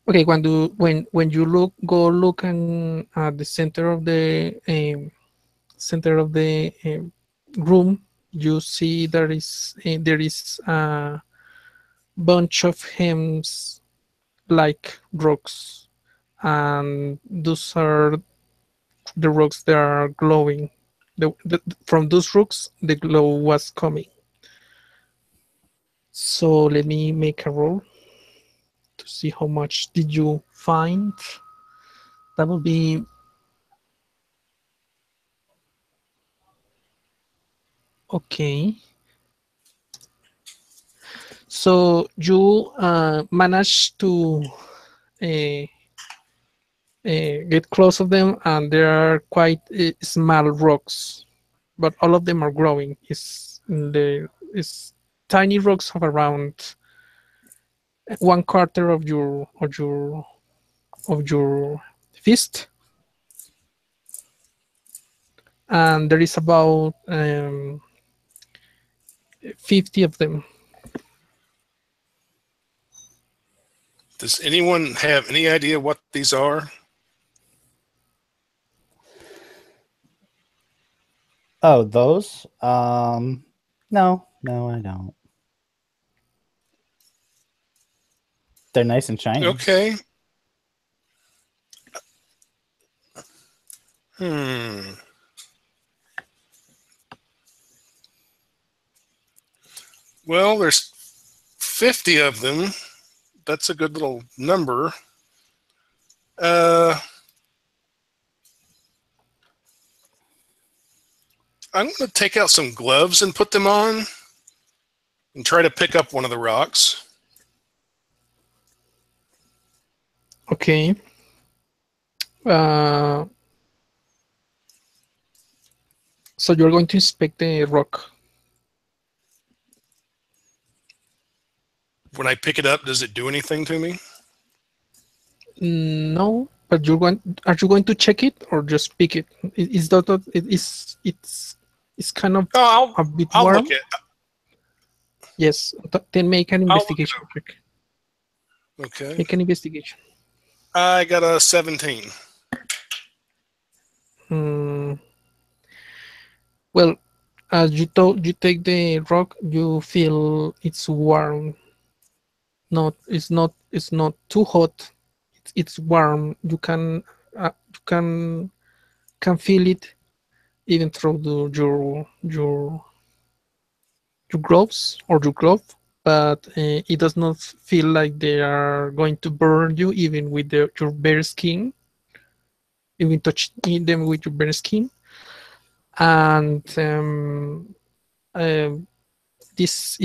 Okay, when you go look and at the center of the room, you see there is a bunch of hems like rocks, and those are the rocks that are glowing. From those rocks, the glow was coming. So let me make a roll to see how much did you find. That will be okay. So you managed to get close of them, and there are quite small rocks, but all of them are growing. It's tiny rocks of around 1/4 of your fist, and there is about 50 of them. Does anyone have any idea what these are? Oh, those? No, I don't. They're nice and shiny. Okay. Well, there's 50 of them. That's a good little number. I'm going to take out some gloves and put them on and try to pick up one of the rocks. Okay. So you're going to inspect the rock. When I pick it up, does it do anything to me? No, but are you going to check it or just pick it? It's kind of a bit I'll warm. look at. Yes, then make an investigation check. Okay. Make an investigation. I got a 17. Well, as you take the rock, you feel it's warm. It's not too hot. It's warm. You can feel it even through your gloves or your glove, but it does not feel like they are going to burn you even with your bare skin. Even touching them with your bare skin, and this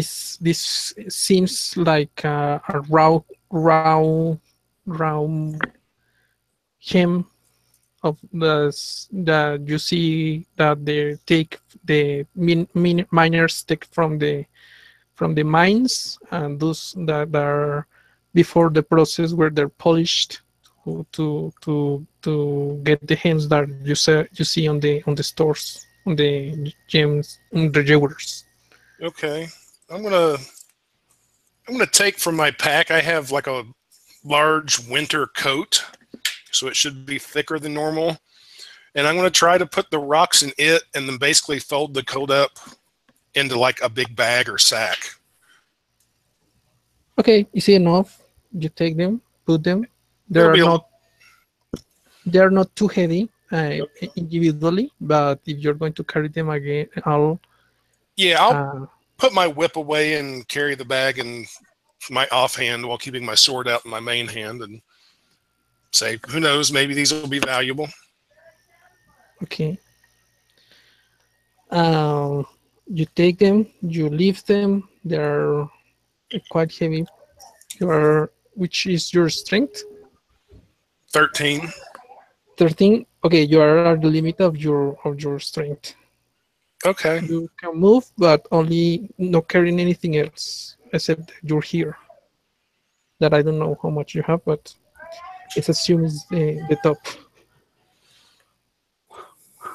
seems like a raw hem of the you see that they take the miners take from the mines, and those that are before the process where they're polished to get the gems that you see on the stores, on the gems, on the jewelers. Okay. I'm gonna take from my pack. I have like a large winter coat, so it should be thicker than normal. And I'm gonna try to put the rocks in it, and then basically fold the coat up into like a big bag or sack. Okay, easy enough. You take them, put them. They're not too heavy individually, but if you're going to carry them again, I'll put my whip away and carry the bag in my offhand while keeping my sword out in my main hand, and say, who knows, maybe these will be valuable. Okay. You take them, you lift them. They're quite heavy. Which is your strength? 13. 13. Okay, you are at the limit of your strength. Okay. You can move, but only not carrying anything else except you're here. That I don't know how much you have, but it's assumed is the top.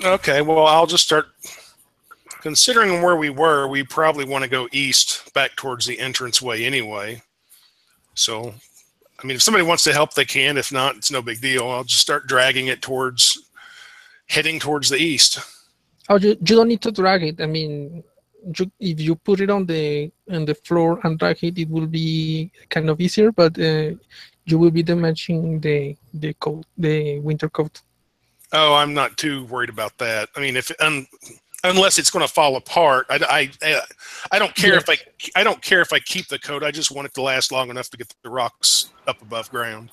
Okay, well, I'll just start. Considering where we were, we probably want to go east back towards the entranceway anyway. So, I mean, if somebody wants to help, they can. If not, it's no big deal. I'll just start dragging it heading towards the east. Oh, you don't need to drag it. I mean, if you put it on the floor and drag it, it will be kind of easier. But you will be damaging the coat, the winter coat. Oh, I'm not too worried about that. I mean, if unless it's going to fall apart. I don't care if I don't care if I keep the coat. I just want it to last long enough to get the rocks up above ground.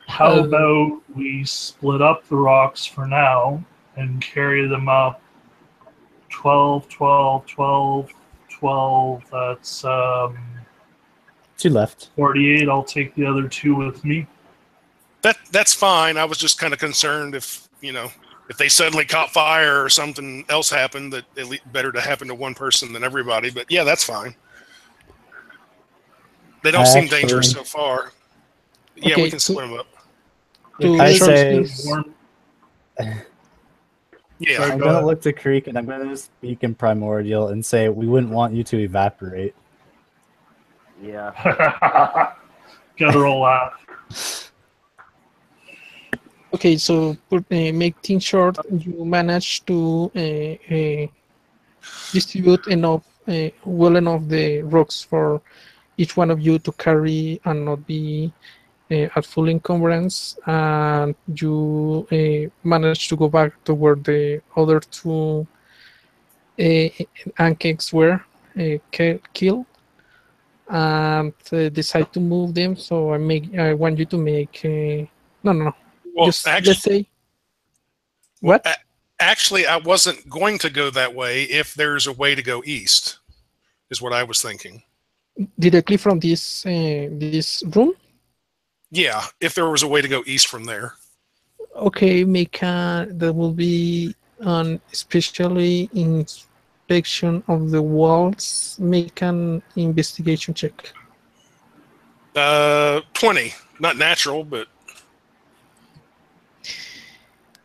How about we split up the rocks for now and carry them up 12, 12, 12, 12. That's 2 left. 48. I'll take the other 2 with me. That's fine. I was just kind of concerned if if they suddenly caught fire or something else happened, that it better to happen to one person than everybody. But yeah, that's fine. They don't seem dangerous so far. Yeah, we can split them up. I say, yeah. Sorry, I'm go going to ahead. look to Creek and I'm going to speak in Primordial and say we wouldn't want you to evaporate. Yeah. Gather all laugh. Okay, so make things short. You manage to distribute well enough the rocks for each one of you to carry and not be at full encumbrance, and you manage to go back to where the other 2 Ankeks were killed, and decide to move them. So I want you to make no. Well, Just actually, let's say what? Actually, I wasn't going to go that way. If there's a way to go east, is what I was thinking. Directly from this room? Yeah, if there was a way to go east from there. Okay, that will be an especially inspection of the walls. Make an investigation check. 20. Not natural, but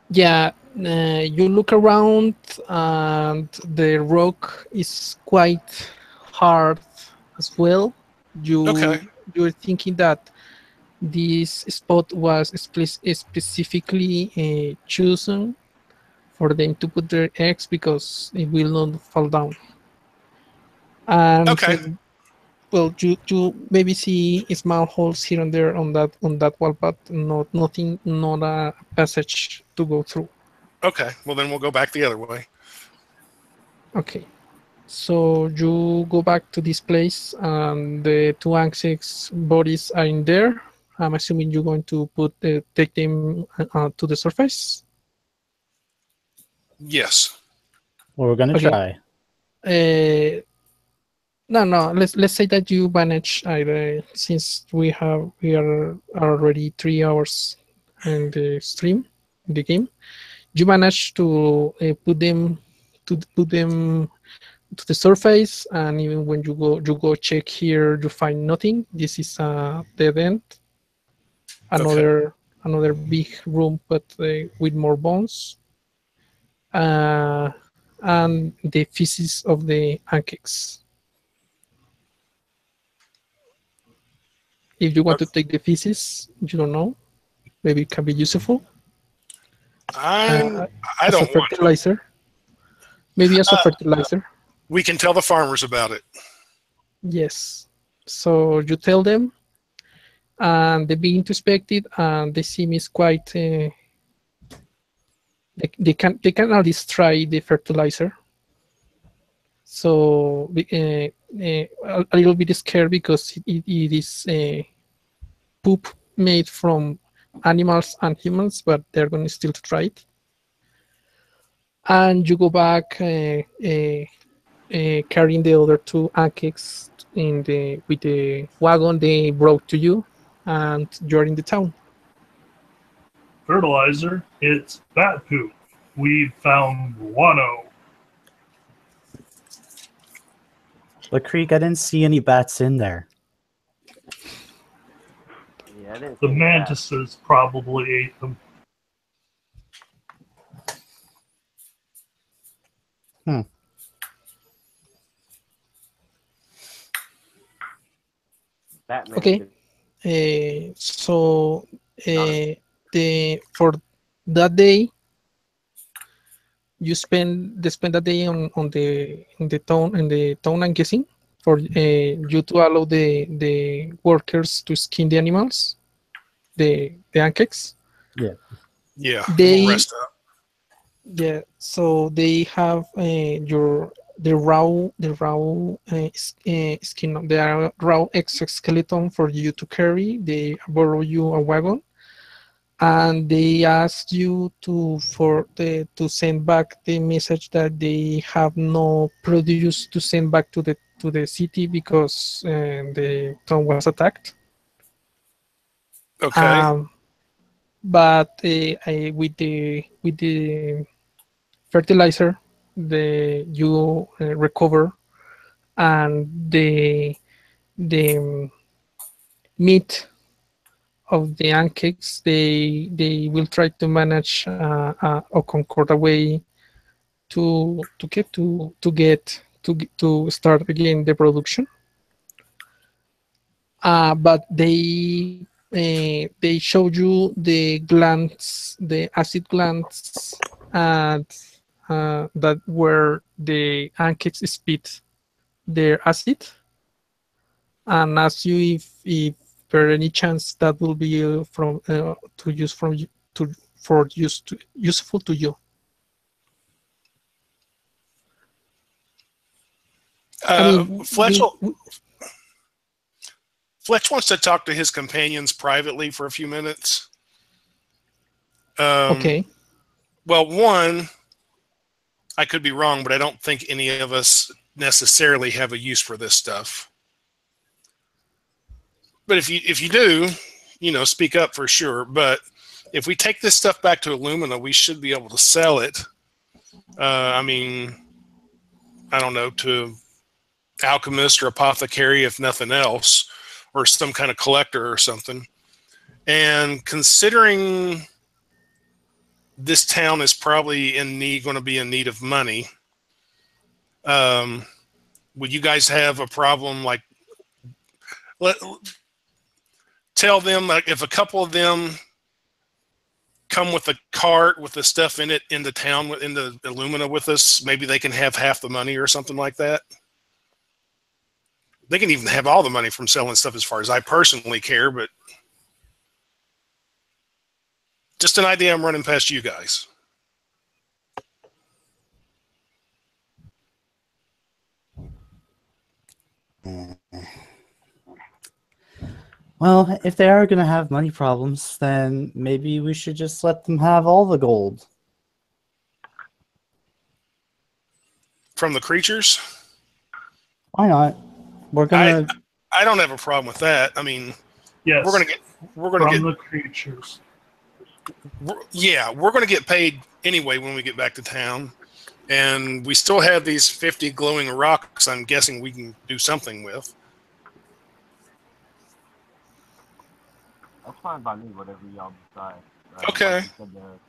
yeah. You look around and the rock is quite hard as well. You're thinking that this spot was specifically chosen for them to put their eggs because it will not fall down. And well, you maybe see small holes here and there on that wall, but not a passage to go through. Okay, well then we'll go back the other way. Okay, so you go back to this place, and the 2 Ankeks bodies are in there. I'm assuming you're going to take them to the surface. Yes. Well, we're going to try. No. Let's say that you manage, since we are already 3 hours in the stream, in the game. You manage to put them to the surface, and even when you go check here, you find nothing. This is a dead end. Another big room, but with more bones, and the feces of the Ankeks. If you want to take the feces, you don't know. Maybe it can be useful. I as don't a fertilizer. Maybe as a fertilizer. We can tell the farmers about it. Yes. So you tell them, and they begin to inspect it, and they seem is quite. They can at least try the fertilizer. So a little bit scared because it is poop made from animals and humans, but they're going to still try it. And you go back carrying the other 2 Ankeks with the wagon they brought to you, and you're in the town. Fertilizer, it's bat poop. We found guano. But Creek, I didn't see any bats in there. Yeah, I didn't The see mantises probably ate them. Batman. Okay. So for that day, you spend that day in the town, I'm guessing, for you to allow the workers to skin the animals, the Ankeks. Yeah. They We'll rest up. Yeah, so they have the raw skin of the raw exoskeleton for you to carry. They borrow you a wagon, and they ask you to send back the message that they have no produce to send back to the city because the town was attacked. Okay. Um, but with the fertilizer, you recover, and the meat of the pancakes, they will try to manage or concord a way to start again the production. But they show you the glands, the acid glands, and that where the pancakes spit their acid, and ask you if per any chance that will be from to use from you to for use to useful to you. I mean, Fletch, Fletch wants to talk to his companions privately for a few minutes. Okay. Well, one, I could be wrong, but I don't think any of us necessarily have a use for this stuff. But if you do, speak up for sure. But if we take this stuff back to Illumina, we should be able to sell it. I mean, I don't know, to alchemist or apothecary, if nothing else, or some kind of collector or something. And considering this town is probably going to be in need of money, would you guys have a problem? Like, tell them, like, if a couple of them come with a cart with the stuff in it into town, into Illumina with us, maybe they can have half the money or something like that. They can even have all the money from selling stuff, as far as I personally care, but just an idea I'm running past you guys. Well, if they are going to have money problems, then maybe we should just let them have all the gold. From the creatures? Why not? We're gonna. I don't have a problem with that. I mean, Yes. we're gonna get from the creatures. We're gonna get paid anyway when we get back to town, and we still have these 50 glowing rocks. I'm guessing we can do something with. That's fine by me, whatever y'all decide. Okay. Like you said,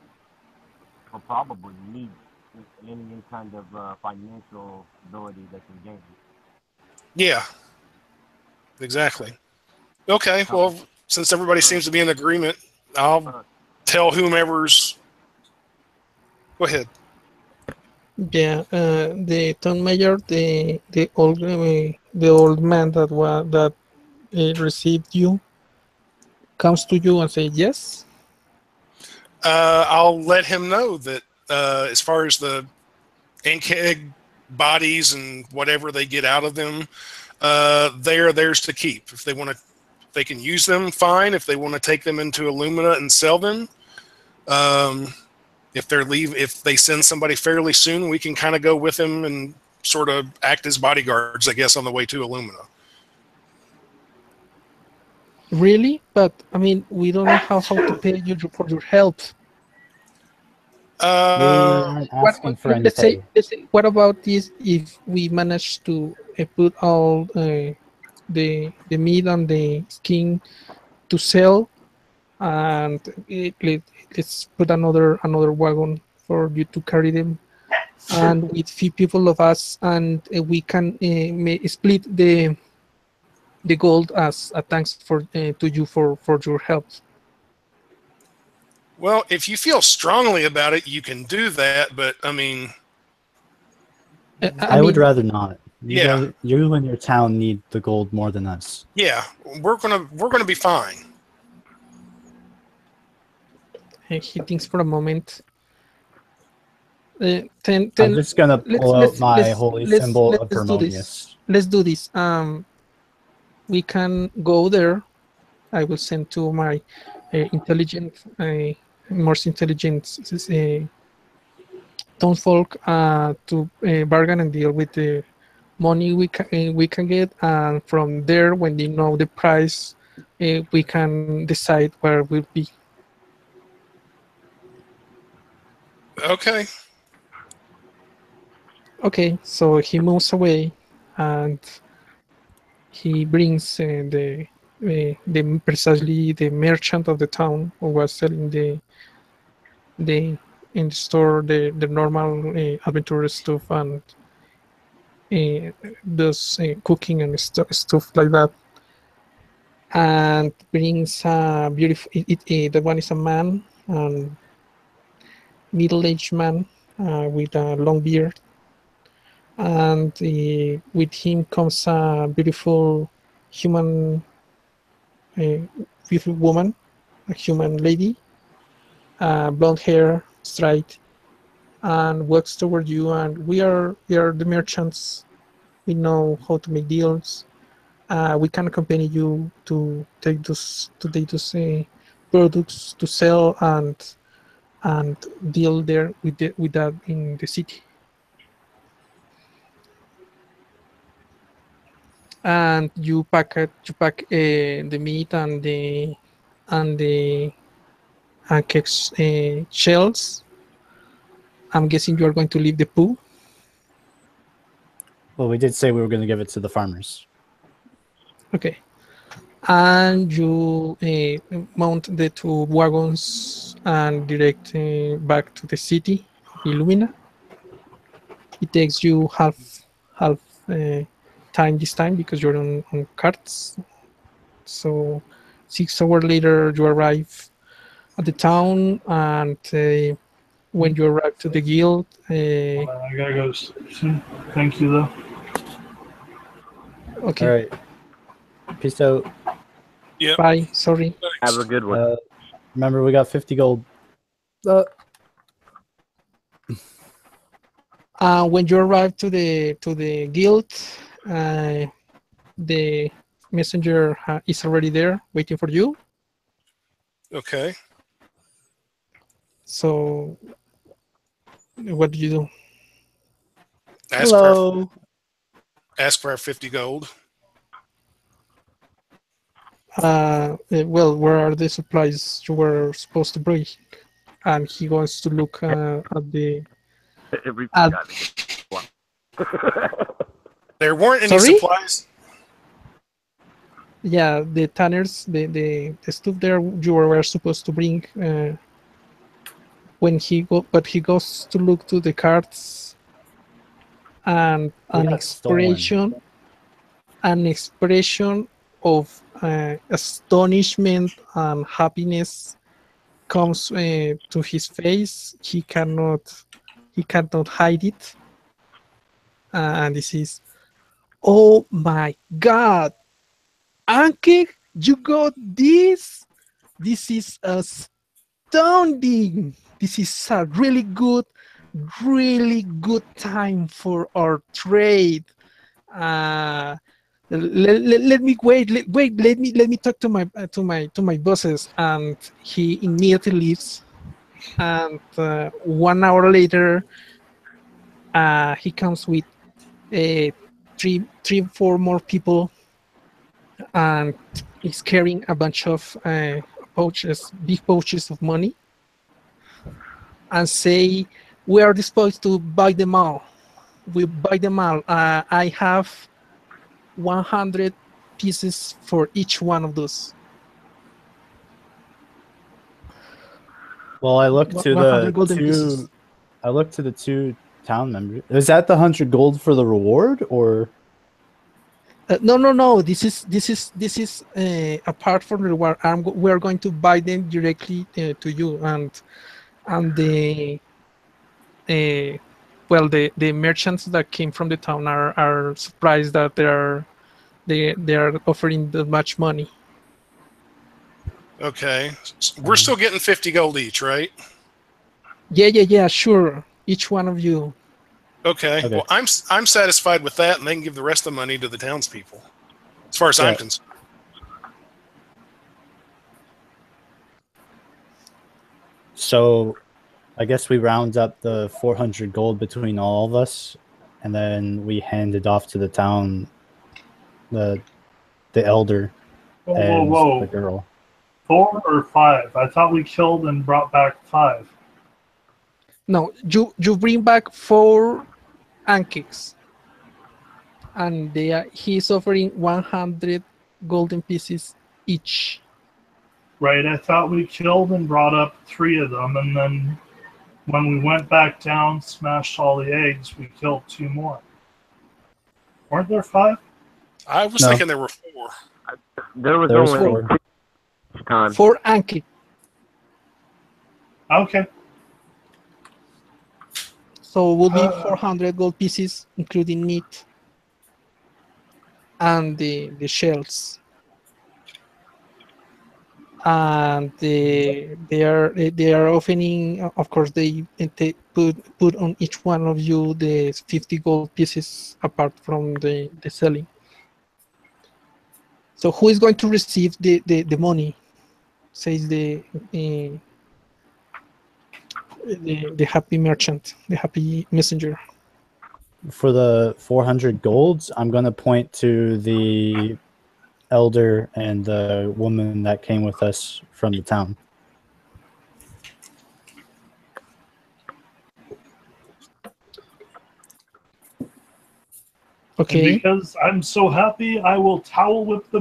we'll probably need any kind of financial ability they can gain. Yeah. Exactly. Okay. Well, since everybody seems to be in agreement, I'll tell whomever's. Go ahead. Yeah, the town mayor, the old man that received you, comes to you and say yes. I'll let him know that as far as the Ankeg bodies and whatever they get out of them, they are theirs to keep. If they want to, they can use them, fine. If they want to take them into Illumina and sell them, if they send somebody fairly soon, we can kind of go with them and sort of act as bodyguards, I guess, on the way to Illumina. Really? But I mean, we don't know how to pay you for your help. asking for any let's say, pay. what about this? If we manage to put all the meat and the skin to sell, and let's put another wagon for you to carry them, and with few people of us, and we can split the gold as a thanks to you for your help. Well, if you feel strongly about it, you can do that. But I mean, I would rather not. Yeah. You and your town need the gold more than us. yeah, we're gonna be fine. He thinks for a moment. I'm just gonna pull out my holy symbol of let's do this. Harmonious. Let's do this. We can go there. I will send to my most intelligent townsfolk to bargain and deal with the money we can get, and from there, when they know the price, we can decide where we'll be. Okay. Okay, so he moves away, and he brings precisely the merchant of the town who was selling the in the store the normal adventure stuff, and does cooking and stuff like that, and brings a beautiful. The one is a man, middle-aged man with a long beard, and with him comes a beautiful human, beautiful woman, a human lady, blonde hair, straight, and walks toward you. And we are the merchants. We know how to make deals. We can accompany you to take those products to sell and deal there with that in the city. And you pack the meat and the cakes shells. I'm guessing you are going to leave the pool. Well, we did say we were going to give it to the farmers. Okay. And you mount the 2 wagons and direct back to the city of Illumina. It takes you half time this time because you're on carts. So 6 hours later, you arrive at the town, and when you arrive to the guild, I gotta go soon. Thank you, though. okay. All right. Peace out. Yep. Bye. Sorry. Have a good one. Remember, we got 50 gold. When you arrive to the guild, the messenger is already there waiting for you. Okay. So, what do you do? Hello. Ask for our 50 gold. Well, where are the supplies you were supposed to bring? And he wants to look at the. There weren't any Sorry? supplies. Yeah, the tanners, the stuff there you were supposed to bring. When he goes to look to the cards, and an expression of astonishment and happiness comes to his face. He cannot hide it, and this is, oh my God, Anke, you got this. This is astounding. This is a really good time for our trade. Let me let me talk to my bosses. And he immediately leaves. And 1 hour later, he comes with 4 more people, and he's carrying a bunch of big pouches of money, and say, we are disposed to buy them all. We buy them all. I have 100 pieces for each one of those. Well, I look to 100 golden pieces. the 2 town members. Is that the 100 gold for the reward, or? No. This is apart from the reward. We are going to buy them directly to you, and the the merchants that came from the town are surprised that they are offering that much money. Okay. We're still getting 50 gold each, right? Yeah, sure. each one of you. Okay. Okay. Well, I'm satisfied with that, and they can give the rest of the money to the townspeople, as far as I'm Yeah. concerned. So, I guess we round up the 400 gold between all of us, and then we hand it off to the town, the elder Whoa, and whoa, the whoa. girl. 4 or 5? I thought we killed and brought back 5. No, you bring back 4 ankiks, and he's offering 100 golden pieces each. Right, I thought we killed and brought up 3 of them, and then when we went back down, smashed all the eggs, we killed 2 more. Weren't there 5? I was No. thinking there were 4. There was There's only 4. 2 each time. 4 anki. Okay. So it will be 400 gold pieces, including meat and the shells. And they are offering, of course, they put on each one of you the 50 gold pieces apart from the selling. So who is going to receive the money? Says the happy merchant, the happy messenger. For the 400 golds, I'm going to point to the elder and the woman that came with us from the town. Okay. And because I'm so happy, I will towel whip the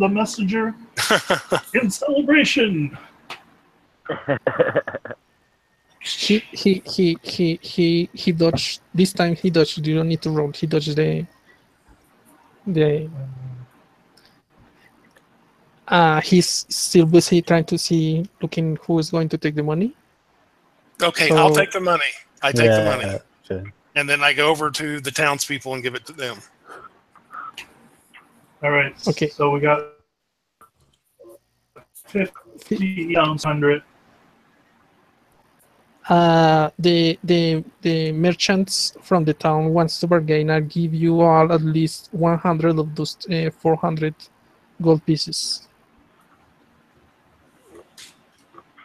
messenger in celebration. He dodged this time. He dodged. You don't need to roll. He dodged the. He's still busy trying to see, looking who is going to take the money. Okay, So- I'll take the money. I take the money, Okay. and then I go over to the townspeople and give it to them. All right. Okay. So we got 50 ounce 100. The merchants from the town wants to bargain and give you all at least 100 of those 400 gold pieces.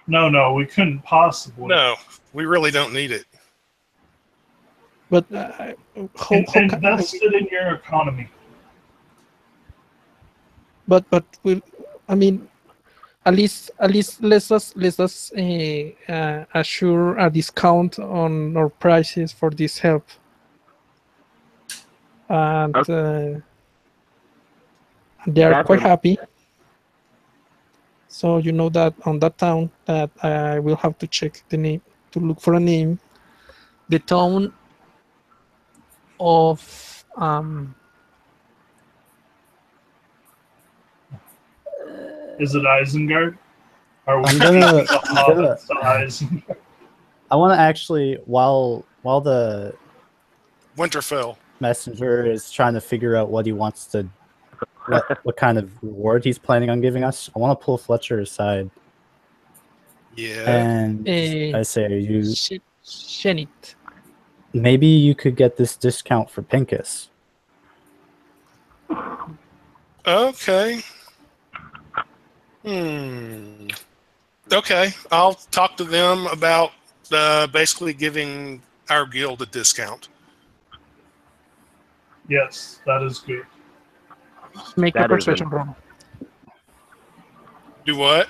No, we couldn't possibly. No, we really don't need it. But how Invest it in your economy. but I mean, at least let us assure a discount on our prices for this help. And they are quite happy. So you know that on that town that I will have to check the name to look for a name. The town of Is it Isengard? Are we I'm gonna- the I'm gonna- hobbits to Isengard? I want to actually, while the Winterfell. messenger is trying to figure out what he wants to, what kind of reward he's planning on giving us, I want to pull Fletcher aside Yeah. and I say, Shenit. maybe you could get this discount for Pincus. Okay. Okay, I'll talk to them about basically giving our guild a discount. Yes, that is good. Make a That is persuasion roll. Do what?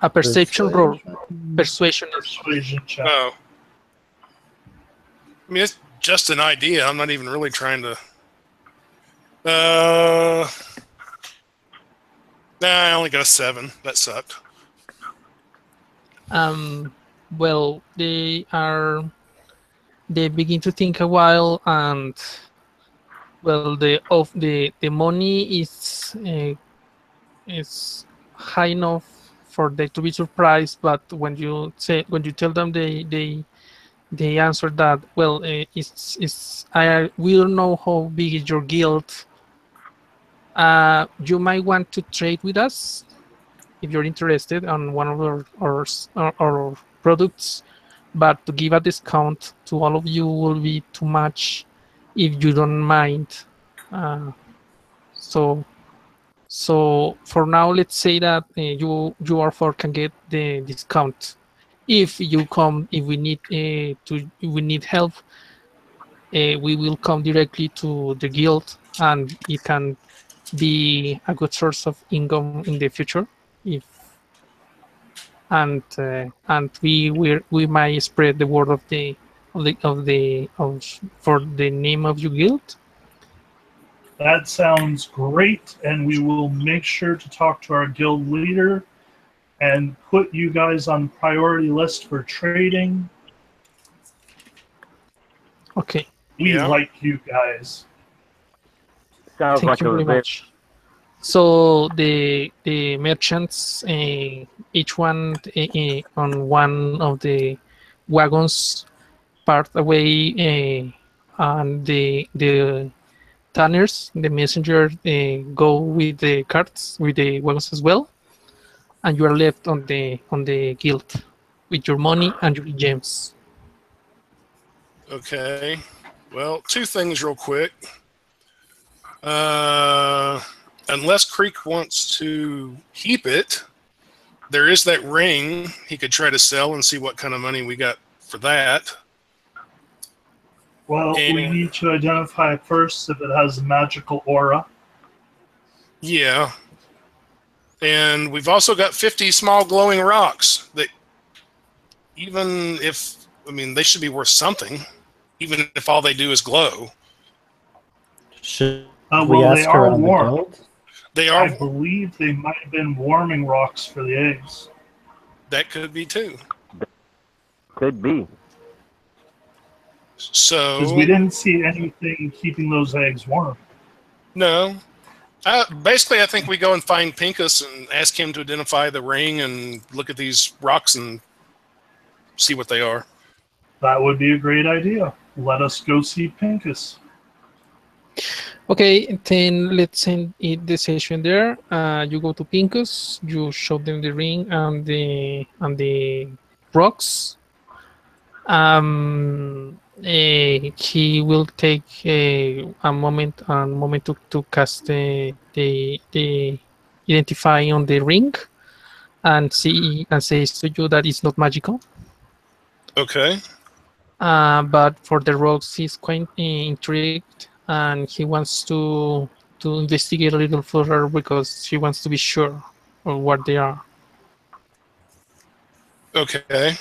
A perception roll. Persuasion is Persuasion check. Oh. I mean, it's just an idea. I'm not even really trying to. Nah, I only got a 7. That sucked. well, they begin to think a while, and well, the money is high enough for them to be surprised, but when you tell them, they answer that, well, we don't know how big is your guild. You might want to trade with us if you're interested on one of our products. but to give a discount to all of you will be too much if you don't mind. So for now, let's say that you or four can get the discount. If you come, if we need help, we will come directly to the guild, and it can be a good source of income in the future. If and we might spread the word for the name of your guild. That sounds great, and we will make sure to talk to our guild leader and put you guys on priority list for trading. Okay. We Yeah. like you guys. Sounds Thank like you a very very much. So the merchants, each one on one of the wagons, part away, and the tanners, the messenger, go with the carts, with the wagons as well, and you are left on the guild with your money and your gems. Okay. Well, two things real quick. Unless Creek wants to keep it, there is that ring he could try to sell and see what kind of money we got for that. Well, we And- need to identify first if it has a magical aura. Yeah. And we've also got 50 small glowing rocks that even if, I mean, they should be worth something, even if all they do is glow. Should Well, we they ask are around the warm. guild? They I are, believe they might have been warming rocks for the eggs. that could be too. could be. So, Because we didn't see anything keeping those eggs warm. no. Basically, I think we go and find Pincus and ask him to identify the ring and look at these rocks and see what they are. That would be a great idea. Let us go see Pincus. Okay, then let's end the session there. You go to Pincus, you show them the ring and the rocks. He will take a moment to cast the identify on the ring and says to you that it's not magical. Okay. But for the rocks, he's quite intrigued, and he wants to investigate a little further because he wants to be sure of what they are. Okay.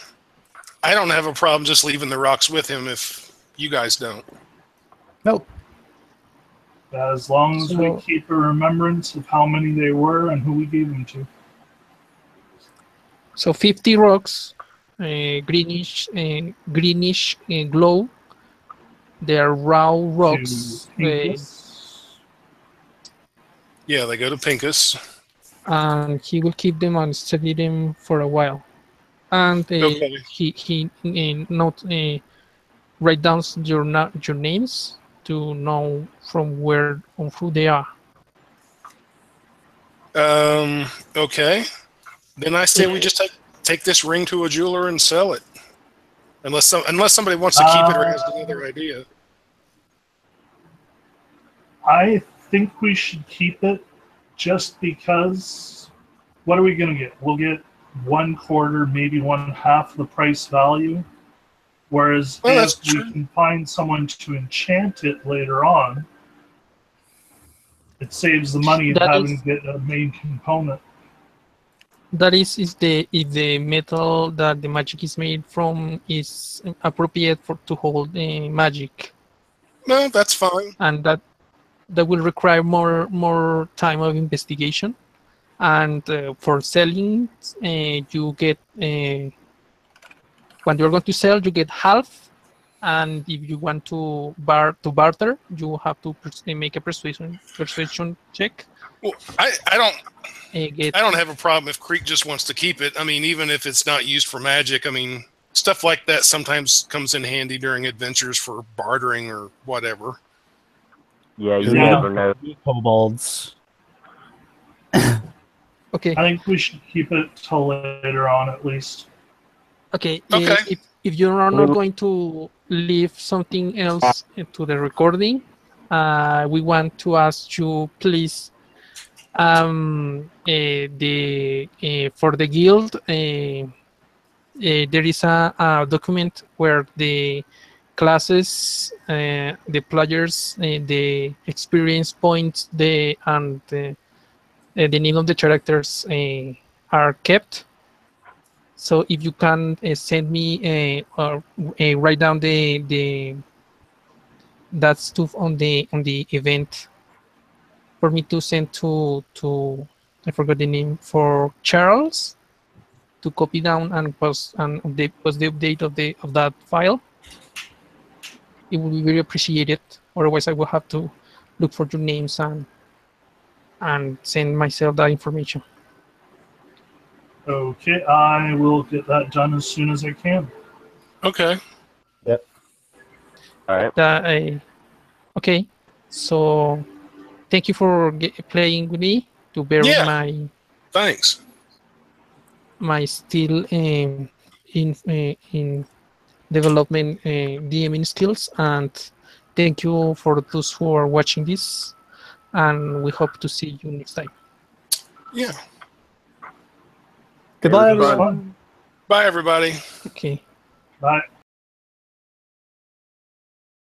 I don't have a problem just leaving the rocks with him if you guys don't. Nope. As long as we So- keep a remembrance of how many they were and who we gave them to. So 50 rocks, greenish glow. They are raw rocks, To Pincus. Yeah, they go to Pincus. and he will keep them and study them for a while. And Okay. he write down your names to know from who they are. Okay. Then I say we just take this ring to a jeweler and sell it. Unless somebody wants to keep it or has another idea. I think we should keep it just because what are we going to get? We'll get 1/4, maybe 1/2 the price value. Whereas Well, if that's we true. can find someone to enchant it later on, it saves the money of That having is- to get a main component. That is if the metal that the magic is made from is appropriate to hold magic, No, that's fine. and that will require more time of investigation. And for selling, you get when you're going to sell, you get half. And if you want to barter, you have to make a persuasion check. Well, I Get don't have a problem if Creek just wants to keep it. I mean, even if it's not used for magic, I mean, stuff like that sometimes comes in handy during adventures for bartering or whatever. Yeah, you Yeah. never know. Kobolds. okay. I think we should keep it till later on at least. Okay. Okay. if you are not going to leave something else to the recording, we want to ask you, please, for the guild, there is a document where the classes, the players, the experience points, and the name of the characters are kept. So if you can send me or write down that stuff on the event for me to send to I forgot the name, for Charles to copy down and post the update of that file, it would be very appreciated. Otherwise, I will have to look for your names and send myself that information. Okay, I will get that done as soon as I can. Okay. All right. Okay, so thank you for playing with me to bear Yeah. Thanks. my still in development DMing skills, and thank you for those who are watching this, and we hope to see you next time. Yeah. Goodbye, It was everyone. fun. Bye, everybody. Okay. Bye.